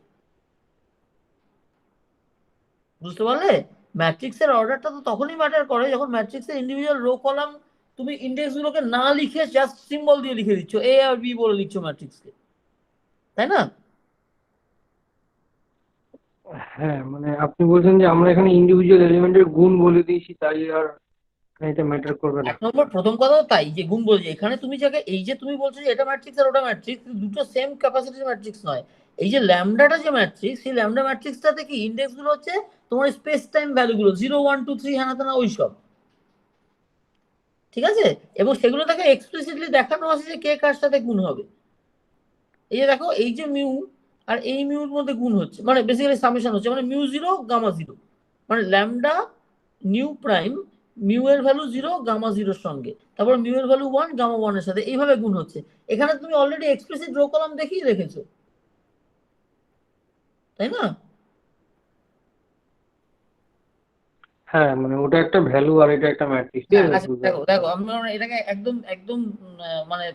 বুঝতে পারলে? ম্যাট্রিক্সের অর্ডারটা তো তখনই ম্যাটার করে যখন ম্যাট্রিক্সের ইন্ডিভিজুয়াল রো কলাম তুমি ইন্ডেক্স গুলোকে না লিখে জাস্ট সিম্বল দিয়ে লিখে দিচ্ছ, এ আর বি বলে লিখছো ম্যাট্রিক্সকে, তাই না? হ্যাঁ মানে আপনি বলছেন যে আমরা এখানে ইন্ডিভিজুয়াল এলিমেন্টের গুণ বলে দিয়েছি, তাই আর এটা ম্যাটার করবে না। এক নম্বর প্রথম কথা তাই যে গুণ বলছে এখানে তুমি যাকে এই যে তুমি বলছো যে এটা ম্যাট্রিক্স আর ওটা ম্যাট্রিক্স, দুটো সেম ক্যাপাসিটির ম্যাট্রিক্স নয়। এই যে ল্যামডাটা যে ম্যাট্রিক্স, সেই ল্যামডা ম্যাট্রিক্সটাতে কি ইন্ডেক্স গুলো হচ্ছে তোমার স্পেস টাইম ভ্যালু গুলো 0 1 2 3 হ্যানা তেনা ওইসব, ঠিক আছে? এবং সেগুলো তাকে এক্সপ্লিসিটলি দেখানো আছে যে কে কার সাথে গুণ হবে। এই যে দেখো এই যে মিউ আর এই মিউর মধ্যে গুণ হচ্ছে, মানে বেসিক্যালি সামেশন হচ্ছে, মানে মিউ 0 গামা 0, মানে ল্যামডা নিউ প্রাইম মিউ এর ভ্যালু 0 গামা 0 এর সঙ্গে, তারপর মিউ এর ভ্যালু 1 গামা 1 এর সাথে, এইভাবে গুণ হচ্ছে। এখানে তুমি অলরেডি এক্সপ্লিসিট রো কলাম দেখিয়ে রেখেছো, তাই না? হ্যাঁ মানে ওটা একটা ভ্যালু আর এটা একটা ম্যাট্রিক্স, ঠিক আছে, আচ্ছা বুঝতে দেখো দেখো আমরা এটাকে একদম একদম মানে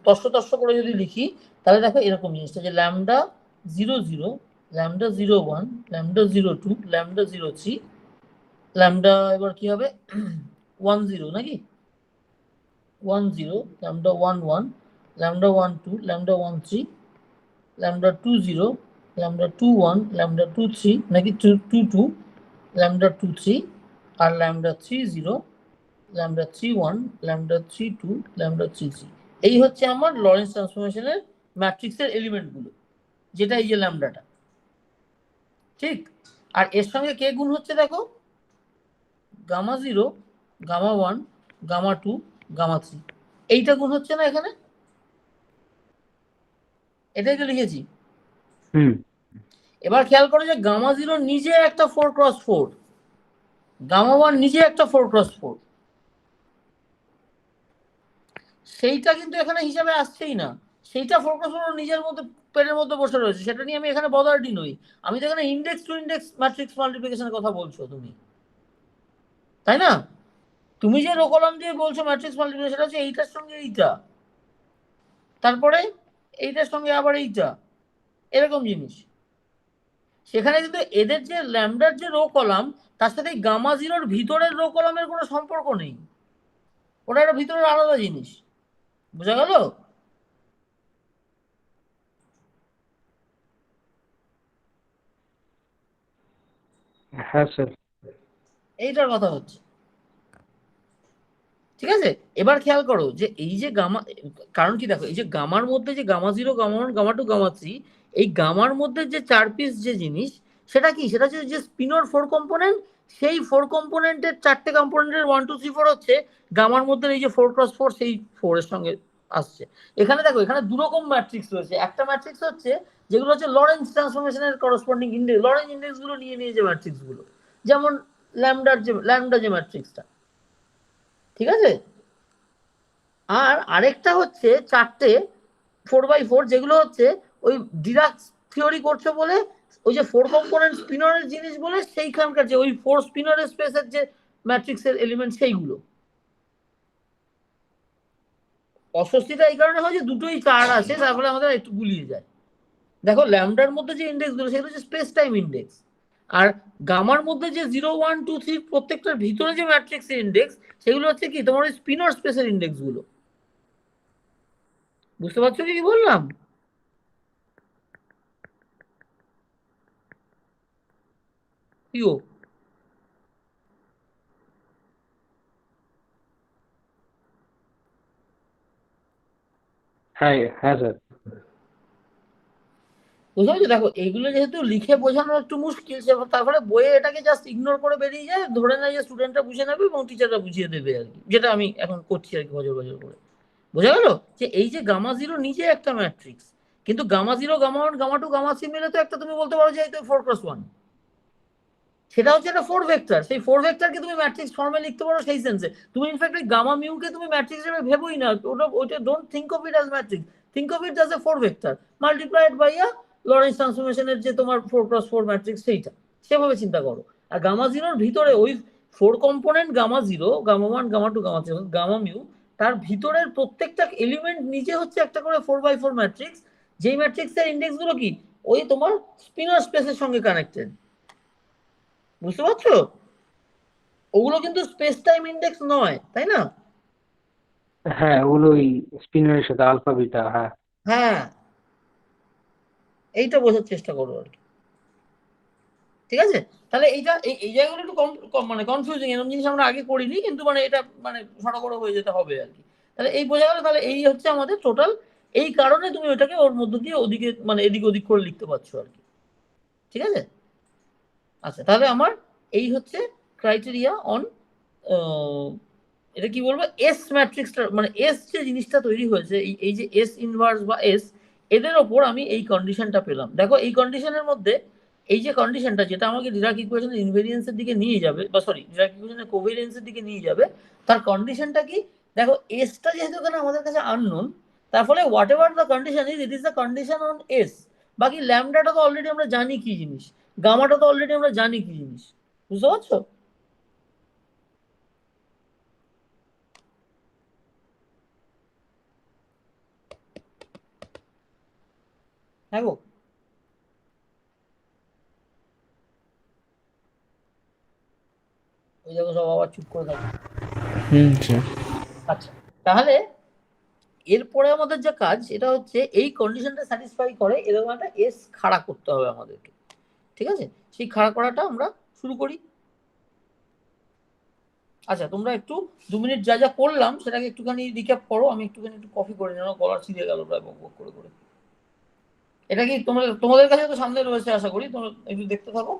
তস্ত করে যদি লিখি, তাহলে দেখো এরকম জিনিসটা যে lambda 0 0, lambda 0 1, lambda 0 2, lambda 0 3, lambda এবার কি হবে 1 0 নাকি 1 0, lambda 1 1, lambda 1 2, lambda 1 3, lambda 2 0, lambda 2 1, lambda 2 3 নাকি 2 2 2, ল্যামডা 2 3, আর ল্যামডা 3 0, ল্যামডা 3 1, ল্যামডা 3 2, ল্যামডা 3 3। এই হচ্ছে আমার লরেন্স ট্রান্সফরমেশনের ম্যাট্রিক্সের এলিমেন্টগুলো, যেটা এই যে ল্যামডাটা, ঠিক? আর এর সঙ্গে কে গুণ হচ্ছে দেখো, গামা 0, গামা 1, গামা 2, গামা 3, এইটা গুণ হচ্ছে না এখানে? এটাই তো লিখেছি। হুম এবার খেয়াল করো যে গামা 0 নিজে একটা 4x4, গামা 1 নিজে একটা 4x4, সেইটা কিন্তু এখানে হিসাবে আসছেই না। সেইটা 4x4 নিজের মধ্যে পেটের মধ্যে বসে রয়েছে, সেটা নিয়ে আমি এখানে বদার্ডই নই। আমি তো এখানে ইন্ডেক্স টু ইন্ডেক্স ম্যাট্রিক্স মাল্টিপ্লিকেশনের কথা বলছো তুমি, তাই না? তুমি যে রো কলাম দিয়ে বলছো ম্যাট্রিক্স মাল্টিপ্লিকেশন, সেটা হচ্ছে এইটার সঙ্গে এইটা, তারপরে এইটার সঙ্গে আবার এইটা, এরকম জিনিস। সেখানে কিন্তু এদের যে ল্যামডার যে রো কলাম, তার সাথে গামা 0 ভিতরের রো কলামের কোনো সম্পর্ক নেই, ওটা একটা ভিতরের আলাদা জিনিস। বোঝা গেল? হ্যাঁ স্যার। এইটার কথা হচ্ছে, ঠিক আছে? এবার খেয়াল করো যে এই যে গামা, কারণ কি দেখো এই যে গামার মধ্যে যে গামা 0, গামা 1, গামা 2, গামা 3, এই গামার মধ্যে যে 4 পিস যে জিনিস, সেটা কি, সেটা হচ্ছে যে স্পিনর 4 কম্পোনেন্ট, সেই 4 কম্পোনেন্টের 4টে কম্পোনেন্টের 1 2 3 4 হচ্ছে গামার মধ্যে এই যে 4x4, সেই 4 এর সঙ্গে আসছে। এখানে দেখো এখানে দু রকম ম্যাট্রিক্স রয়েছে, একটা ম্যাট্রিক্স হচ্ছে যেগুলো হচ্ছে লরেন্স ট্রান্সফরমেশনের করসপন্ডিং ইন্ডেক্স, লরেন্স ইন্ডেক্স গুলো নিয়ে নিয়ে যে ম্যাট্রিক্স গুলো, যেমন ল্যামডা যে ম্যাট্রিক্সটা, ঠিক আছে? আর আরেকটা হচ্ছে 4টে 4x4, যেগুলো হচ্ছে ওই ডিরাক থিওরি করছে বলে ওই যে 4 কম্পোনেন্ট স্পিনারের জিনিস বলে সেইখানকার যে ওই 4 স্পিনারের স্পেসের যে ম্যাট্রিক্সের এলিমেন্ট সেইগুলো। অস্বস্তিটা এই কারণে হয় যে দুটোই 4 আছে, তার ফলে আমাদের একটু গুলিয়ে যায়। দেখো ল্যামডার মধ্যে যে ইন্ডেক্স গুলো সেগুলো হচ্ছে স্পেস টাইম ইন্ডেক্স, আর গামার মধ্যে যে 0 1 2 3 প্রত্যেকটার ভিতরে যে ম্যাট্রিক্সের ইন্ডেক্স, সেগুলো হচ্ছে কি তোমার ওই স্পিনার স্পেসের ইন্ডেক্স গুলো। বুঝতে পারছো কি বললাম? ইও হ্যাঁ হ্যাঁ স্যার। বুঝতে পারছো? দেখো এইগুলো যেহেতু লিখে বোঝানো একটু মুশকিল, তারপরে বইয়ে এটাকে জাস্ট ইগনোর করে বেরিয়ে যায়, ধরে নেয় যে স্টুডেন্টরা বুঝে নেবে এবং টিচাররা বুঝিয়ে দেবে আর কি, যেটা আমি এখন করছি আর কি বছর বছর করে। বোঝা গেল যে এই যে গামা 0 নিজে একটা ম্যাট্রিক্স, কিন্তু গামা 0, গামা 1, গামা 2, গামা 3 মিলে তো একটা তুমি বলতে পারো যে এই তো 4x1, সেটা হচ্ছে একটা 4 ভেক্টর। সেই 4 ভেক্টরকে তুমি ম্যাট্রিক্স ফর্মে লিখতে পারো সেই সেন্সে। তুমি ইনফ্যাক্ট ওই গামা মিউকে তুমি ম্যাট্রিক্স হিসেবে ভেবোই না, ওটা don't think of it as matrix, think of it as a 4 vector multiplied by a Lorentz ট্রান্সফরমেশনের যে তোমার 4x4 ম্যাট্রিক্স, সেইটা সেভাবে চিন্তা করো। আর গামা 0-র ভিতরে ওই 4 component gamma 0, gamma 1, gamma 2, gamma 3, gamma mu, তার ভিতরের প্রত্যেকটা এলিমেন্ট নিজে হচ্ছে একটা করে 4x4 ম্যাট্রিক্স, যেই ম্যাট্রিক্সের ইন্ডেক্স গুলো কি ওই তোমার স্পিনার স্পেসের সঙ্গে কানেক্টেড। বুঝতে পারছো? ওগুলো কিন্তু স্পেস টাইম ইন্ডেক্স নয়, তাই না? হ্যাঁ ওগুলো ওই স্পিনারের সাথে আলফা বিটা, হ্যাঁ। হ্যাঁ, এইটা বোঝার চেষ্টা করো আর কি। ঠিক আছে? তাহলে এইটা এই জায়গাগুলো একটু মানে কনফিউজিং, এরকম জিনিস আমরা আগে করিনি, কিন্তু মানে এটা মানে সড়গড় হয়ে যেতে হবে আর কি। তাহলে এই বোঝা গেল, তাহলে এই হচ্ছে আমাদের টোটাল, এই কারণে তুমি ওটাকে ওর মধ্য দিয়ে ওদিকে মানে এদিক ওদিক করে লিখতে পারছো আর কি। ঠিক আছে? আচ্ছা, তাহলে আমার এই হচ্ছে ক্রাইটেরিয়া অন, এটা কি বলবো, এস ম্যাট্রিক্সটা, মানে এস যে জিনিসটা তৈরি হয়েছে, এই যে এস ইনভার্স বা এস, এদের ওপর আমি এই কন্ডিশনটা পেলাম। দেখো এই কন্ডিশনের মধ্যে এই যে কন্ডিশনটা, যেটা আমাকে ডিরাক ইকুয়েশনের ইনভেরিয়েন্সের দিকে নিয়ে যাবে, বা সরি ডিরাক ইকুয়েশনের কোভেরিয়েন্সের দিকে নিয়ে যাবে, তার কন্ডিশনটা কি? দেখো এসটা যেহেতু এখানে আমাদের কাছে আননোন, তার ফলে what ever the condition is, it is the condition on S. বাকি ল্যামডাটা তো অলরেডি আমরা জানি কি জিনিস, গামাটা তো অলরেডি আমরা জানি কি জিনিস। বুঝতে পারছো? হ্যাঁ গো। ওই দেখো সব আবার চুপ করে থাকে। স্যার। আচ্ছা, তাহলে এরপরে আমাদের যে কাজ, এটা হচ্ছে এই কন্ডিশনটা স্যাটিসফাই করে এরকম একটা এস খাড়া করতে হবে আমাদেরকে। ঠিক আছে? সেই খাড়া করাটা আমরা শুরু করি। আচ্ছা, তোমরা একটু 2 মিনিট যা যা করলাম সেটাকে একটুখানি রিক্যাপ করো, আমি একটুখানি একটু কফি করে নিলাম, গলা ছিঁড়ে গেল প্রায় বক বক করে করে। এটা কি তোমাদের কাছে তো সামনে রয়েছে, আশা করি তোমরা একটু দেখতে থাকো,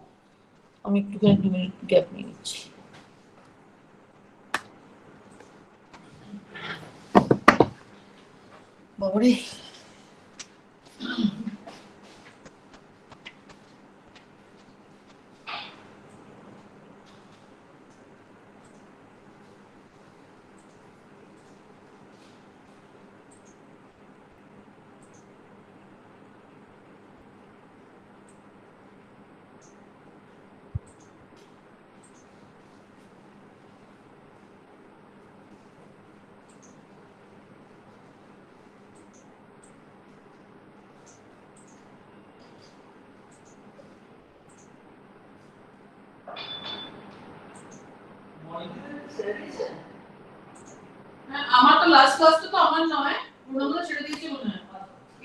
আমি একটুখানি 2 মিনিট গ্যাপ নিয়ে নিচ্ছি। বাবারে। আমার তো লাস্ট ক্লাসটা তো আমার নয়, ওনাগুলো ছেড়ে দিয়েছি মনে হয়,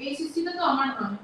এই সিস্টেমটা তো আমার নয়।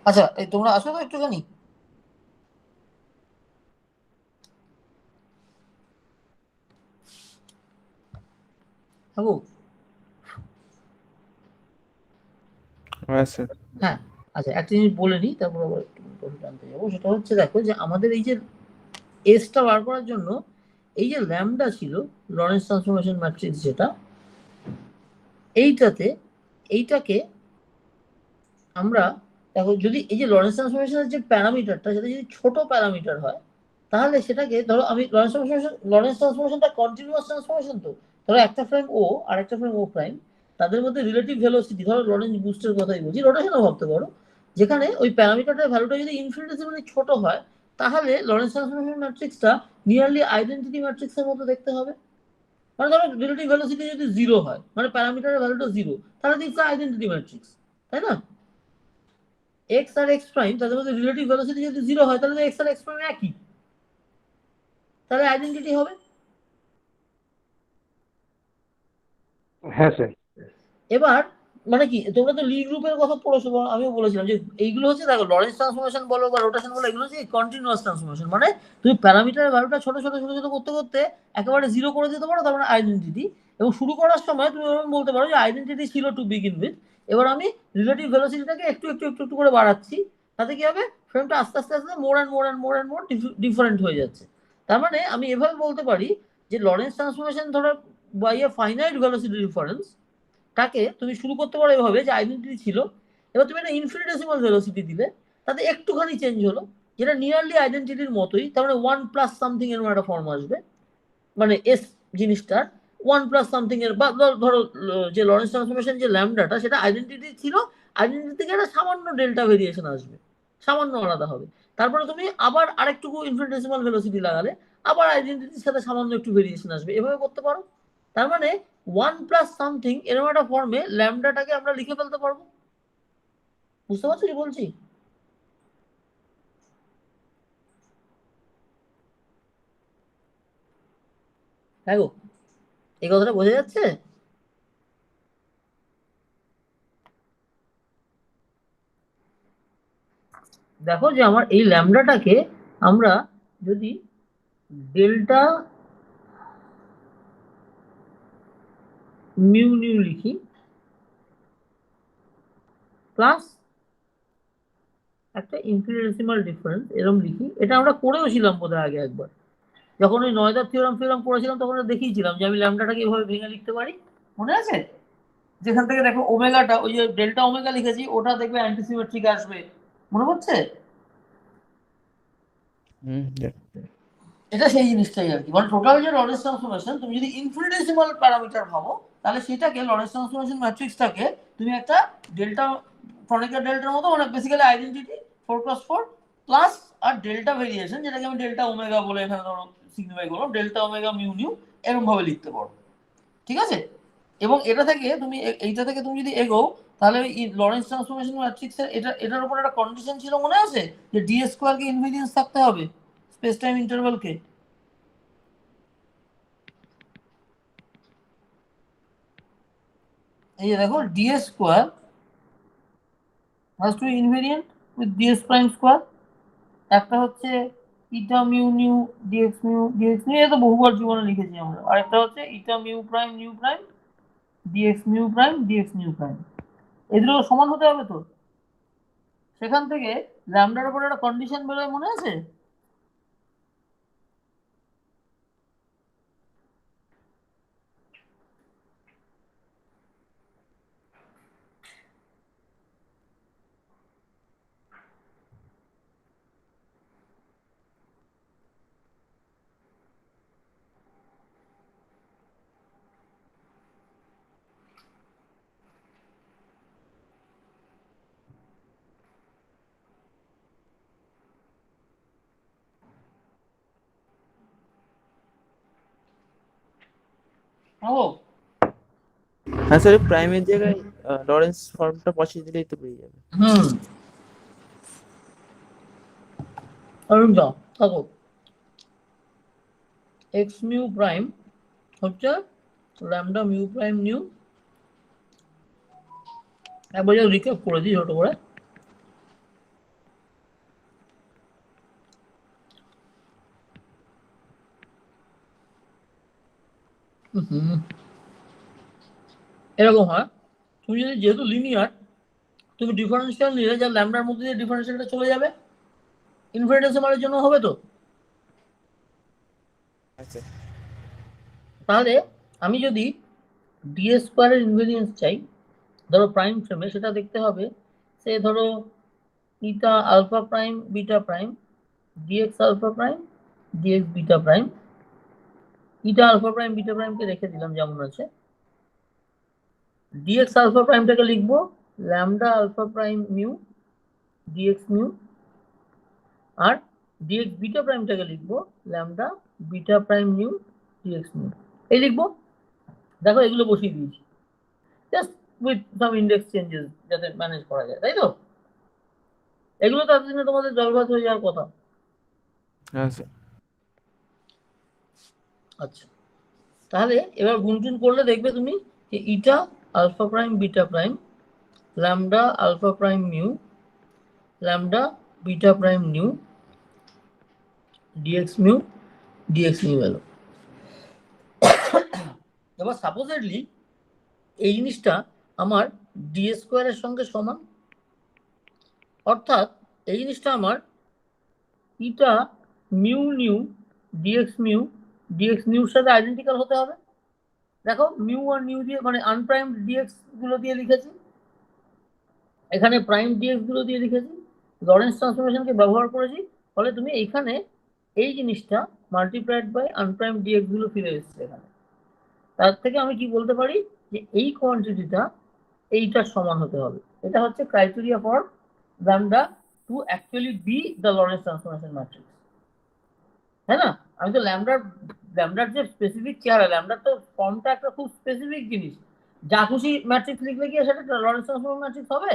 আচ্ছা, এই তোমরা আসো তো একটুখানি। হ্যাঁ। হ্যাঁ স্যার। হ্যাঁ। আচ্ছা, একটা জিনিস বলে নিই, তারপর আবার একটু জানতে যাবো। সেটা হচ্ছে, দেখো যে আমাদের এই যে এসটা বার করার জন্য এই যে ল্যামডা ছিল, লরেন্স ট্রান্সফরমেশন ম্যাট্রিক্স যেটা, এইটাকে আমরা, দেখো যদি এই যে লরেন্স ট্রান্সফরমেশনের যে প্যারামিটারটা, সেটা যদি ছোট প্যারামিটার হয়, তাহলে সেটাকে ধরো, আমি লরেন্স ট্রান্সফরমেশনটা কন্টিনিউয়াস ট্রান্সফরমেশন, তো ধরো একটা ফ্রেম ও আর একটা ফ্রেম ও প্রাইম, তাদের মধ্যে রিলেটিভ ভেলোসিটি, ধরো লরেন্স বুস্টের কথাই বলছি, রোটেশনও ভাবতে পারো, যেখানে ওই প্যারামিটারটার ভ্যালুটা যদি ইনফিনিটেসিমালি ছোট হয়, তাহলে লরেন্স ট্রান্সফরমেশন ম্যাট্রিক্সটা নিয়ারলি আইডেন্টিটি ম্যাট্রিক্সের মতো দেখতে হবে। মানে ধরো রিলেটিভ ভেলোসিটি যদি 0 হয়, মানে প্যারামিটারের ভ্যালুটা 0, তাহলে দিস আইডেন্টিটি ম্যাট্রিক্স, তাই না? এক্স আর এক্স প্রাইম, তাদের মধ্যে রিলেটিভ ভেলোসিটি যদি 0 হয়, তাহলে এক্স আর এক্স প্রাইম একই, তাহলে আইডেন্টিটি হবে। হ্যাঁ স্যার। এবার মানে কি তোমরা তো লি গ্রুপের কথা পড়েছো, আমিও বলেছিলাম যে এইগুলো হচ্ছে দেখো লরেন্স ট্রান্সফরমেশন বলো বা রোটেশন বলো, এগুলো হচ্ছে কন্টিনিউয়াস ট্রান্সফরমেশন। মানে তুমি প্যারামিটারের ভ্যালুটা ছোট ছোট ছোট ছোট করতে করতে একেবারে জিরো করে দিতে পারো, তার মানে আইডেন্টিটি। এবং শুরু করার সময় তুমি এরকম বলতে পারো যে আইডেন্টিটি ছিল টু বিগিন উইথ, এবার আমি রিলেটিভ ভেলোসিটিটাকে একটু একটু একটু একটু করে বাড়াচ্ছি, তাতে কি হবে ফ্রেমটা আস্তে আস্তে আস্তে more and more and more and more different হয়ে যাচ্ছে। তার মানে আমি এভাবে বলতে পারি যে লরেন্স ট্রান্সফরমেশন ধরো by a finite velocity difference তাকে তুমি শুরু করতে পারো এভাবে যে আইডেন্টিটি ছিল, এবার তুমি একটা ইনফিনিটেসিমাল ভেলোসিটি দিলে, তাতে একটুখানি চেঞ্জ হলো, যেটা নিয়ারলি আইডেন্টিটির মতোই, তার মানে ওয়ান প্লাস সামথিং এর একটা ফর্ম আসবে, মানে এস জিনিসটার ওয়ান প্লাস সামথিং এর, বা ধরো যে লরেন্স ট্রান্সফরমেশন যে ল্যামডাটা সেটা আইডেন্টিটি ছিল, আইডেন্টিটি থেকে একটা সামান্য ডেল্টা ভেরিয়েশন আসবে, সামান্য আলাদা হবে। তারপরে তুমি আবার আরেকটুকু ইনফিনিটেসিমাল ভেলোসিটি লাগালে আবার আইডেন্টিটির সাথে সামান্য একটু ভেরিয়েশন আসবে, এভাবে করতে পারো। তার মানে ওয়ান প্লাস সামথিং এরকম একটা ফর্মে ল্যামডাটাকে আমরা লিখে ফেলতে পারবো। বুঝতে পারছো কি বলছি? হ্যাঁ গো, এই কথাটা বোঝা যাচ্ছে? দেখো যে আমার এই ল্যামডাটাকে আমরা যদি ডেল্টা মিউ নিউ লিখি প্লাস একটা ইনফিনিটেসিমাল ডিফারেন্স এরকম লিখি, এটা আমরা করেও ছিলাম বোধহয় আগে একবার, যখন ওই নয়দার থিওরাম করেছিলাম তখন দেখিয়েছিলাম যে আমি ল্যামডাটাকে এভাবে ভেঙে লিখতে পারি, মনে আছে? যেখান থেকে দেখো ওমেগাটা, ওই যে ডেল্টা ওমেগা লিখেছি ওটা দেখবে অ্যান্টিসিমেট্রিক আসবে, মনে পড়ছে? এটা সেই জিনিসটাই আর কি, মানে টোটাল যে লরেন্স ট্রান্সফরমেশন তুমি যদি ইনফিনিটেসিমাল প্যারামিটার ভাবো, তাহলে সেটাকে লরেন্স ট্রান্সফরমেশন ম্যাট্রিক্সটাকে তুমি একটা ডেল্টা ক্রনিকাল ডেল্টার মতো, মানে বেসিক্যালি আইডেন্টিটি 4x4 প্লাস আর ডেল্টা ভেরিয়েশন, যেটাকে আমি ডেল্টা ওমেগা বলে এখানে ধরো সিগনিফাই করলাম, ডেল্টা ওমেগা মিউ নিউ এরকম ভাবে লিখতে পারো, ঠিক আছে? এবং এটা থেকে তুমি এইটা থেকে তুমি যদি এগো, তাহলে এই লরেন্স ট্রান্সফরমেশন ম্যাট্রিক্সের এটার উপর একটা কন্ডিশন ছিল মনে আছে, যে ডিএ স্কোয়ার কে ইনভেরিয়েন্স থাকতে হবে স্পেস টাইম ইন্টারভ্যালকে। এই যে দেখো DS square has to be invariant with ds prime square, একটা হচ্ছে eta mu nu dx mu এটা তো বহুবার জীবনে লিখেছি আমরা, আর একটা হচ্ছে eta mu prime dx mu prime, এই দুটো সমান হতে হবে তো। সেখান থেকে ল্যামডার উপর একটা কন্ডিশন বেরোয় মনে আছে? ও হ্যাঁ স্যার, প্রাইমের জায়গায় লরেন্স ফর্মটা বসিয়ে দিলেই তো পেয়ে যাবে। অরুণ দাও থাকো, এক্স মিউ প্রাইম হচ্ছে ল্যামডা মিউ প্রাইম নিউ, একবার যা রিক্যাপ করে দিই ছোট করে। এরকম হয়, তুমি যদি যেহেতু লিনিয়ার, তুমি ডিফারেন্সিয়াল নিলে যা ল্যামডার মধ্যে দিয়ে ডিফারেন্সিয়ালটা চলে যাবে, ইনফিনিটেসিমালের জন্য হবে তো। আচ্ছা, তাহলে আমি যদি ডিএস স্কোয়ারের ইনভেরিয়েন্স চাই ধরো প্রাইম ফ্রেমে, সেটা দেখতে হবে সে ধরো eta alpha prime beta prime dx alpha prime dx beta prime, eta alpha prime beta প্রাইমকে রেখে দিলাম যেমন আছে, ডিএক্স আলফা প্রাইমটাকে লিখবো lambda alpha prime mu dx mu, আর ডিএক্স বিটা প্রাইমটাকে লিখবো lambda beta prime mu dx mu, এই লিখবো। দেখো এগুলো বসিয়ে দিয়েছি just with some index changes যাতে ম্যানেজ করা যায়, তাই তো? এগুলো তো এতদিনে তোমাদের জলভাত হয়ে যাওয়ার কথা। হ্যাঁ স্যার। আচ্ছা, তাহলে এবার গুনটুন করলে দেখবে তুমি যে eta alpha prime beta prime lambda alpha prime mu lambda beta prime nu dx mu এলো। এবার সাপোজেডলি এই জিনিসটা আমার ডি স্কোয়ারের সঙ্গে সমান, অর্থাৎ এই জিনিসটা আমার ইটা মিউ নিউ ডিএক্স নিউর সাথে আইডেন্টিক্যাল হতে হবে। দেখো মিউ আর নিউ দিয়ে মানে আনপ্রাইম ডিএক্স গুলো দিয়ে লিখেছি, এখানে প্রাইম ডিএক্স গুলো দিয়ে লিখেছি, লরেন্স ট্রান্সফরমেশনকে ব্যবহার করেছি, ফলে তুমি এইখানে এই জিনিসটা মাল্টিপ্লাইড বাই আনপ্রাইম ডিএক্স গুলো ফিরে এসছে এখানে। তার থেকে আমি কি বলতে পারি যে এই কোয়ান্টিটিটা এইটার সমান হতে হবে। এটা হচ্ছে criteria for lambda to actually be the Lorentz transformation matrix, তাই না? আমি তো ল্যামডার যে স্পেসিফিক চেহারা, ল্যামডার তো ফর্মটা একটা খুব স্পেসিফিক জিনিস, যা খুশি ম্যাট্রিক্স লিখলে কি সেটা লরেন্স ট্রান্সফরমেশন ম্যাট্রিক্স হবে?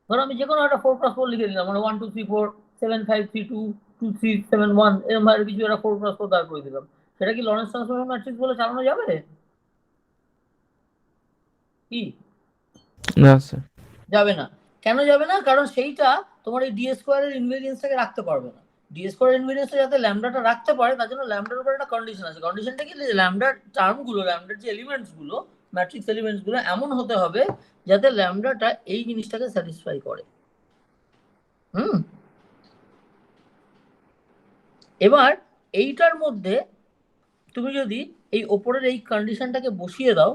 ধরো আমি যে কোনো একটা 4x4 লিখে দিলাম, মানে 1 2 3 4 7 5 3 2 2 3 7 1 এরকম ভাবে কিছু একটা 4x4 দাঁড় করে দিলাম, সেটা কি লরেন্স ট্রান্সফরমেশন ম্যাট্রিক্স বলে চালানো যাবে? কি না স্যার, যাবে না। কেন যাবে না? কারণ সেইটা তোমার এই ডি স্কোয়ারের ইনভেরিয়েন্সটাকে রাখতে পারবে না। ডি স্কোয়ারের ইনভেরিয়েন্সটা যাতে ল্যামডাটা রাখতে পারে তার জন্য ল্যামডার উপর একটা কন্ডিশন আছে। কন্ডিশনটা কি? ল্যামডার টার্মগুলো, ল্যামডার যে এলিমেন্টস গুলো, ম্যাট্রিক্স এলিমেন্টস গুলো এমন হতে হবে যাতে ল্যামডাটা এই জিনিসটাকে স্যাটিসফাই করে। এবার এইটার মধ্যে তুমি যদি এই ওপরের এই কন্ডিশনটাকে বসিয়ে দাও,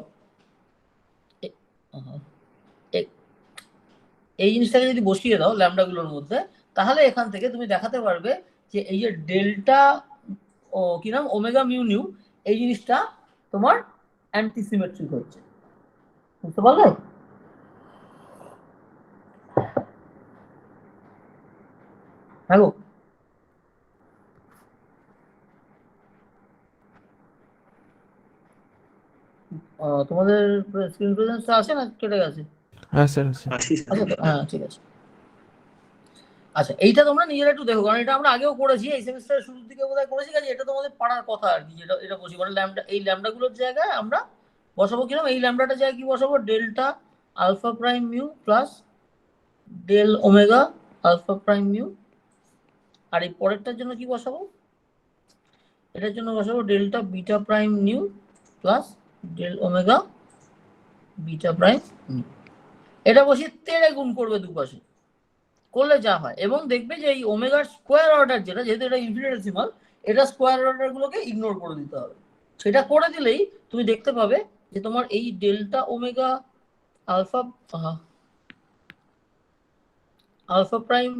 এই জিনিসটাকে যদি বসিয়ে দাও ল্যামডা গুলোর মধ্যে, তাহলে এখান থেকে তুমি দেখাতে পারবে যে এই যে ডেল্টা কি নাম ওমেগা মিউ নিউ, এই জিনিসটা তোমার অ্যান্টিসিমেট্রিক হচ্ছে। বুঝতে পারলে? হ্যালো, তোমাদের স্ক্রিন প্রেজেন্সটা আছে না কেটে গেছে? হ্যাঁ স্যার আছে। আচ্ছা তো হ্যাঁ ঠিক আছে। আচ্ছা এইটা তোমরা নিজেরা একটু দেখো, কারণ এটা আমরা আগেও করেছি, এই সেমিস্টারের শুরুর দিকে বোধহয় করেছি, কাজে এটা তোমাদের পারার কথা আর কি। যেটা এটা বসি মানে ল্যামডা, এই ল্যামডা গুলোর জায়গায় আমরা বসাবো কিরকম, এই ল্যামডাটার জায়গায় কি বসাবো? Delta alpha prime mu plus del omega alpha prime mu. আর এই পরেরটার জন্য কি বসাবো? এটার জন্য বসাবো delta beta prime nu plus del omega beta prime nu. এটা বসিয়ে তেড়ে গুণ করবে দুপাশে, করলে যা হয়। এবং দেখবে যে এই ওমেগার স্কোয়ার অর্ডার যেটা, যেহেতু এটা ইনফিনিটেসিমাল, এটা স্কোয়ার অর্ডার গুলোকে ইগনোর করে দিতে হবে। সেটা করে দিলেই তুমি দেখতে পাবে যে তোমার এই delta omega alpha alpha prime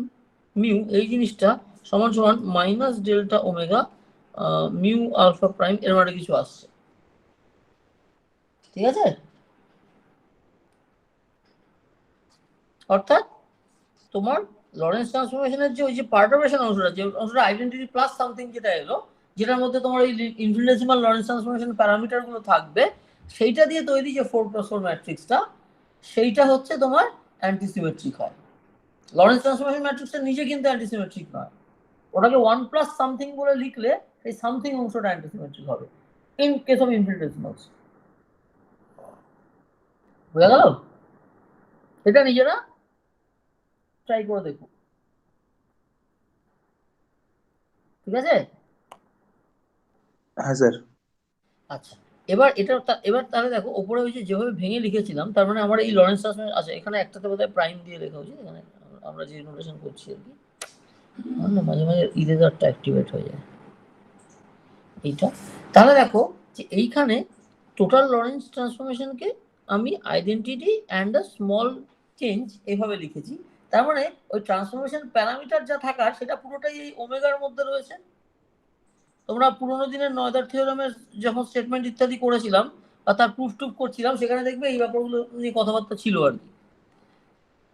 mu এই জিনিসটা সমান সমান minus delta omega mu alpha prime, এর মানে কিছু আসছে। ঠিক আছে? অর্থাৎ তোমার লরেন্স ট্রান্সফরমেশনের যে ওই যে পার্টারবেশন অংশটা, যে অংশটা আইডেন্টিটি প্লাস সামথিং যেটা এলো, যেটার মধ্যে তোমার এই ইনফিনিটেসিমাল লরেন্স ট্রান্সফরমেশন প্যারামিটার গুলো থাকবে, সেইটা দিয়ে তৈরি যে 4x4 ম্যাট্রিক্সটা, সেইটা হচ্ছে তোমার অ্যান্টিসিমেট্রিক হয়। লরেন্স ট্রান্সফরমেশন ম্যাট্রিক্সটা নিজে কিন্তু অ্যান্টিসিমেট্রিক নয়, ওটাকে 1 প্লাস সামথিং বলে লিখলে সেই সামথিং অংশটা অ্যান্টিসিমেট্রিক হবে ইন কেস অফ ইনফিনিটেসিমালস। বুঝা গেল? এটা নিজেরা ট্রাই করে দেখো। ঠিক আছে? হ্যাঁ স্যার। আচ্ছা এবার এটা এবার তাহলে দেখো ওপরে ওই যে যেভাবে ভেঙে লিখেছিলাম, তার মানে আমার এই লরেন্স ট্রান্সফরমেশন, আচ্ছা এখানে একটাতে বোধহয় প্রাইম দিয়ে লেখা উচিত, এখানে আমরা যে নোটেশন করছি আর কি, মাঝে মাঝে ইরেজারটা অ্যাক্টিভেট হয়ে যায় এইটা। তাহলে দেখো যে এইখানে টোটাল লরেন্স ট্রান্সফরমেশনকে আমি identity and a small change এইভাবে লিখেছি। তার মানে ওই ট্রান্সফরমেশন প্যারামিটার যা থাকার সেটা পুরোটাই এই ওমেগার মধ্যে রয়েছে। তোমরা পুরোনো দিনের নয়দার থিওরামের যখন স্টেটমেন্ট ইত্যাদি করেছিলাম বা তার প্রুফ টুফ করছিলাম, সেখানে দেখবে এই ব্যাপারগুলো নিয়ে কথাবার্তা ছিল আর কি।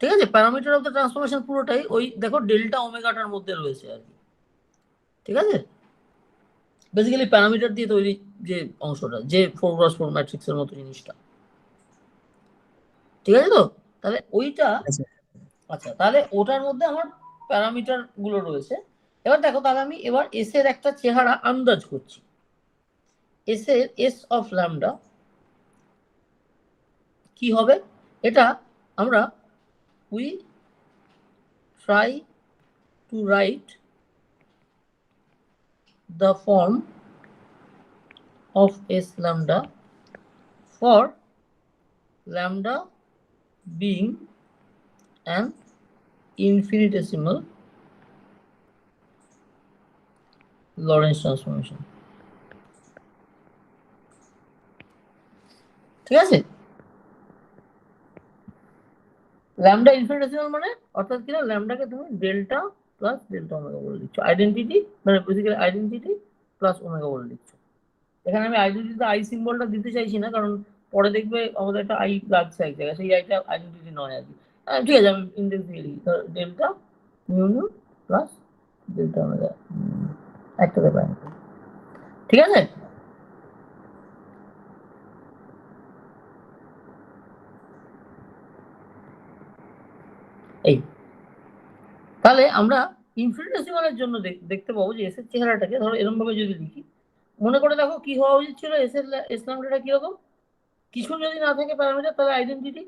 ঠিক আছে? প্যারামিটার অফ দ্য ট্রান্সফরমেশন পুরোটাই ওই দেখো ডেল্টা ওমেগাটার মধ্যে রয়েছে আর কি। ঠিক আছে? বেসিক্যালি প্যারামিটার দিয়ে তৈরি যে অংশটা, যে 4x4 ম্যাট্রিক্সের মতো জিনিসটা। ঠিক আছে তো? তাহলে ওইটা, আচ্ছা তাহলে ওটার মধ্যে আমার প্যারামিটার গুলো রয়েছে। এবার দেখো তাহলে আমি এবার এস এর একটা চেহারা আন্দাজ করছি। এস এর এস অফ ল্যামডা কি হবে? এটা আমরা we try to write the form of S lambda for lambda being an infinitesimal Lorentz transformation. ঠিক আছে, ল্যামডা ইনফিনিটেসিমাল মানে অর্থাৎ কি না, ল্যামডাকে তুমি ডেল্টা প্লাস ডেল্টা ওমেগা বলে দিচ্ছ, আইডেন্টিটি মানে বেসিক্যালি আইডেন্টিটি প্লাস ওমেগা বলে দিচ্ছ। এখানে আমি আইডেন্টিটিতে আই সিম্বলটা দিতে চাইছি না, কারণ পরে দেখবে আমাদের একটা আই লাগছে এক জায়গায়, সেই আইটা আইডেন্টিটি নয় আর কি। ঠিক আছে, আমি ইন্ডেক্স দিয়ে লিখি, delta mu mu plus delta omega একটাতে পাই, ঠিক আছে। এই তাহলে আমরা ইনফিনিটেসিমালের জন্য দেখতে পাবো যে এস এর চেহারাটাকে ধরো এরকম ভাবে যদি লিখি, মনে করে দেখো কি হওয়া উচিত ছিল, এস এর এস ল্যামডাটা কিরকম, কিছু যদি না থাকে প্যারামিটার তাহলে আইডেন্টিটি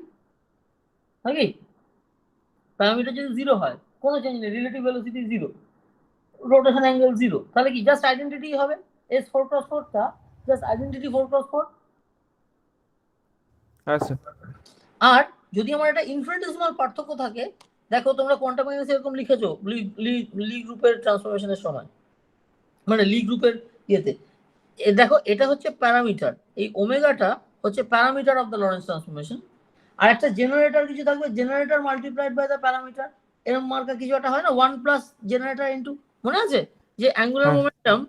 নাকি, প্যারামিটার যদি জিরো হয় কোনো চেঞ্জ নেই, relative velocity zero, rotation angle zero, তাহলে কি জাস্ট আইডেন্টিটি হবে, এস 4x4টা জাস্ট আইডেন্টিটি 4x4। আচ্ছা, আর যদি আমার একটা ইনফিনিটেসিমাল পার্থক্য থাকে, দেখো তোমরা কোয়ান্টাম মেকানিক্সে এরকম লিখেছো লি গ্রুপের ট্রান্সফরমেশনের সময়, মানে লি গ্রুপের ইয়েতে, দেখো এটা হচ্ছে প্যারামিটার, এই ওমেগাটা হচ্ছে parameter of the Lorentz transformation, আর একটা জেনারেটর কিছু থাকবে, generator multiplied by the parameter, এরকম মার্কা কিছু একটা হয় না, 1 প্লাস জেনারেটর ইনটু, মনে আছে যে অ্যাঙ্গুলার মোমেন্টাম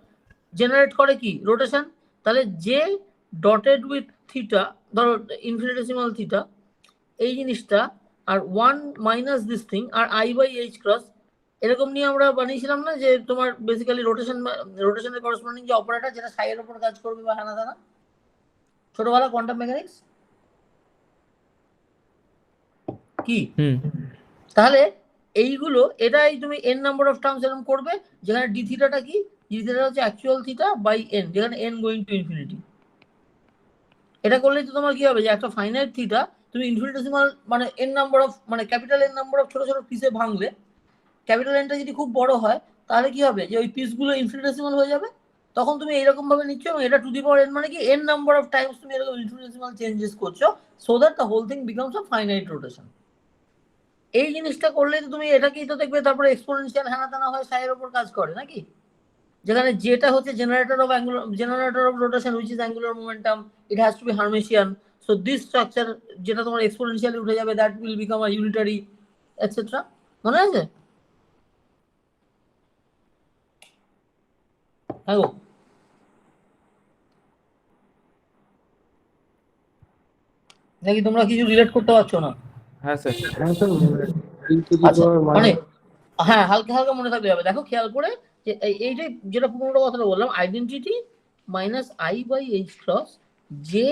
জেনারেট করে কি রোটেশন, তাহলে যে ডটেড উইথ থিটা, ধরো ইনফিনিটেসিমাল থিটা এই জিনিসটা, আর 1 মাইনাস দিস থিং, আর আই বাই এইচ ক্রস, এরকম নিয়ে আমরা বানিয়েছিলাম না যে তোমার বেসিক্যালি রোটেশনের করেসপন্ডিং যে অপারেটর যেটা সাইয়ের উপর কাজ করবে বা হানা দানা, ছোটবেলা কোয়ান্টাম মেকানিক্স কি, তাহলে এইগুলো এটাই তুমি n নাম্বার অফ টার্মস এরকম করবে, যেখানে ডি থিটাটা কি, ডি থিটা হচ্ছে অ্যাকচুয়াল থিটা বাই n, যেখানে n গোয়িং টু ইনফিনিটি। এটা করলেই তো তোমার কি হবে যে একটা ফাইনাইট থিটা তুমি ইনফিনিটেসিমাল মানে n নাম্বার অফ মানে ক্যাপিটাল n নাম্বার অফ ছোট ছোট পিসে ভাঙলে, ক্যাপিটাল এনটা যদি খুব বড় হয় তাহলে কি হবে যে ওই পিসগুলো ইনফিনিটেসিমাল হয়ে যাবে, তখন তুমি এইরকম ভাবে নিচ্ছ এবং এটা টু দি পাওয়ার n মানে কি n নাম্বার অফ টাইমস তুমি এরকম ইনফিনিটেসিমাল চেঞ্জেস করছো, so that the whole thing becomes a finite rotation. এই জিনিসটা করলে তো তুমি এটাকেই তো দেখবে তারপরে এক্সপোনেনশিয়াল হ্যানাতানা হয় সাইয়ের উপর কাজ করে নাকি, যেখানে যেটা হচ্ছে generator of rotation which is angular momentum, it has to be Hermitian, so this structure যেটা তোমার এক্সপোনেনশিয়ালি উঠে যাবে, that will become a unitary etcetera, মনে আছে? হ্যাঁ গো, নাকি তোমরা কিছু রিলেট করতে পারছো না? হ্যাঁ স্যার, হ্যাঁ স্যার, আচ্ছা, মানে হ্যাঁ হালকা হালকা মনে থাকতে হবে। দেখো খেয়াল করে যে এইটাই যেটা পুরোনো কথাটা বললাম, identity minus I by H cross যে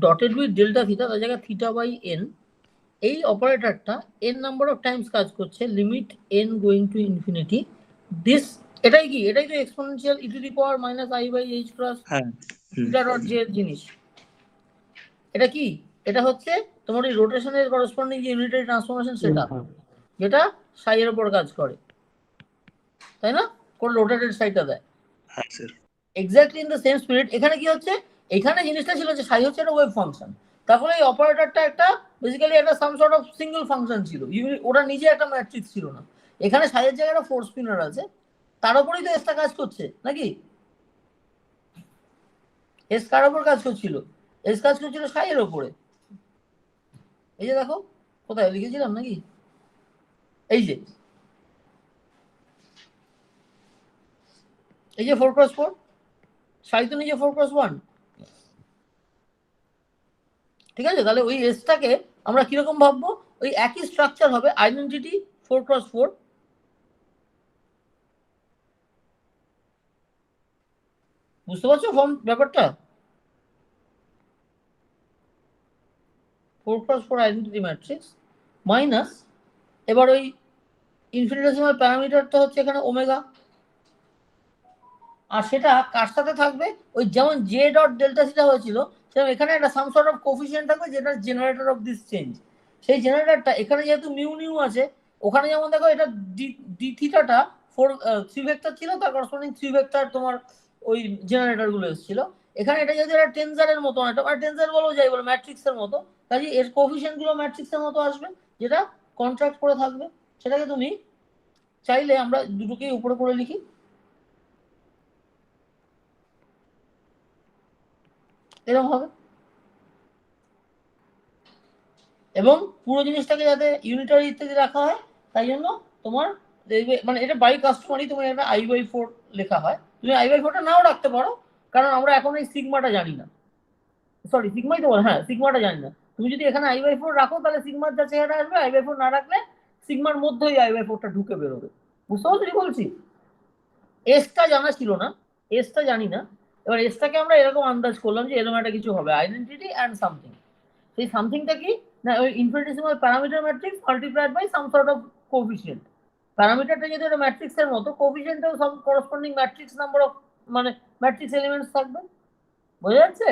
ডটেড উইথ ডেল্টা থিটা, তার জায়গায় থিটা বাই এন, এই অপারেটরটা এন নাম্বার অফ টাইমস কাজ করছে, limit N going to infinity, this এটাই কি, এটাই তো exponential E to the power minus I by H cross theta dot J জিনিস। এটা কি, এটা হচ্ছে তোমার এই রোটেশনের করেসপন্ডিং যে ইউনিটারি ট্রান্সফরমেশন, সেটা যেটা সাইয়ের উপর কাজ করে, তাই না, কোন রোটেটেড সাইডটা দেয়। হ্যাঁ sir, exactly in the same spirit এখানে কি হচ্ছে, এখানে জিনিসটা ছিল যে সাই হচ্ছে একটা ওয়েভ ফাংশন, তারপরে এই অপারেটরটা একটা বেসিক্যালি একটা সাম সর্ট অফ সিঙ্গেল ফাংশন ছিল, ওটা নিজে একটা ম্যাট্রিক্স ছিল না, এখানে সাইয়ের জায়গায় একটা ফোর স্পিনার আছে, তার উপরেই তো এসটা কাজ করছে নাকি, এস কার উপর কাজ করছিল, এস কাজ করছিল সাইয়ের উপরে, এই যে দেখো কোথায় লিখেছিলাম নাকি, এই যে 4x4, সাই তো নিজে 4x1, ঠিক আছে। তাহলে ওই এসটাকে আমরা কিরকম ভাববো, ওই একই স্ট্রাকচার হবে, আইডেন্টিটি 4x4, বুঝতে পারছো ফর্ম ব্যাপারটা, 4x4 আইডেন্টিটি ম্যাট্রিক্স মাইনাস, এবার ওই ইনফিনিটেসিমাল প্যারামিটারটা হচ্ছে এখানে ওমেগা, আর সেটা কার সাথে থাকবে, ওই যেমন জে ডট ডেল্টা থিটা হয়েছিল সেরকম এখানে একটা সাম সর্ট অফ কোফিশিয়েন্ট থাকবে যেটা জেনারেটর অফ দিস চেঞ্জ, সেই জেনারেটরটা এখানে যেহেতু মিউ নিউ আছে, ওখানে যেমন দেখো এটা ডি থিটাটা 3 ভেক্টর ছিল, তার করসপন্ডিং 3 ভেক্টর তোমার ওই জেনারেটর গুলো এসেছিল। এখানে এটা যেহেতু একটা টেনজারের মতো, একটা টেনজার বলো যাই বলো, ম্যাট্রিক্সের মতো, কাজে এর কোএফিসিয়েন্ট গুলো ম্যাট্রিক্সের মতো আসবে, যেটা কন্ট্রাক্ট করে থাকবে। সেটাকে তুমি চাইলে আমরা দুটোকেই উপরে করে লিখি, এরকম হবে। এবং পুরো জিনিসটাকে যাতে ইউনিটারি ইত্যাদি রাখা হয়, তাই জন্য তোমার মানে এটা বাই কাস্টমারই তোমার একটা I/4 লেখা হয়। তুমি I/4টা নাও রাখতে পারো, কারণ আমরা এখন এই সিগমাটা জানি না, সরি সিগমাই তো বলে, হ্যাঁ সিগমাটা জানি না। তুমি যদি এখানে I/4 রাখো তাহলে সিগমার যা চেহারা আসবে, I/4 না রাখলে সিগমার মধ্যেই I/4টা ঢুকে বেরোবে। বুঝতে পারছো কি বলছি? এসটা জানা ছিল না, এসটা জানি না, এবার এসটাকে আমরা এরকম আন্দাজ করলাম যে এরকম একটা কিছু হবে, আইডেন্টিটি অ্যান্ড সামথিং। সেই সামথিংটা কি না, ওই infinitesimal parameter matrix multiplied by some sort of coefficient. প্যারামিটারটা যদি একটা ম্যাট্রিক্সের মতো, কোএফিসিয়েন্টেও some corresponding matrix number of মানে ম্যাট্রিক্স এলিমেন্টস থাকবে। বোঝা যাচ্ছে?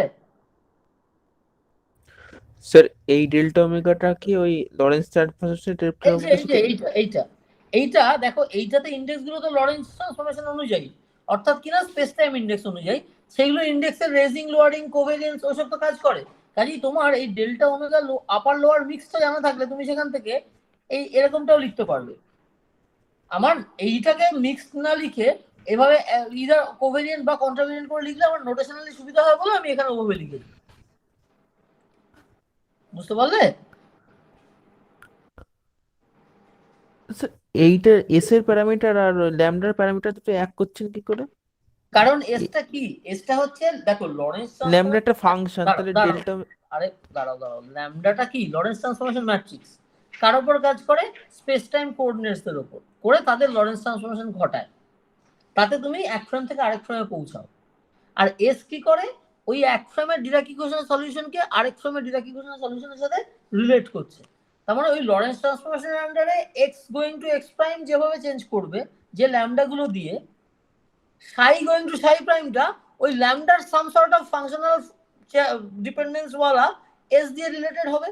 স্যার এই ডেল্টা ওমেগাটা কি ওই লরেন্স ট্রান্সফরমেশনের এই যে এই যে এইটা এইটা এইটা দেখো, এইটাতে ইন্ডেক্স গুলো তো লরেন্স ট্রান্সফরমেশন অনুযায়ী, অর্থাৎ কিনা স্পেস টাইম ইন্ডেক্স অনুযায়ী, সেইগুলো ইন্ডেক্সের রেজিং লোয়ারিং কোভেরিয়েন্স ওসব তো কাজ করে। কাজেই তোমার এই ডেল্টা ওমেগা আপার লোয়ার মিক্সটা জানা থাকলে তুমি সেখান থেকে এই এরকমটাও লিখতে পারবে। আমার এইটাকে মিক্স না লিখে এভাবে ইদার কোভেরিয়েন্ট বা কন্ট্রাভেরিয়েন্ট করে লিখলে আমার নোটেশনালি সুবিধা হয় বলে আমি এখানে ওভাবে লিখেছি। বুঝতে পারলে? স্যার এইটার এস এর প্যারামিটার আর ল্যামডার প্যারামিটার দুটো এক করছেন কি করে? কারণ এসটা কি, এসটা হচ্ছে দেখো লরেন্স ল্যামডা একটা ফাংশন, তাহলে ডেল্টা আরে দাঁড়াও, ল্যামডাটা কি লরেন্স ট্রান্সফরমেশন ম্যাট্রিক্স, কার উপর কাজ করে, স্পেস টাইম কোঅর্ডিনেটস এর উপর করে তাদের লরেন্স ট্রান্সফরমেশন ঘটায়, তাতে তুমি এক ফ্রেম থেকে আরেক ফ্রেমে পৌঁছাও। আর এস কি করে, ওই এক ফ্রেমের ডিরাক ইকুয়েশনের সলিউশনকে আরেক ফ্রেমের ডিরাক ইকুয়েশনের সলিউশনের সাথে রিলেট করছে। তার মানে ওই লরেন্স ট্রান্সফরমেশনের আন্ডারে x going to x prime যেভাবে চেঞ্জ করবে যে ল্যামডা গুলো দিয়ে, সাই গোয়িং টু সাই প্রাইমটা ওই ল্যামডার some sort of functional dependence ওয়ালা এস দিয়ে রিলেটেড হবে।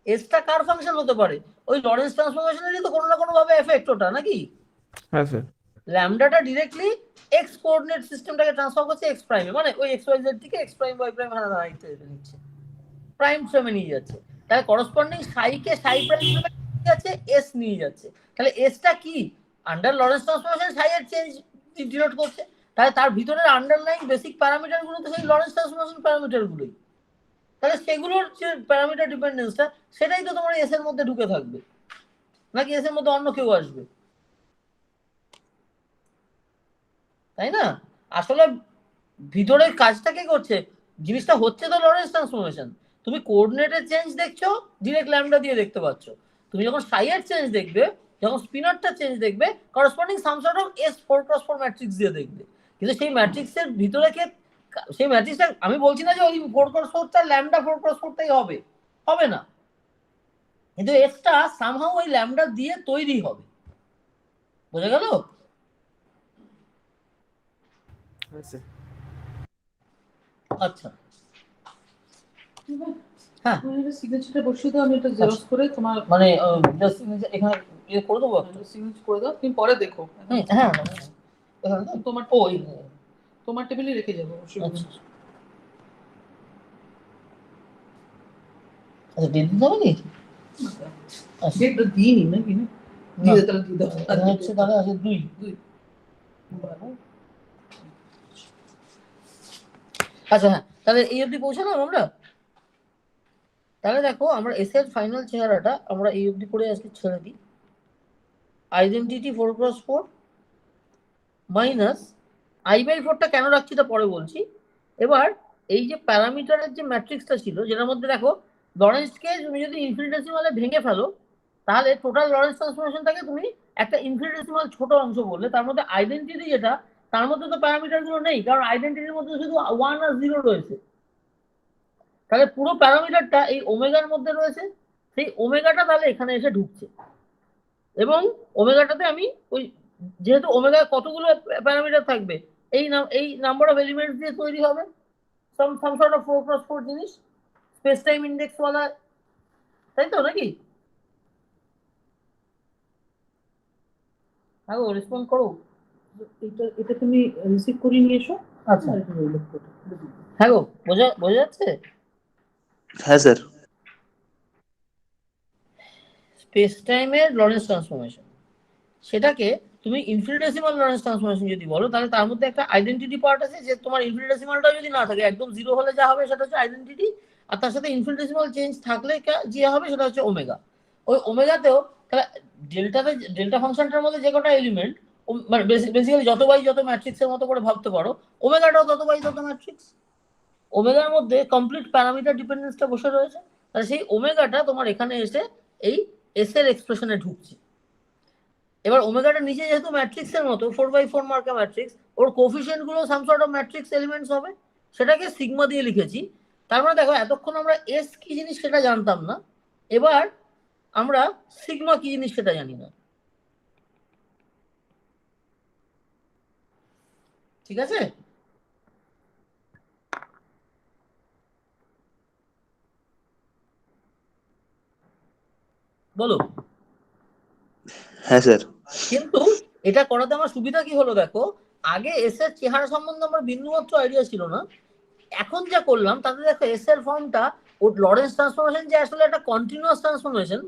এসটা কার ফাংশন হতে পারে, ওই লরেন্স ট্রান্সফরমেশনেরই তো কোনো না কোনো ভাবে এফেক্ট ওটা নাকি। হ্যাঁ স্যার। ল্যামডাটা ডিরেক্টলি এক্স কোঅর্ডিনেট সিস্টেমটাকে ট্রান্সফার করছে এক্স প্রাইমে, মানে ওই এক্স ওয়াই জেড থেকে এক্স প্রাইম ওয়াই প্রাইম হানা দাঁড়া ইত্যাদি নিচ্ছে, প্রাইম ফ্রেমে নিয়ে যাচ্ছে। তাহলে করসপন্ডিং সাইকে সাই প্রাইম ফ্রেমে নিয়ে যাচ্ছে, এস নিয়ে যাচ্ছে। তাহলে এসটা কি, আন্ডার লরেন্স ট্রান্সফরমেশন সাই এর চেঞ্জ ডিনোট করছে। তাহলে তার ভিতরের আন্ডারলাইন বেসিক প্যারামিটার গুলো তো সেই লরেন্স ট্রান্সফরমেশন প্যারামিটার গুলোই। তাহলে সেগুলোর যে প্যারামিটার ডিপেন্ডেন্সটা সেটাই তো তোমার এস এর মধ্যে ঢুকে থাকবে, নাকি এস এর মধ্যে অন্য কেউ আসবে, তাই না? আসলে ভিতরের কাজটা কে করছে, জিনিসটা হচ্ছে তো লরেন্স ট্রান্সফরমেশন। তুমি কোঅর্ডিনেটের চেঞ্জ দেখছো ডিরেক্ট ল্যামডা দিয়ে দেখতে পাচ্ছ, তুমি যখন সাইয়ের চেঞ্জ দেখবে, যখন স্পিনারটা চেঞ্জ দেখবে, corresponding some sort of S 4x4 matrix দিয়ে দেখবে। কিন্তু সেই ম্যাট্রিক্সের ভিতরে কে, সেই ম্যাট্রিক্সটা আমি বলছি না যে ওই 4x4টা ল্যামডা 4x4টাই হবে, হবে না, কিন্তু এসটা সামহাউ ওই ল্যামডা দিয়ে তৈরি হবে। বোঝা গেল? হ্যাঁ স্যার। আচ্ছা হ্যাঁ, তুমি এটা সিগনেচারটা বসিয়ে দাও, আমি এটা জেরক্স করে তোমার মানে জাস্ট এখানে ইয়ে করে দেবো একটা। সিগনেচার করে দাও, তুমি পরে দেখো। হ্যাঁ হ্যাঁ এখানে তো তোমার ওই তোমার টেবিলে রেখে যাবো, অসুবিধা আচ্ছা নেই। আচ্ছা ডেট দিতে হবে কি? আচ্ছা ডেটটা দিইনি নাকি না? দিয়ে দাও, তাহলে দিয়ে দাও। এখানে হচ্ছে তাহলে আছে 2। আচ্ছা হ্যাঁ, তাহলে এই অবধি পৌঁছালাম আমরা। তাহলে দেখো আমরা এস এর ফাইনাল চেহারাটা আমরা এই অবধি করে আজকে ছেড়ে দিই। আইডেন্টিটি 4x4 মাইনাস I/4টা কেন রাখছি তা পরে বলছি। এবার এই যে প্যারামিটারের যে ম্যাট্রিক্সটা ছিল, যেটার মধ্যে দেখো লরেন্সকে তুমি যদি ইনফিনিটেসিমালে ভেঙে ফেলো, তাহলে টোটাল লরেন্স ট্রান্সফরমেশনটাকে তুমি একটা ইনফিনিটেসিমাল ছোট অংশ বললে, তার মধ্যে আইডেন্টিটি যেটা, তার মধ্যে তো প্যারামিটার গুলো নেই, কারণ আইডেন্টিটির মধ্যে শুধু 1 আর 0 রয়েছে। তাহলে পুরো প্যারামিটারটা এই ওমেগার মধ্যে রয়েছে, সেই ওমেগাটা তাহলে এখানে এসে ঢুকছে। এবং ওমেগাটাতে আমি ওই যেহেতু ওমেগা কতগুলো প্যারামিটার থাকবে, এই নাম্বার অফ এলিমেন্টস দিয়ে তৈরি হবে সাম সর্ট অফ 4x4 জিনিস, স্পেস টাইম ইন্ডেক্স ওয়ালা তাই তো নাকি? হ্যাঁ রেসপন্ড করো, এটা তুমি রিসিভ করে নিয়ে এসো। আচ্ছা হ্যাঁ গো, বোঝা যাচ্ছে? হ্যাঁ স্যার। স্পেস টাইমের লরেন্স ট্রান্সফরমেশন, সেটাকে তুমি ইনফিনিটেসিমাল লরেন্স ট্রান্সফরমেশন যদি বলো, তাহলে তার মধ্যে একটা আইডেন্টিটি পার্ট আছে, যে তোমার ইনফিনিটেসিমালটা যদি না থাকে, একদম জিরো হলে যা হবে সেটা হচ্ছে আইডেন্টিটি, আর তার সাথে ইনফিনিটেসিমাল চেঞ্জ থাকলে যে হবে সেটা হচ্ছে ওমেগা। ওই ওমেগাতেও তাহলে ডেল্টা ফাংশনটার মধ্যে যে কটা এলিমেন্ট, মানে বেসিক্যালি যত বাই যত ম্যাট্রিক্সের মতো করে ভাবতে পারো, ওমেগাটাও তত বাই তত ম্যাট্রিক্স। ওমেগার মধ্যে কমপ্লিট প্যারামিটার ডিপেন্ডেন্সটা বসে রয়েছে, তাহলে সেই ওমেগাটা তোমার এখানে এসে এই এস এর এক্সপ্রেশনে ঢুকছে। এবার ওমেগাটা নিচে যেহেতু ম্যাট্রিক্সের মতো 4x4 মার্কা ম্যাট্রিক্স, ওর কোফিশিয়েন্ট গুলো সাম সর্ট অফ ম্যাট্রিক্স এলিমেন্টস হবে, সেটাকে সিগমা দিয়ে লিখেছি। তার মানে দেখো, এতক্ষণ আমরা এস কি জিনিস সেটা জানতাম না, এবার আমরা সিগমা কি জিনিস সেটা জানি না। ঠিক আছে? বলো। হ্যাঁ স্যার। কিন্তু এটা করাতে আমার সুবিধা কি হলো দেখো, আগে এস এর চেহারা সম্বন্ধে আমার বিন্দুমাত্র আইডিয়া ছিল না, এখন যা করলাম তাতে দেখো এস এর ফর্মটা, ও লরেন্স ট্রান্সফরমেশন যে আসলে একটা কন্টিনিউয়াস ট্রান্সফরমেশন,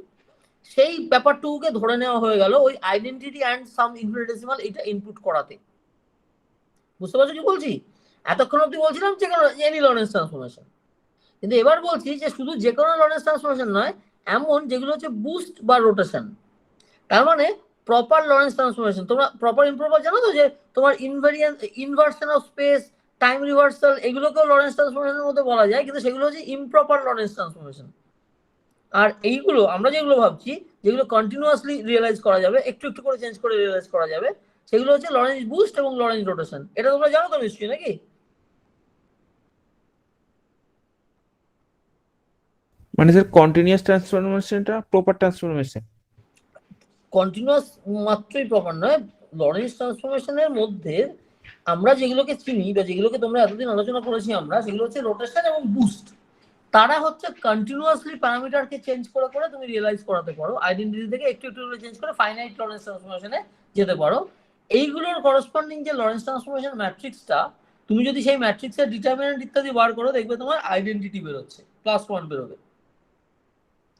সেই ব্যাপারটুকুকে ধরে নেওয়া হয়ে গেল ওই আইডেন্টিটি অ্যান্ড সাম ইনফিনিটেসিমাল এটা ইনপুট করাতে। বুঝতে পারছো কি বলছি? এতক্ষণ অব্দি বলছিলাম যে কোনো এনি লরেন্স ট্রান্সফরমেশন, কিন্তু এবার বলছি যে শুধু যে কোনো লরেন্স ট্রান্সফরমেশন নয়, এমন যেগুলো হচ্ছে বুস্ট বা রোটেশন। তার মানে প্রপার লরেন্স ট্রান্সফরমেশন, তোমরা প্রপার ইমপ্রপার জানো তো, যে তোমার inversion of space, time reversal, এগুলোকেও লরেন্স ট্রান্সফরমেশনের মধ্যে বলা যায়, কিন্তু সেগুলো হচ্ছে ইমপ্রপার লরেন্স ট্রান্সফরমেশন। আর এইগুলো আমরা যেগুলো ভাবছি, যেগুলো কন্টিনিউয়াসলি রিয়েলাইজ করা যাবে, একটু একটু করে চেঞ্জ করে রিয়েলাইজ করা যাবে, সেগুলো হচ্ছে লরেন্স বুস্ট এবং লরেন্স রোটেশন। এটা তোমরা জানো তো নিশ্চয়ই, নাকি? মানে স্যার কন্টিনিউয়াস ট্রান্সফরমেশনটা প্রপার ট্রান্সফরমেশন? কন্টিনিউয়াস মাত্রই প্রপার নয়, লরেন্স ট্রান্সফরমেশনের মধ্যে আমরা যেগুলোকে চিনি বা যেগুলোকে তোমরা এতদিন আলোচনা করেছি আমরা, সেগুলো হচ্ছে রোটেশন এবং বুস্ট। তারা হচ্ছে কন্টিনিউয়াসলি প্যারামিটারকে চেঞ্জ করে করে তুমি রিয়েলাইজ করাতে পারো, আইডেন্টিটি থেকে একটু একটু করে চেঞ্জ করে ফাইনাইট লরেন্স ট্রান্সফরমেশনে যেতে পারো। এইগুলোর করসপন্ডিং যে লরেন্স ট্রান্সফরমেশন ম্যাট্রিক্সটা, তুমি যদি সেই ম্যাট্রিক্সের ডিটারমিনেন্ট ইত্যাদি বার করো, দেখবে তোমার আইডেন্টিটি বেরোচ্ছে, +1 বেরোবে।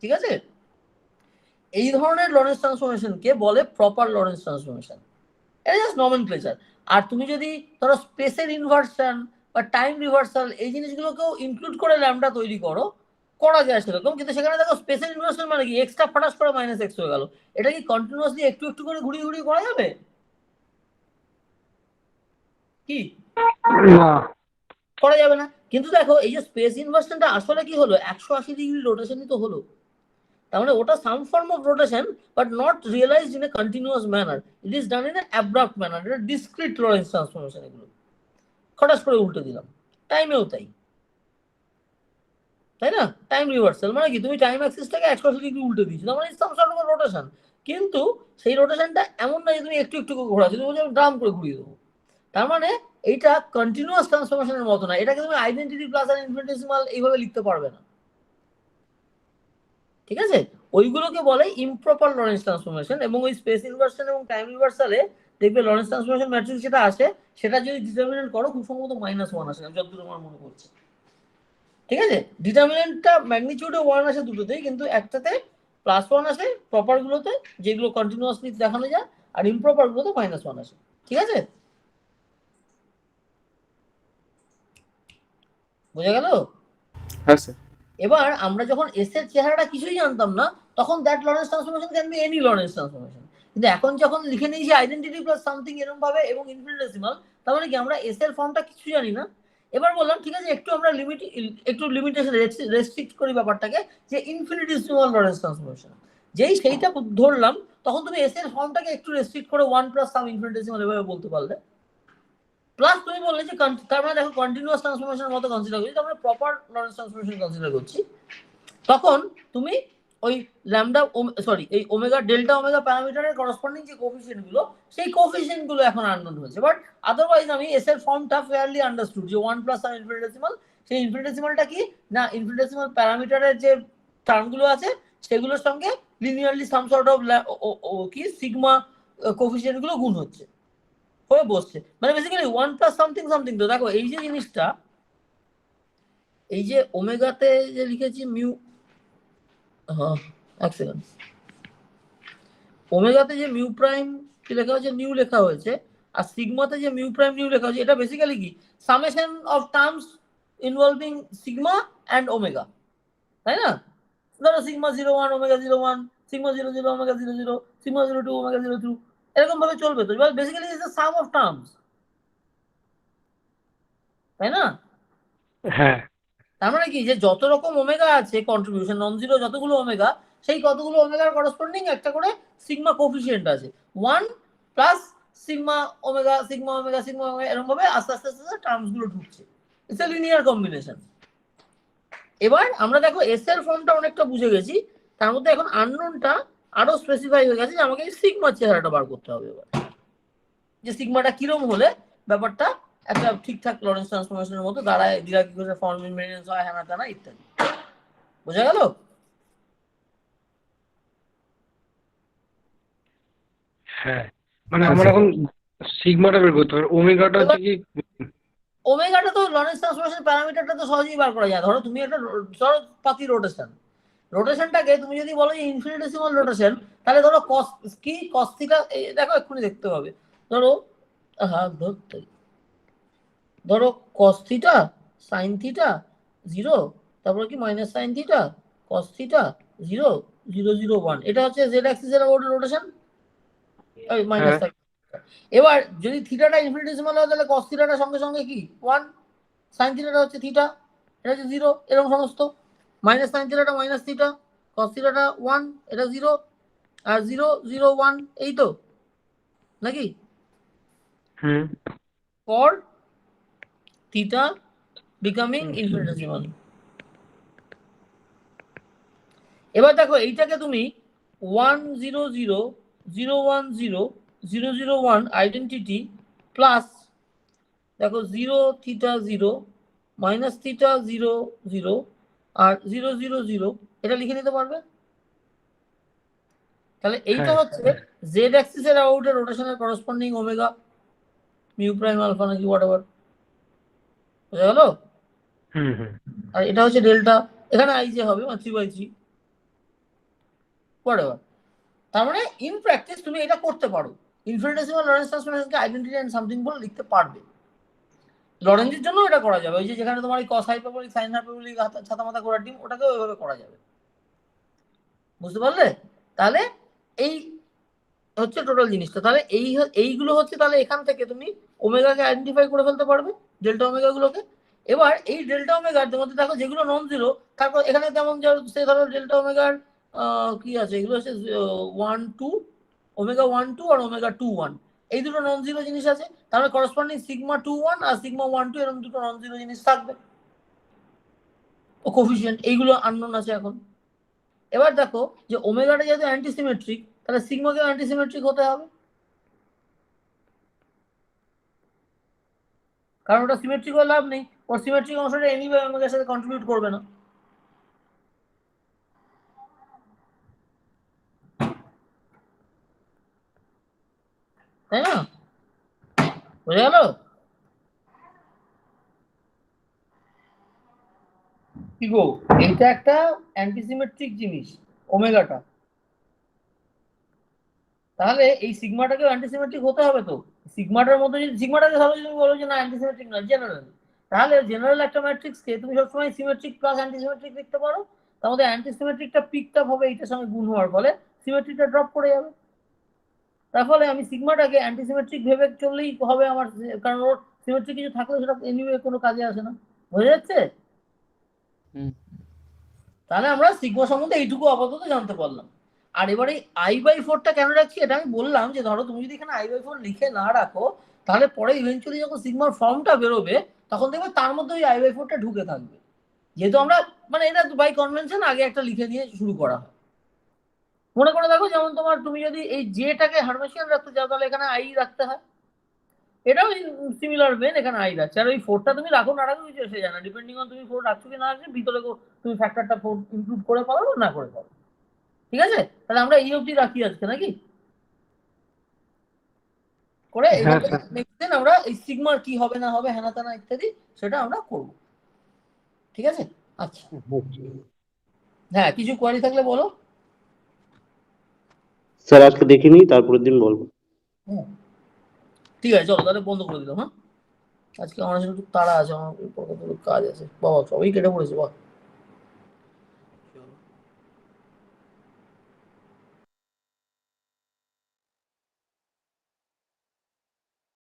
ঠিক আছে? এই ধরনের লরেন্স ট্রান্সফরমেশনকে বলে প্রপার লরেন্স ট্রান্সফরমেশন। এটা জাস্ট নমেনক্লেচার। আর তুমি যদি ধরো স্পেসের ইনভার্সন বা টাইম রিভার্সাল এই জিনিসগুলোকেও ইনক্লুড করে ল্যামডা তৈরি করা যায় সেরকম, কিন্তু সেখানে দেখো স্পেসের ইনভার্সন মানে কি, এক্সট্রা ফাটাস করে -x হয়ে গেল। এটা কি কন্টিনিউয়াসলি একটু একটু করে ঘুরিয়ে ঘুরিয়ে করা যাবে? কি না, করা যাবে না। কিন্তু দেখো এই যে স্পেস ইনভার্সনটা আসলে কি হলো, 180 ডিগ্রি রোটেশনই তো হলো। তার মানে ওটা some form of rotation, but not realized in a continuous manner, it is done in an abrupt manner. এটা ডিসক্রিট লরেন্স ট্রান্সফরমেশন। এগুলো খটাস করে উল্টে দিলাম। টাইমেও তাই, তাই না? টাইম রিভার্সাল মানে কি, তুমি টাইম অ্যাক্সিসটাকে 180 ডিগ্রি উল্টে দিয়েছো, তার মানে সাম সর্ট অফ রোটেশন। কিন্তু সেই রোটেশনটা এমন না যে তুমি একটু একটু করে ঘোরাচ্ছো, তুমি বলছো ড্রাম করে ঘুরিয়ে দেবো। তার মানে এইটা কন্টিনিউয়াস ট্রান্সফরমেশনের মতো না, এটাকে তুমি আইডেন্টিটি প্লাস আর ইনফিনিটেসিমাল এইভাবে লিখতে পারবে না। ঠিক আছে? ওইগুলোকে বলে ইমপ্রপার লরেন্স ট্রান্সফরমেশন। এবং ওই স্পেস ইনভার্সন এবং টাইম রিভার্সালে দেখবে লরেন্স ট্রান্সফরমেশন ম্যাট্রিক্স যেটা আসে, সেটা যদি ডিটারমিনেন্ট করো, খুব সম্ভবত -1 আসে, যতদূর আমার মনে পড়ছে। ঠিক আছে? ডিটারমিনেন্টটা ম্যাগনিটিউডে 1 আসে দুটোতেই, কিন্তু একটাতে +1 আসে প্রপার গুলোতে, যেগুলো কন্টিনিউয়াসলি দেখানো যায়, আর ইমপ্রপার গুলোতে -1 আসে। ঠিক আছে? বোঝা গেল? হ্যাঁ স্যার। এবার আমরা যখন এস এর চেহারাটা কিছুই জানতাম না, তখন that Lawrence transformation can be any Lawrence transformation. কিন্তু এখন যখন লিখে নিয়েছি আইডেন্টিটি প্লাস সামথিং এরকম ভাবে এবং ইনফিনিটেসিমাল, তার মানে কি আমরা এস এর ফর্মটা কিছু জানি না। এবার বললাম ঠিক আছে, একটু লিমিটেশন রেস্ট্রিক্ট করি ব্যাপারটাকে, যে ইনফিনিটেসিমাল লরেন্স ট্রান্সফরমেশন। যেই সেইটা ধরলাম, তখন তুমি এস এর ফর্মটাকে একটু রেস্ট্রিক্ট করে 1 + সাম ইনফিনিটেসিমাল এভাবে বলতে পারলে। প্লাস তুমি বললে যে তার মানে দেখো কন্টিনিউয়াস ট্রান্সফরমেশনের মতো কনসিডার করছি, আমরা প্রপার লরেন্স ট্রান্সফরমেশন কনসিডার করছি, তখন তুমি ওই ল্যামডা এই ওমেগা ডেল্টা ওমেগা প্যারামিটারের করসপন্ডিং যে কোএফিসিয়েন্ট গুলো, সেই কোএফিসিয়েন্ট গুলো এখন আননোন হয়েছে। বাট আদারওয়াইজ আমি এস এর ফর্মটা ফেয়ারলি আন্ডারস্টুড, যে 1 + সাম ইনফিনিটেসিমাল। সেই ইনফিনিটেসিমালটা কি না, ইনফিনিটেসিমাল প্যারামিটারের যে টার্মগুলো আছে সেগুলোর সঙ্গে লিনিয়ারলি সাম সর্ট অফ কি সিগমা কোফিসিয়েন্ট গুলো গুণ হচ্ছে, হয়ে বসছে, মানে বেসিক্যালি 1 প্লাস সামথিং সামথিং। তো দেখো এই যে জিনিসটা, এই যে ওমেগাতে যে লিখেছি মিউ, হ্যাঁ এক সেকেন্ড, ওমেগাতে যে মিউ প্রাইম কি লেখা হয়েছে, নিউ লেখা হয়েছে, আর সিগমাতে যে মিউ প্রাইম নিউ লেখা হয়েছে, এটা বেসিক্যালি কি summation of terms involving sigma and omega, তাই না? ধরো sigma 0 1 omega 0 1, sigma 0 0 omega 0 0, sigma 0 2 omega 0 2, এরকম ভাবে চলবে। তো basically is the some of terms, তাই না? হ্যাঁ তার মানে কি যে যত রকম ওমেগা আছে কন্ট্রিবিউশন নন জিরো যতগুলো ওমেগা, সেই কতগুলো ওমেগার করসপন্ডিং একটা করে সিগমা কোফিসিয়েন্ট আছে, 1 plus sigma omega sigma omega sigma omega, এরকম ভাবে আস্তে আস্তে আস্তে টার্মস গুলো ঢুকছে। It's a linear combination. এবার আমরা দেখো এস এর ফর্মটা অনেকটা বুঝে গেছি, তার মধ্যে এখন আননোনটা আরো স্পেসিফাই হয়ে গেছে যে আমাকে সিগমার চেহারাটা বার করতে হবে এবার, যে সিগমাটা কিরম হলে ব্যাপারটা একটা ঠিকঠাক লরেন্স ট্রান্সফরমেশনের মতো দাঁড়ায়, ডিরাক ইকুয়েশন ফর্ম ইনভেরিয়েন্স হয়, হ্যানা ত্যানা ইত্যাদি। বোঝা গেল? হ্যাঁ, মানে আমরা এখন সিগমাটা বের করতে পারি, ওমেগাটা হচ্ছে কি ওমেগাটা তো লরেন্স ট্রান্সফরমেশন প্যারামিটারটা তো সহজেই বার করা যায়। ধরো তুমি একটা ধরো পাতি রোটেশন, রোটেশনটাকে তুমি যদি বলো যে ইনফিনিটেসিমাল রোটেশন, তাহলে ধরো কস কি কস থিটা, দেখো এক্ষুনি দেখতে হবে, ধরো হ্যাঁ ধরো কস থিটা সাইন থিটা 0, তারপরে কি minus sine theta cos theta 0 0 0 1, এটা হচ্ছে জেড অ্যাক্সিস এর রোটেশন, ওই মাইনাস হ্যাঁ। এবার যদি থিটাটা ইনফিনিটেসিমাল হয় তাহলে কস থিটাটা সঙ্গে সঙ্গে কি 1, সাইন থিটাটা হচ্ছে থিটা, এটা হচ্ছে 0, এরকম সমস্ত, মাইনাস সাইন থিটাটা মাইনাস থিটা, কস থিটাটা 1, এটা 0, আর 0 0 1, এই তো নাকি? Hmm for theta becoming infinitesimal. এবার দেখো এইটাকে তুমি 1 0 0 0 1 0 0 0 1 আইডেন্টিটি প্লাস দেখো 0 থিটা 0 মাইনাস থিটা 0 0 আর 0 0 0, এটা লিখে নিতে পারবে। তাহলে এইটা হচ্ছে জেড অ্যাক্সিস এর আউটের রোটেশনের corresponding omega mu prime alpha নাকি হোয়াটএভার, বুঝা গেল? হুম হুম আর এটা হচ্ছে ডেল্টা, এখানে আই যে হবে 3/3 হোয়াটএভার। তার মানে ইন প্র্যাকটিস তুমি এটা করতে পারো, ইনফিনিটেসিমাল লরেন্স ট্রান্সফরমেশনকে আইডেন্টিটি এন্ড সামথিং বলে লিখতে পারবে। লরেন্সের জন্য এটা করা যাবে, ওই যে যেখানে তোমার কস হাইপারবোলিক সাইন হাইপারবোলিক ছাতা মাথা করার টিম, ওটাকে ওইভাবে করা যাবে। বুঝতে পারলে? তাহলে এই হচ্ছে টোটাল জিনিসটা। তাহলে এইগুলো হচ্ছে, তাহলে এখান থেকে তুমি ওমেগাকে আইডেন্টিফাই করে ফেলতে পারবে, ডেল্টা ওমেগা গুলোকে। এবার এই ডেল্টা ওমেগার মধ্যে দেখো যেগুলো নন জিরো, তারপর এখানে যেমন সে ধরো ডেল্টা ওমেগার কি আছে, এগুলো হচ্ছে 1 2 ওমেগা 1 2 আর ওমেগা 2 1, এই দুটো নন জিরো জিনিস আছে। তাহলে করসপন্ডিং সিগমা 2 1 আর সিগমা 1 2 এরকম দুটো নন জিরো জিনিস থাকবে, ও কোফিশিয়েন্ট এইগুলো আননোন আছে এখন। এবার দেখো যে ওমেগাটা যেহেতু অ্যান্টিসিমেট্রিক, তাহলে সিগমাকেও অ্যান্টিসিমেট্রিক হতে হবে, কারণ ওটা সিমেট্রিক হয়ে লাভ নেই, ওর সিমেট্রিক অংশটা এনিওয়ে ওমেগার সাথে কন্ট্রিবিউট করবে না, তাই না? বুঝে গেল? কি গো, এইটা একটা অ্যান্টিসিমেট্রিক জিনিস ওমেগাটা, তাহলে এই সিগমাটাকেও অ্যান্টিসিমেট্রিক হতে হবে। তো সিগমাটার মধ্যে যদি সিগমাটাকে ধরো যদি বলো যে না অ্যান্টিসিমেট্রিক না জেনারেল, তাহলে জেনারেল একটা ম্যাট্রিক্সকে তুমি সবসময় সিমেট্রিক প্লাস অ্যান্টিসিমেট্রিক লিখতে পারো। তার মধ্যে অ্যান্টিসিমেট্রিকটা পিকড আপ হবে এইটার সঙ্গে গুণ হওয়ার ফলে, সিমেট্রিকটা ড্রপ করে যাবে। তার ফলে আমি সিগমাটাকে অ্যান্টিসিমেট্রিক ভেবে চললেই হবে আমার, কারণ ওর সিমেট্রিক কিছু থাকলে সেটা এনিওয়ে কোনো কাজে আসে না। বোঝা যাচ্ছে? তাহলে আমরা সিগমা সম্বন্ধে এইটুকু আপাতত জানতে পারলাম। আর এবারে I/4টা কেন রাখছি, এটা আমি বললাম যে ধরো তুমি যদি এখানে I/4 লিখে না রাখো, তাহলে পরে ইভেন্চুয়ালি যখন সিগমার ফর্মটা বেরোবে তখন দেখবে তার মধ্যে ওই I/4টা ঢুকে থাকবে। যেহেতু আমরা মানে এটা বাই কনভেনশন আগে একটা লিখে নিয়ে শুরু করা হয়। মনে করে দেখো যেমন তোমার তুমি যদি এই জেটাকে হারমেশিয়ান রাখতে চাও তাহলে এখানে আই রাখতে হয়, এটাও সিমিলার ভেন, এখানে আই রাখছে। আর ওই 4টা তুমি রাখো না রাখো কিছু এসে যায় না, ডিপেন্ডিং অন তুমি 4 রাখছো কি না রাখছো, ভিতরে তুমি ফ্যাক্টরটা 4 ইনক্লুড করে পারো না করে পারো। ঠিক আছে, তাহলে আমরা এই অবধি রাখি আজকে নাকি করে হ্যাঁ এবার স্যার। নেক্সট দিন আমরা এই সিগমার কি হবে না হবে হেনা তেনা ইত্যাদি সেটা আমরা করব, ঠিক আছে? আচ্ছা হ্যাঁ, কিছু কোয়ারি থাকলে বলো। স্যার আজকে দেখিনি, তারপরের দিন বলবো। হুম, ঠিক আছে, চলো তাহলে বন্ধ করে দিলাম। হ্যাঁ, আজকে আমার আসলে একটু তাড়া আছে, আমার কত কাজ আছে বাবা, সবই কেটে পড়েছে বাবা।